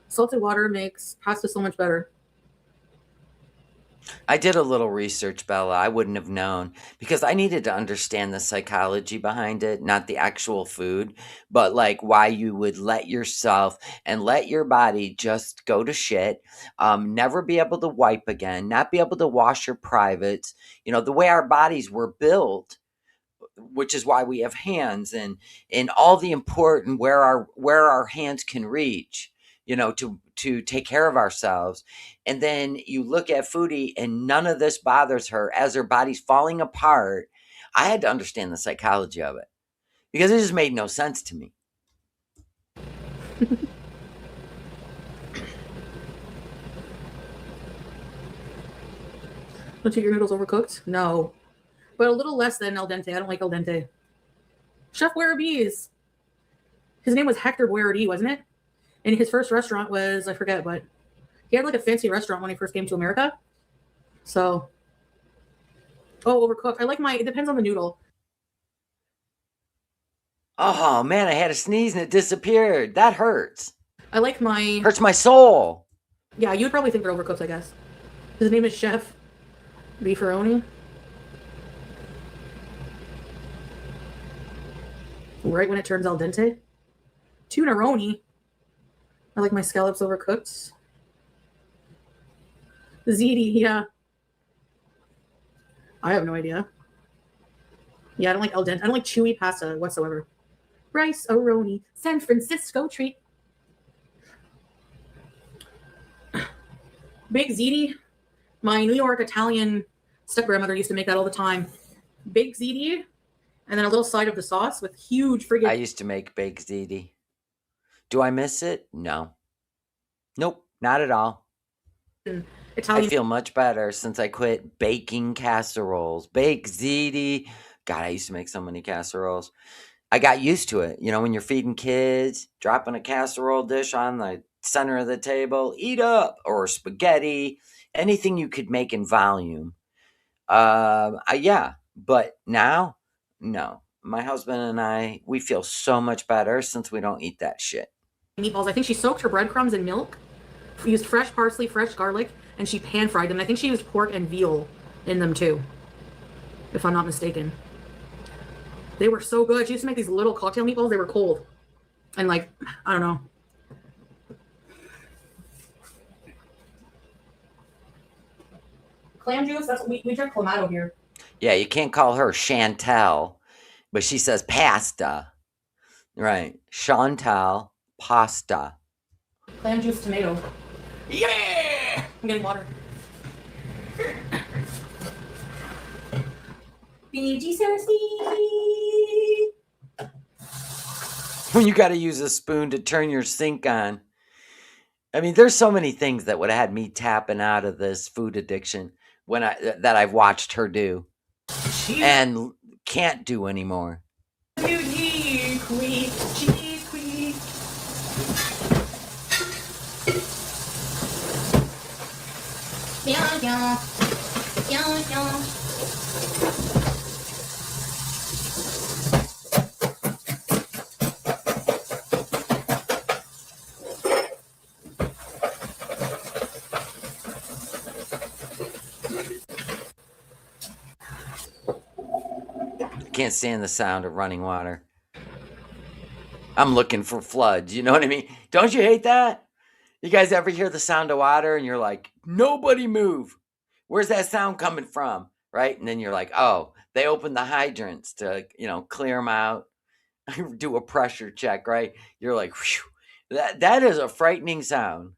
Speaker 2: Salted water makes pasta so much better.
Speaker 1: I did a little research, Bella. I wouldn't have known because I needed to understand the psychology behind it, not the actual food, but like why you would let yourself and let your body just go to shit, never be able to wipe again, not be able to wash your privates. You know, the way our bodies were built, which is why we have hands, and all the important where our hands can reach, to take care of ourselves. And then you look at Foodie, and none of this bothers her as her body's falling apart. I had to understand the psychology of it because it just made no sense to me.
Speaker 2: Don't you think your noodles overcooked? No. But a little less than al dente. I don't like al dente. Chef Werribee, his name was Hector Boyardee, wasn't it? And his first restaurant was, I forget, but he had like a fancy restaurant when he first came to America. So, overcooked. I like it depends on the noodle.
Speaker 1: Oh man, I had a sneeze and it disappeared. That hurts.
Speaker 2: I like my,
Speaker 1: Hurts my soul.
Speaker 2: yeah, you would probably think they're overcooked, I guess. His name is Chef Beefaroni. Right when it turns al dente. Tunaroni. I like my scallops overcooked. Ziti, yeah. I have no idea. Yeah, I don't like al dente. I don't like chewy pasta whatsoever. Rice-a-roni, San Francisco treat. Big ziti. My New York Italian step-grandmother used to make that all the time. Big ziti, and then a little side of the sauce with huge friggin'.
Speaker 1: I used to make baked ziti. Do I miss it? No. Nope, not at all.
Speaker 2: Italian.
Speaker 1: I feel much better since I quit baking casseroles. Baked ziti. God, I used to make so many casseroles. I got used to it. When you're feeding kids, dropping a casserole dish on the center of the table, eat up, or spaghetti, anything you could make in volume. Yeah, but now, no. My husband and I, we feel so much better since we don't eat that shit.
Speaker 2: Meatballs. I think she soaked her breadcrumbs in milk, used fresh parsley, fresh garlic, and she pan fried them. And I think she used pork and veal in them too, if I'm not mistaken. They were so good. She used to make these little cocktail meatballs. They were cold. And I don't know. Clam juice, that's what we drink Clamato here.
Speaker 1: Yeah, you can't call her Chantel, but she says pasta. Right. Chantal pasta.
Speaker 2: Clam juice, tomato. Yeah! I'm getting water. BG Cersei!
Speaker 1: When you got to use a spoon to turn your sink on. I mean, there's so many things that would have had me tapping out of this food addiction that I've watched her do and can't do anymore.
Speaker 2: Cheese queen, cheese queen. Yeah, yeah, yeah, yeah.
Speaker 1: Can't stand the sound of running water. I'm looking for floods. You know what I mean? Don't you hate that? You guys ever hear the sound of water and you're like, nobody move. Where's that sound coming from? Right? And then you're like, oh, they open the hydrants to, clear them out. Do a pressure check, right? You're like, whew. That is a frightening sound,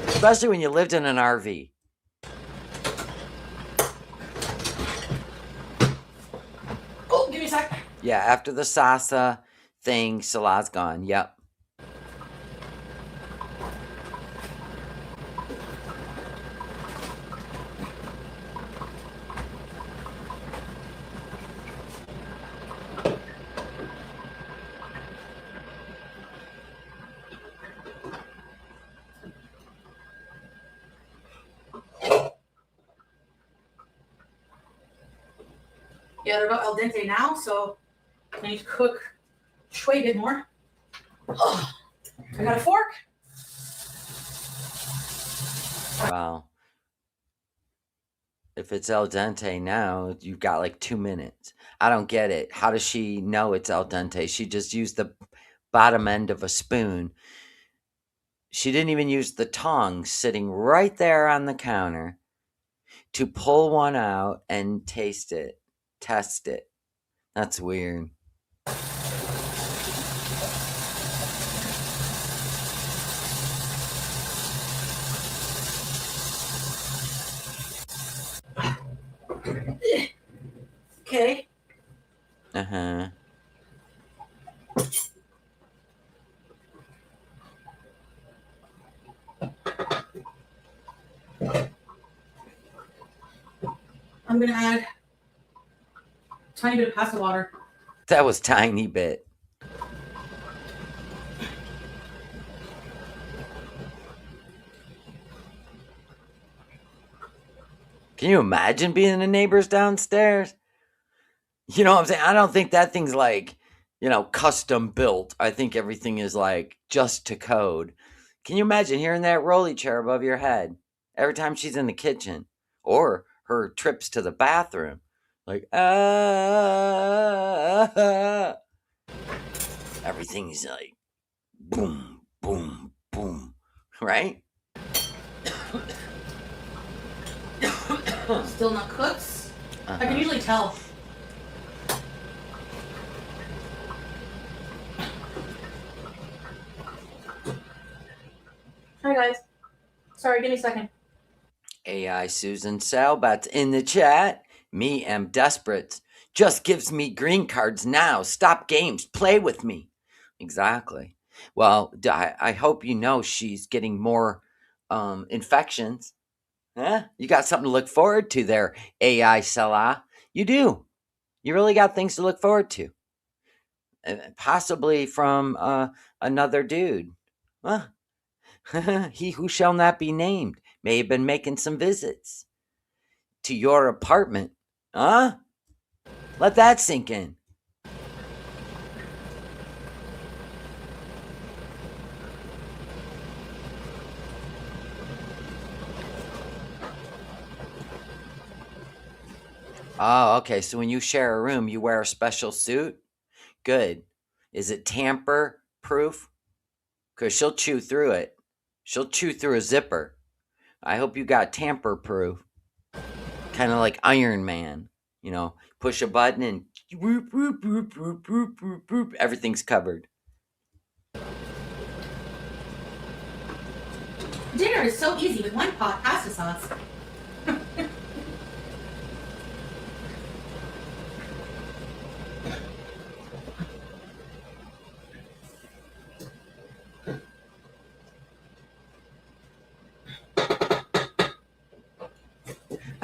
Speaker 1: especially when you lived in an RV.
Speaker 2: Oh, give me a sec.
Speaker 1: Yeah, after the salsa thing, Salah's gone. Yep.
Speaker 2: Yeah, they're about al dente now, so I need to cook a bit more. Oh, I got a fork.
Speaker 1: Wow. If it's al dente now, you've got like 2 minutes. I don't get it. How does she know it's al dente? She just used the bottom end of a spoon. She didn't even use the tongs sitting right there on the counter to pull one out and taste it, test it. That's weird.
Speaker 2: Okay.
Speaker 1: Uh-huh.
Speaker 2: I'm gonna add a tiny bit of pasta water.
Speaker 1: That was tiny bit. Can you imagine being the neighbors downstairs? You know what I'm saying? I don't think that thing's like, custom built. I think everything is like just to code. Can you imagine hearing that rolly chair above your head every time she's in the kitchen or her trips to the bathroom? Like, everything's like boom, boom, boom, right?
Speaker 2: Still not cooked. I can
Speaker 1: Uh-huh.
Speaker 2: usually tell. Hi guys. Sorry, give me a second.
Speaker 1: AI Susan Salbat's in the chat. Me am desperate. Just gives me green cards now. Stop games. Play with me. Exactly. Well, I hope you know she's getting more infections. Huh? You got something to look forward to there, AI Salah. You do. You really got things to look forward to. Possibly from another dude. Huh? He who shall not be named may have been making some visits to your apartment. Huh? Let that sink in. Oh, okay. So when you share a room, you wear a special suit? Good. Is it tamper proof? Because she'll chew through it. She'll chew through a zipper. I hope you got tamper proof. Kind of like Iron Man. Push a button and whoop, whoop, whoop, whoop, whoop, whoop, whoop. Everything's covered.
Speaker 2: Dinner is so easy with one pot pasta sauce.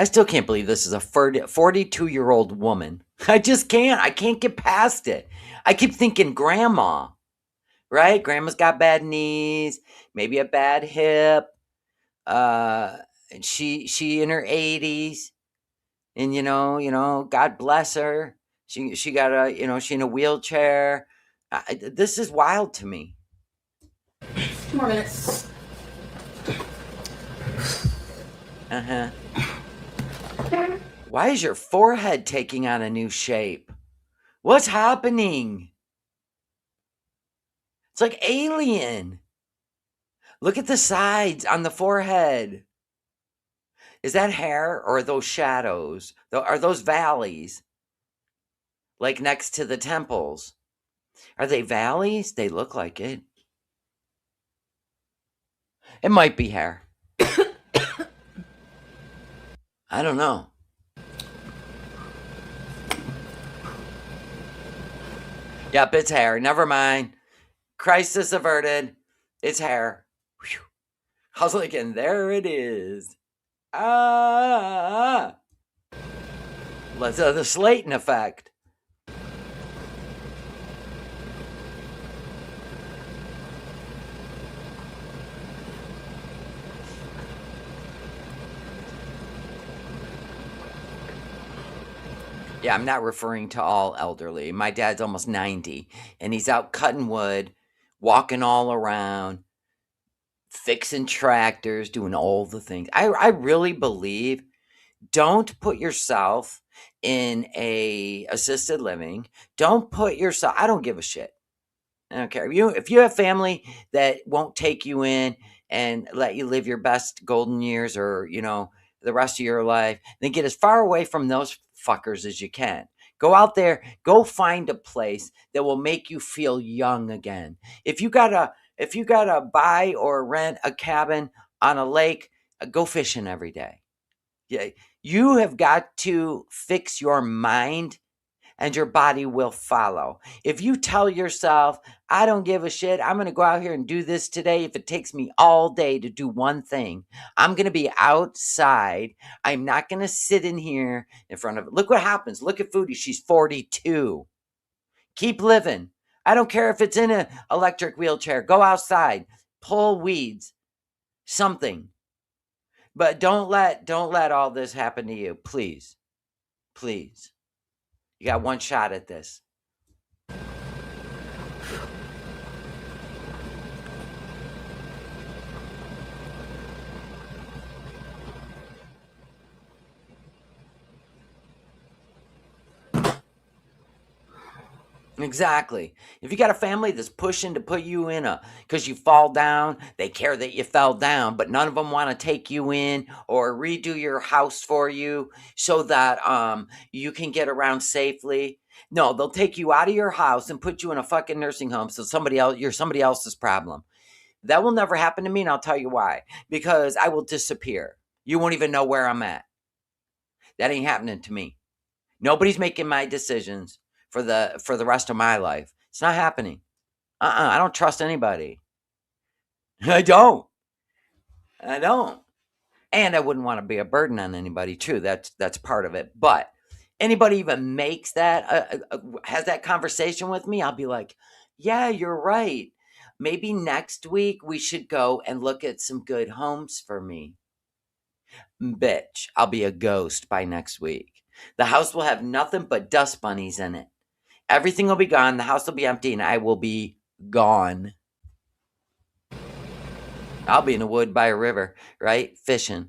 Speaker 1: I still can't believe this is a 42-year-old woman. I just can't. I can't get past it. I keep thinking grandma, right? Grandma's got bad knees, maybe a bad hip. She in her 80s, and God bless her. She got she in a wheelchair. This is wild to me.
Speaker 2: 2 more minutes.
Speaker 1: Uh-huh. Why is your forehead taking on a new shape? What's happening? It's like alien. Look at the sides on the forehead. Is that hair or are those shadows? Are those valleys? Like next to the temples? Are they valleys? They look like it. It might be hair. I don't know. Yep, it's hair. Never mind. Crisis averted. It's hair. Whew. I was like, and there it is. Ah! The Slayton effect. Yeah, I'm not referring to all elderly. My dad's almost 90, and he's out cutting wood, walking all around, fixing tractors, doing all the things. I really believe don't put yourself in a assisted living. Don't put yourself. I don't give a shit. I don't care. If you have family that won't take you in and let you live your best golden years or, the rest of your life, then get as far away from those fuckers as you can. Go out there, go find a place that will make you feel young again. If you gotta buy or rent a cabin on a lake, go fishing every day. Yeah, you have got to fix your mind and your body will follow. If you tell yourself, I don't give a shit, I'm going to go out here and do this today. If it takes me all day to do one thing, I'm going to be outside. I'm not going to sit in here in front of it. Look what happens. Look at Foodie. She's 42. Keep living. I don't care if it's in an electric wheelchair. Go outside, pull weeds, something. But don't let all this happen to you. Please. Please. You got one shot at this. Exactly. If you got a family that's pushing to put you in because you fall down, they care that you fell down, but none of them want to take you in or redo your house for you so that you can get around safely. No, they'll take you out of your house and put you in a fucking nursing home so you're somebody else's problem. That will never happen to me, and I'll tell you why. Because I will disappear. You won't even know where I'm at. That ain't happening to me. Nobody's making my decisions for the rest of my life. It's not happening. I don't trust anybody. I don't. And I wouldn't want to be a burden on anybody too. That's part of it. But anybody even makes that has that conversation with me, I'll be like, yeah, you're right. Maybe next week we should go and look at some good homes for me. Bitch, I'll be a ghost by next week. The house will have nothing but dust bunnies in it. Everything will be gone. The house will be empty, and I will be gone. I'll be in the wood by a river, right? Fishing.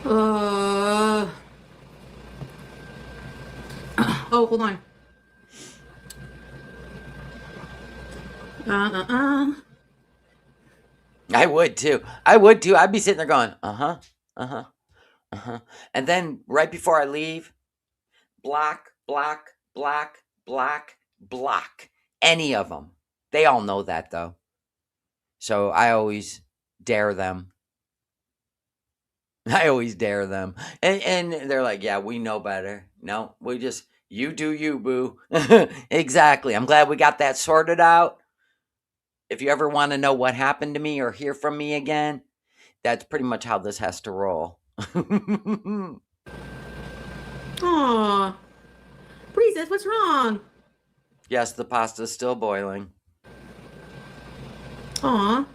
Speaker 2: Oh, hold on.
Speaker 1: I would too. I'd be sitting there going, uh-huh, uh-huh, uh-huh. And then right before I leave, block, block, block, block, block. Any of them. They all know that though. So I always dare them. I always dare them. And they're like, yeah, we know better. No, you do you, boo. Exactly. I'm glad we got that sorted out. If you ever want to know what happened to me or hear from me again, that's pretty much how this has to roll.
Speaker 2: Aw. Princess, what's wrong?
Speaker 1: Yes, the pasta's still boiling.
Speaker 2: Aw.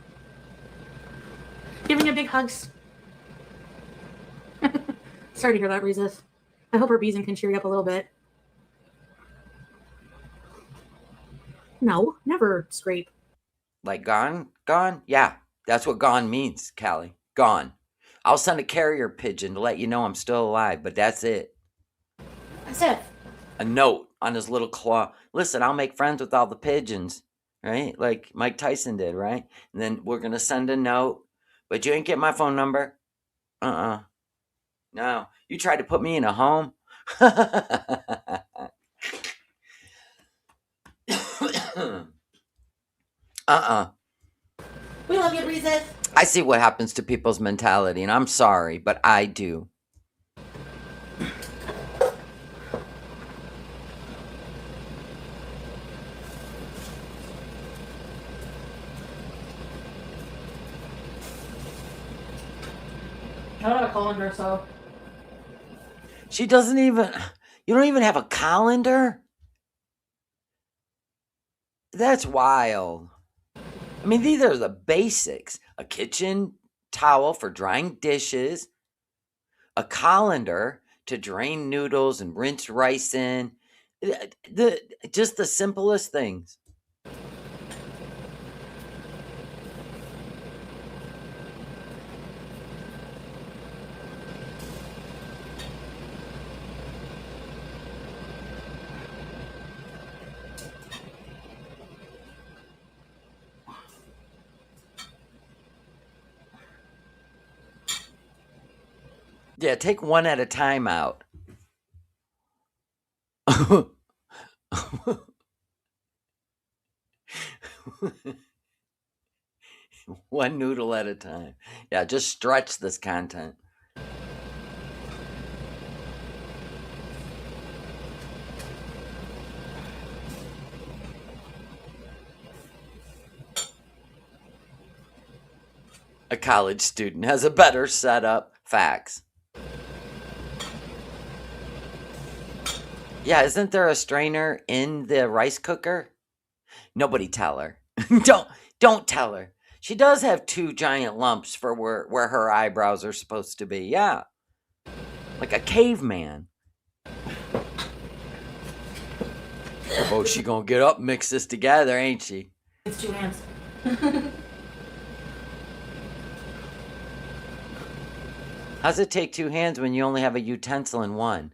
Speaker 2: Giving you big hugs. Sorry to hear that, Breezes. I hope her beezing can cheer you up a little bit. No, never scrape.
Speaker 1: Like gone? Gone? Yeah, that's what gone means, Callie. Gone. I'll send a carrier pigeon to let you know I'm still alive, but that's it.
Speaker 2: That's it.
Speaker 1: A note on his little claw. Listen, I'll make friends with all the pigeons, right? Like Mike Tyson did, right? And then we're going to send a note, but you ain't get my phone number. Uh-uh. No, you tried to put me in a home. Uh-uh.
Speaker 2: We love you, Breezes.
Speaker 1: I see what happens to people's mentality, and I'm sorry, but I do.
Speaker 2: I don't have a colander, so.
Speaker 1: She doesn't even. You don't even have a colander? That's wild. I mean, these are the basics. A kitchen towel for drying dishes, a colander to drain noodles and rinse rice in. Just the simplest things. Yeah, take one at a time out. One noodle at a time. Yeah, just stretch this content. A college student has a better setup. Facts. Yeah, isn't there a strainer in the rice cooker? Nobody tell her. don't tell her. She does have two giant lumps for where her eyebrows are supposed to be. Yeah. Like a caveman. Oh, she gonna get up and mix this together, ain't she?
Speaker 2: It's 2 hands.
Speaker 1: How's it take 2 hands when you only have a utensil in one?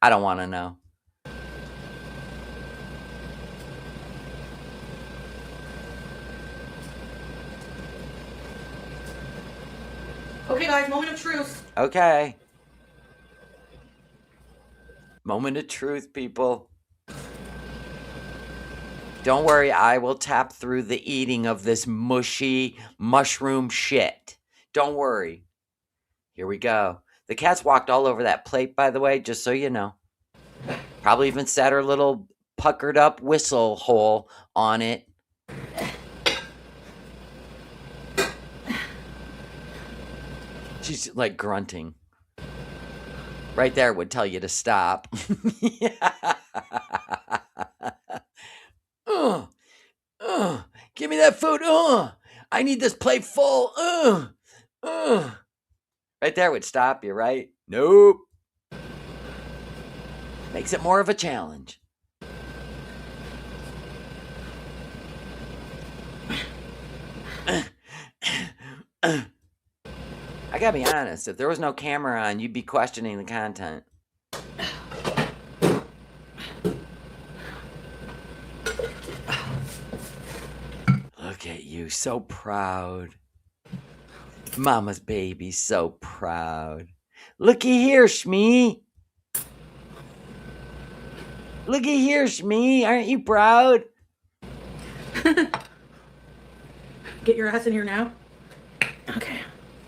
Speaker 1: I don't want to know.
Speaker 2: Okay, guys, moment of truth.
Speaker 1: Okay. Moment of truth, people. Don't worry, I will tap through the eating of this mushy mushroom shit. Don't worry. Here we go. The cat's walked all over that plate, by the way, just so you know. Probably even sat her little puckered up whistle hole on it. She's like grunting. Right there would tell you to stop. Yeah. Give me that food. I need this plate full. Right there would stop you, right? Nope. Makes it more of a challenge. I gotta be honest, if there was no camera on, you'd be questioning the content. Look at you, so proud. Mama's baby, so proud. Looky here, Shmee. Looky here, Shmee. Aren't you proud?
Speaker 2: Get your ass in here now. Okay.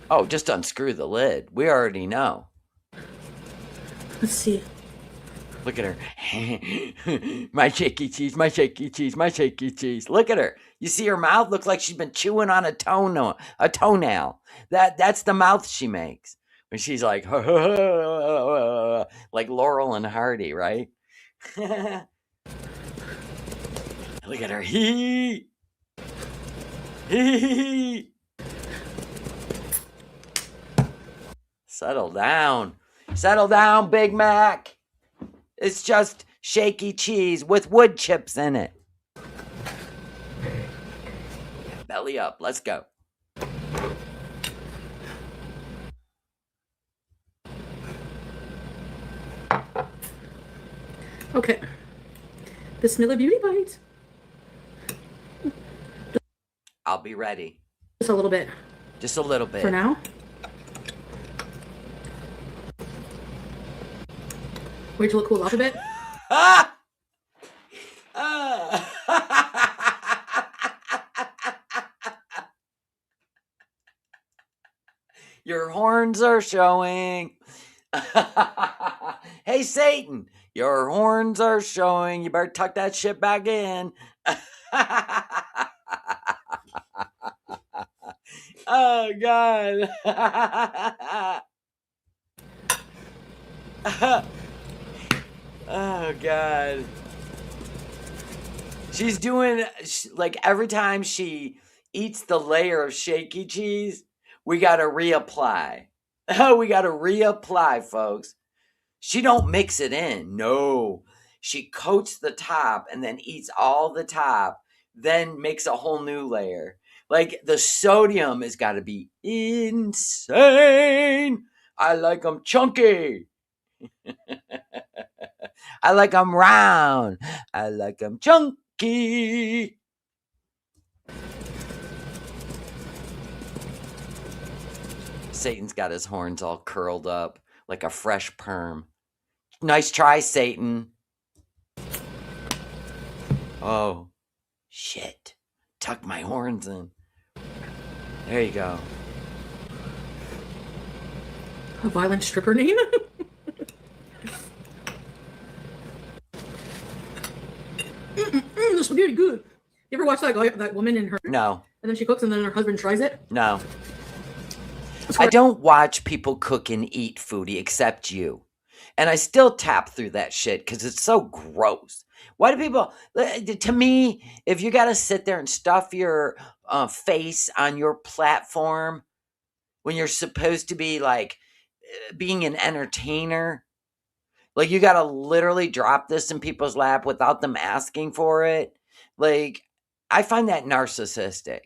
Speaker 1: Oh, just unscrew the lid. We already know.
Speaker 2: Let's see.
Speaker 1: Look at her. My shaky cheese, my shaky cheese, my shaky cheese. Look at her. You see her mouth? Looks like she's been chewing on a toenail. That's the mouth she makes. When she's like, like Laurel and Hardy, right? Look at her. Hee. Settle down. Settle down, Big Mac. It's just shaky cheese with wood chips in it. Belly up. Let's go.
Speaker 2: Okay. Bismillah Beauty Bites.
Speaker 1: I'll be ready.
Speaker 2: Just a little bit.
Speaker 1: Just a little bit.
Speaker 2: For now. Wait till it cool off a bit.
Speaker 1: Ah! Your horns are showing. Hey, Satan, your horns are showing. You better tuck that shit back in. Oh, God. Oh, God. She's doing, like, every time she eats the layer of shaky cheese, we got to reapply. Oh, we got to reapply, folks. She don't mix it in. No. She coats the top and then eats all the top, then makes a whole new layer. Like, the sodium has got to be insane. I like them chunky. I like them round. I like them chunky. Satan's got his horns all curled up. like a fresh perm. Nice try, Satan. Oh, shit. Tuck my horns in. There you go.
Speaker 2: A violent stripper name? The spaghetti good. You ever watch that woman in her?
Speaker 1: No.
Speaker 2: And then she cooks and then her husband tries it?
Speaker 1: No. I don't watch people cook and eat foodie except you. And I still tap through that shit because it's so gross. Why do people, to me, if you got to sit there and stuff your face on your platform when you're supposed to be like being an entertainer, like you got to literally drop this in people's lap without them asking for it. Like, I find that narcissistic.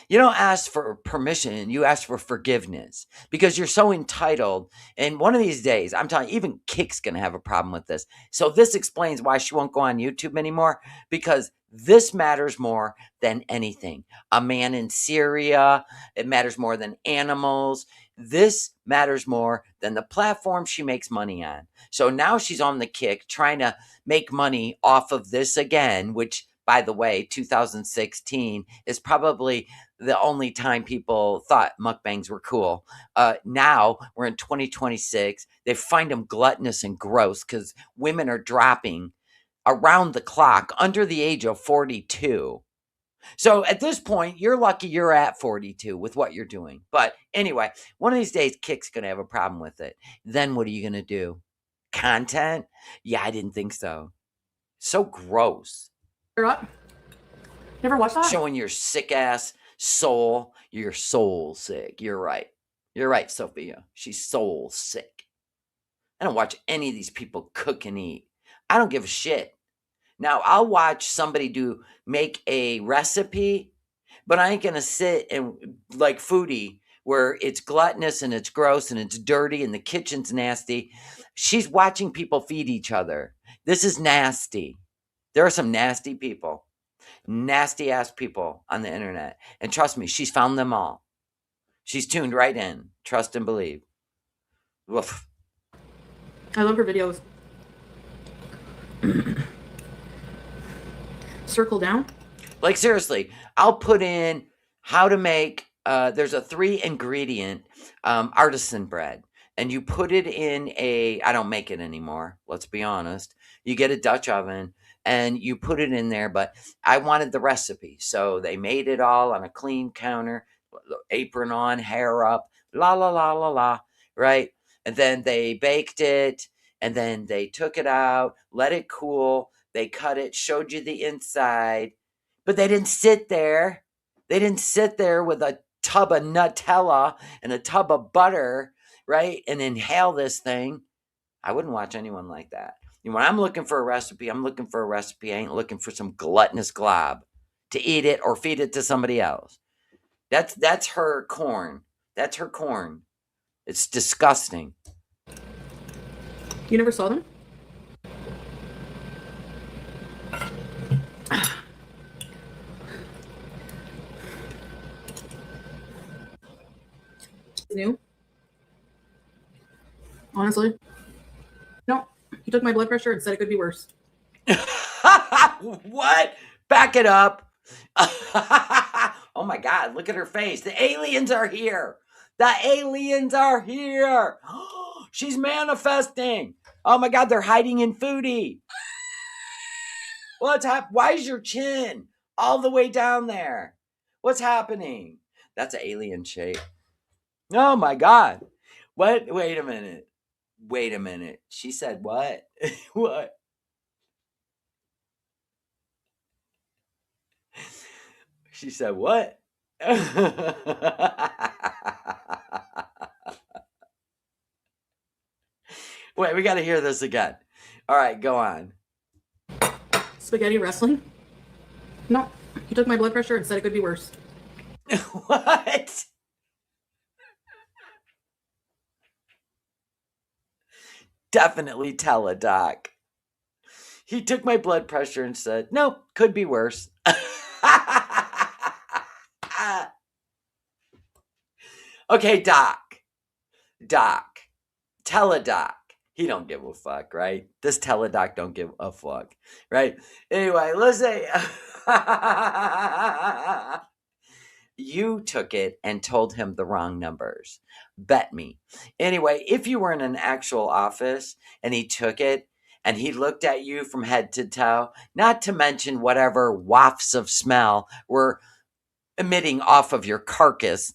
Speaker 1: You don't ask for permission, you ask for forgiveness because you're so entitled. And one of these days, I'm telling you, even Kick's going to have a problem with this. So this explains why she won't go on YouTube anymore, because this matters more than anything. A man in Syria, it matters more than animals. This matters more than the platform she makes money on. So now she's on the Kick trying to make money off of this again, which, by the way, 2016 is probably the only time people thought mukbangs were cool. Now we're in 2026. They find them gluttonous and gross because women are dropping around the clock under the age of 42. So at this point, you're lucky you're at 42 with what you're doing. But anyway, one of these days, Kick's going to have a problem with it. Then what are you going to do? Content? Yeah, I didn't think so. So gross.
Speaker 2: Never watched that?
Speaker 1: Showing your sick ass soul. You're soul sick. You're right. You're right, Sophia. She's soul sick. I don't watch any of these people cook and eat. I don't give a shit. Now, I'll watch somebody make a recipe, but I ain't going to sit and like Foodie where it's gluttonous and it's gross and it's dirty and the kitchen's nasty. She's watching people feed each other. This is nasty. There are some nasty people. Nasty ass people on the internet. And trust me, she's found them all. She's tuned right in. Trust and believe. Woof.
Speaker 2: I love her videos. Circle down.
Speaker 1: Like seriously, I'll put in how to make, there's a 3-ingredient artisan bread. And you put it in I don't make it anymore. Let's be honest. You get a Dutch oven and you put it in there, but I wanted the recipe. So they made it all on a clean counter, apron on, hair up, la, la, la, la, la, right? And then they baked it and then they took it out, let it cool. They cut it, showed you the inside, but they didn't sit there. They didn't sit there with a tub of Nutella and a tub of butter, right? And inhale this thing. I wouldn't watch anyone like that. When I'm looking for a recipe, I'm looking for a recipe. I ain't looking for some gluttonous glob to eat it or feed it to somebody else. That's her corn. That's her corn. It's disgusting.
Speaker 2: You never saw them? New. Honestly. No. He took my blood pressure and said it could be worse.
Speaker 1: What? Back it up. Oh my God, look at her face. The aliens are here. The aliens are here. She's manifesting. Oh my God, they're hiding in Foodie. What's happening? Why is your chin all the way down there? What's happening? That's an alien shape. Oh my God. What? Wait a minute. Wait a minute. She said what? What? She said what? Wait, we got to hear this again. All right, go on.
Speaker 2: Spaghetti wrestling? No. He took my blood pressure and said it could be worse.
Speaker 1: What? Definitely tell a doc. He took my blood pressure and said, no, could be worse. Okay, doc, Teledoc. He don't give a fuck, right? This teledoc don't give a fuck, right? Anyway, let's say you took it and told him the wrong numbers. Bet me. Anyway, if you were in an actual office and he took it and he looked at you from head to toe, not to mention whatever wafts of smell were emitting off of your carcass,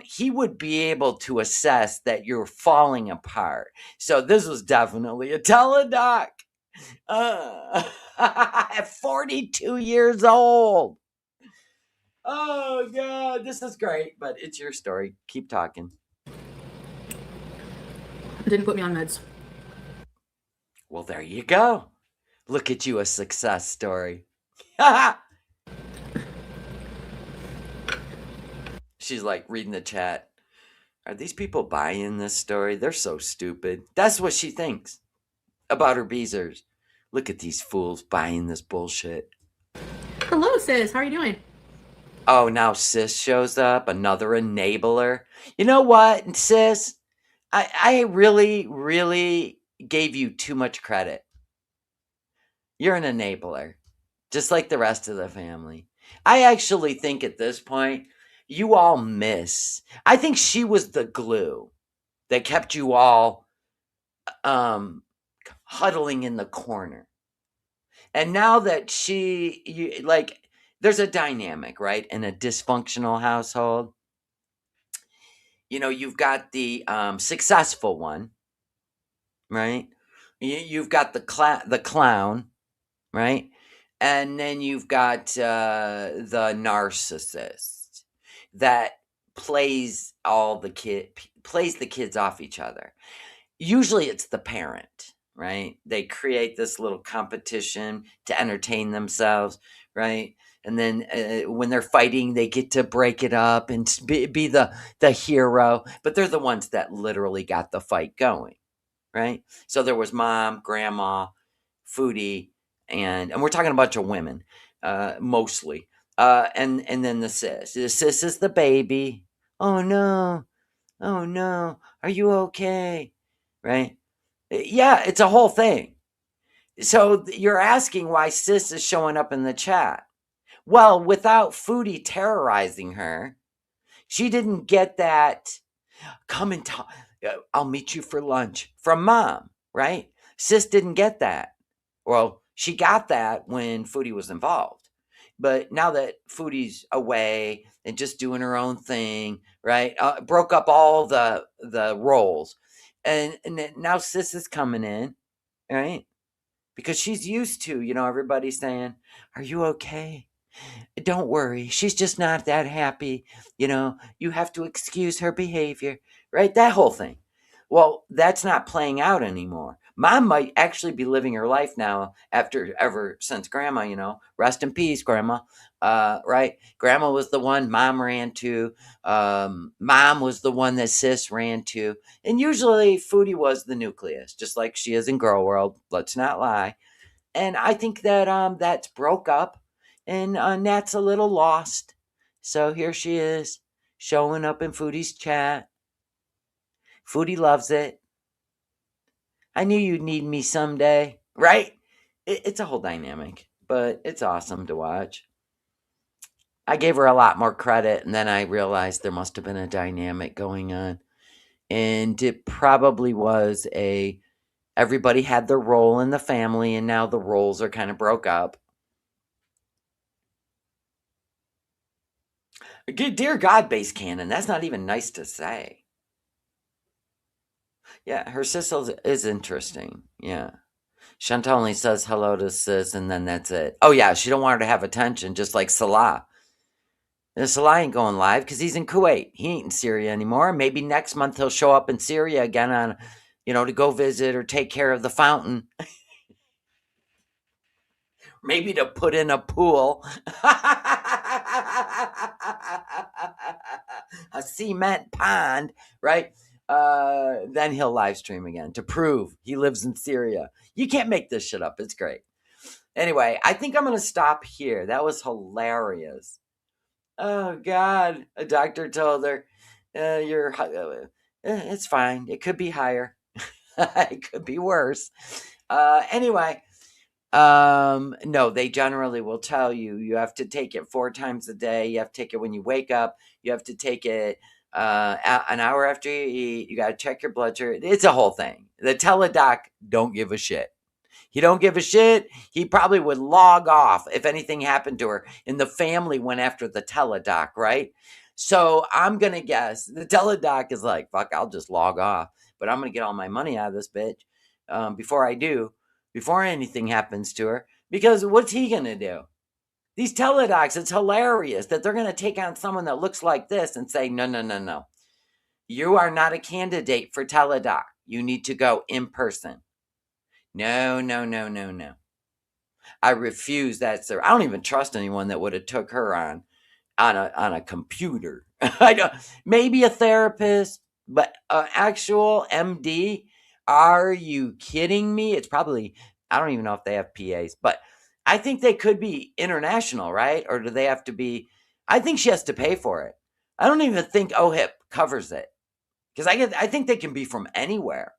Speaker 1: he would be able to assess that you're falling apart. So this was definitely a teledoc. At 42 years old. Oh, God, this is great, but it's your story. Keep talking.
Speaker 2: Didn't put me on meds.
Speaker 1: Well, there you go. Look at you, a success story. She's like reading the chat. Are these people buying this story? They're so stupid. That's what she thinks about her beezers. Look at these fools buying this bullshit.
Speaker 2: Hello, sis. How are you doing?
Speaker 1: Oh, now sis shows up, another enabler. You know what, sis? I really, really gave you too much credit. You're an enabler, just like the rest of the family. I actually think at this point, you all miss. I think she was the glue that kept you all huddling in the corner. And now that there's a dynamic, right? In a dysfunctional household. You know, you've got the successful one, right? You've got the clown, right? And then you've got the narcissist that plays plays the kids off each other. Usually it's the parent, right? They create this little competition to entertain themselves, right? And then when they're fighting, they get to break it up and be the hero. But they're the ones that literally got the fight going, right? So there was mom, grandma, Foodie, and we're talking a bunch of women, mostly. And then the sis. The sis is the baby. Oh no, oh no, are you okay? Right? Yeah, it's a whole thing. So you're asking why sis is showing up in the chat. Well, without Foodie terrorizing her, she didn't get that come and talk. I'll meet you for lunch from mom, right? Sis didn't get that. Well, she got that when Foodie was involved. But now that Foodie's away and just doing her own thing, right? Broke up all the roles. And now sis is coming in, right? Because she's used to, everybody saying, "Are you okay? Don't worry. She's just not that happy. You have to excuse her behavior," right? That whole thing. Well, that's not playing out anymore. Mom might actually be living her life now ever since grandma, rest in peace, grandma. Right? Grandma was the one mom ran to. Mom was the one that sis ran to. And usually Foodie was the nucleus, just like she is in Girl World. Let's not lie. And I think that that's broke up, and Nat's a little lost. So here she is, showing up in Foodie's chat. Foodie loves it. I knew you'd need me someday, right? It's a whole dynamic, but it's awesome to watch. I gave her a lot more credit, and then I realized there must have been a dynamic going on. And it probably was everybody had their role in the family, and now the roles are kind of broke up. Dear God, base canon, that's not even nice to say. Yeah, her sister is interesting. Yeah. Chantal only says hello to sis, and then that's it. Oh, yeah, she don't want her to have attention, just like Salah. Salah ain't going live because he's in Kuwait. He ain't in Syria anymore. Maybe next month he'll show up in Syria again on, to go visit or take care of the fountain. Maybe to put in a pool. A cement pond, right? Then he'll live stream again to prove he lives in Syria. You can't make this shit up. It's great. Anyway, I think I'm going to stop here. That was hilarious. Oh, God. A doctor told her, It's fine. It could be higher. It could be worse. Anyway, no, they generally will tell you you have to take it 4 times a day. You have to take it when you wake up. You have to take it an hour after you eat. You got to check your blood sugar. It's a whole thing. The teledoc don't give a shit. He don't give a shit. He probably would log off if anything happened to her and the family went after the teledoc, right? So I'm gonna guess the teledoc is like, fuck, I'll just log off, but I'm gonna get all my money out of this bitch before I do, before anything happens to her. Because what's he gonna do? These teledocs, it's hilarious that they're gonna take on someone that looks like this and say, no, no, no, no, you are not a candidate for teledoc. You need to go in person. No, no, no, no, no. I refuse that, sir. I don't even trust anyone that would have took her on a computer. I don't. Maybe a therapist, but actual MD. Are you kidding me? It's probably. I don't even know if they have PAs, but I think they could be international, right? Or do they have to be? I think she has to pay for it. I don't even think OHIP covers it because I think they can be from anywhere,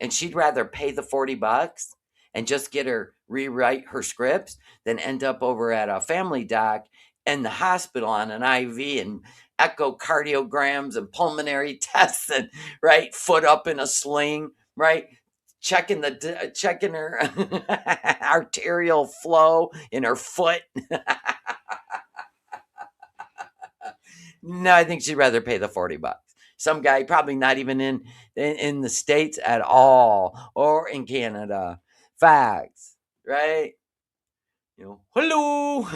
Speaker 1: and she'd rather pay the $40 and just get her rewrite her scripts than end up over at a family doc in the hospital on an IV and echocardiograms and pulmonary tests and right foot up in a sling, right? Checking her arterial flow in her foot. No, I think she'd rather pay the $40. Some guy probably not even in the States at all or in Canada. Facts, right? Hello.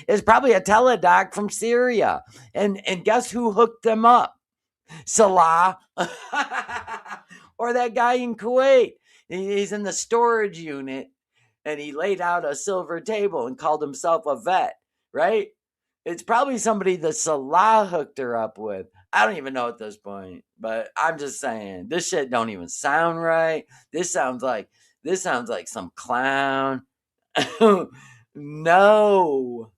Speaker 1: It's probably a teledoc from Syria. And guess who hooked them up? Salah. Or that guy in Kuwait. He's in the storage unit and he laid out a silver table and called himself a vet, right? It's probably somebody that Salah hooked her up with. I don't even know at this point, but I'm just saying this shit don't even sound right. This sounds like some clown. No.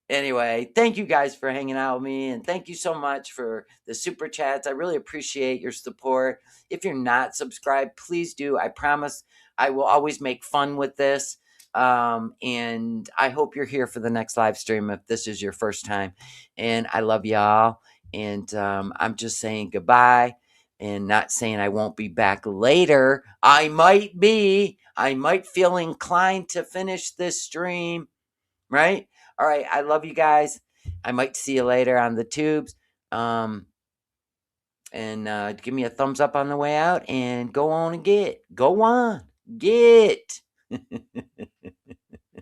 Speaker 1: Anyway, thank you guys for hanging out with me, and thank you so much for the super chats. I really appreciate your support. If you're not subscribed, please do. I promise I will always make fun with this. And I hope you're here for the next live stream if this is your first time. And I love y'all. And I'm just saying goodbye and not saying I won't be back later. I might be. I might feel inclined to finish this stream, right? All right, I love you guys. I might see you later on the tubes. And give me a thumbs up on the way out and go on and get. Go on. Get.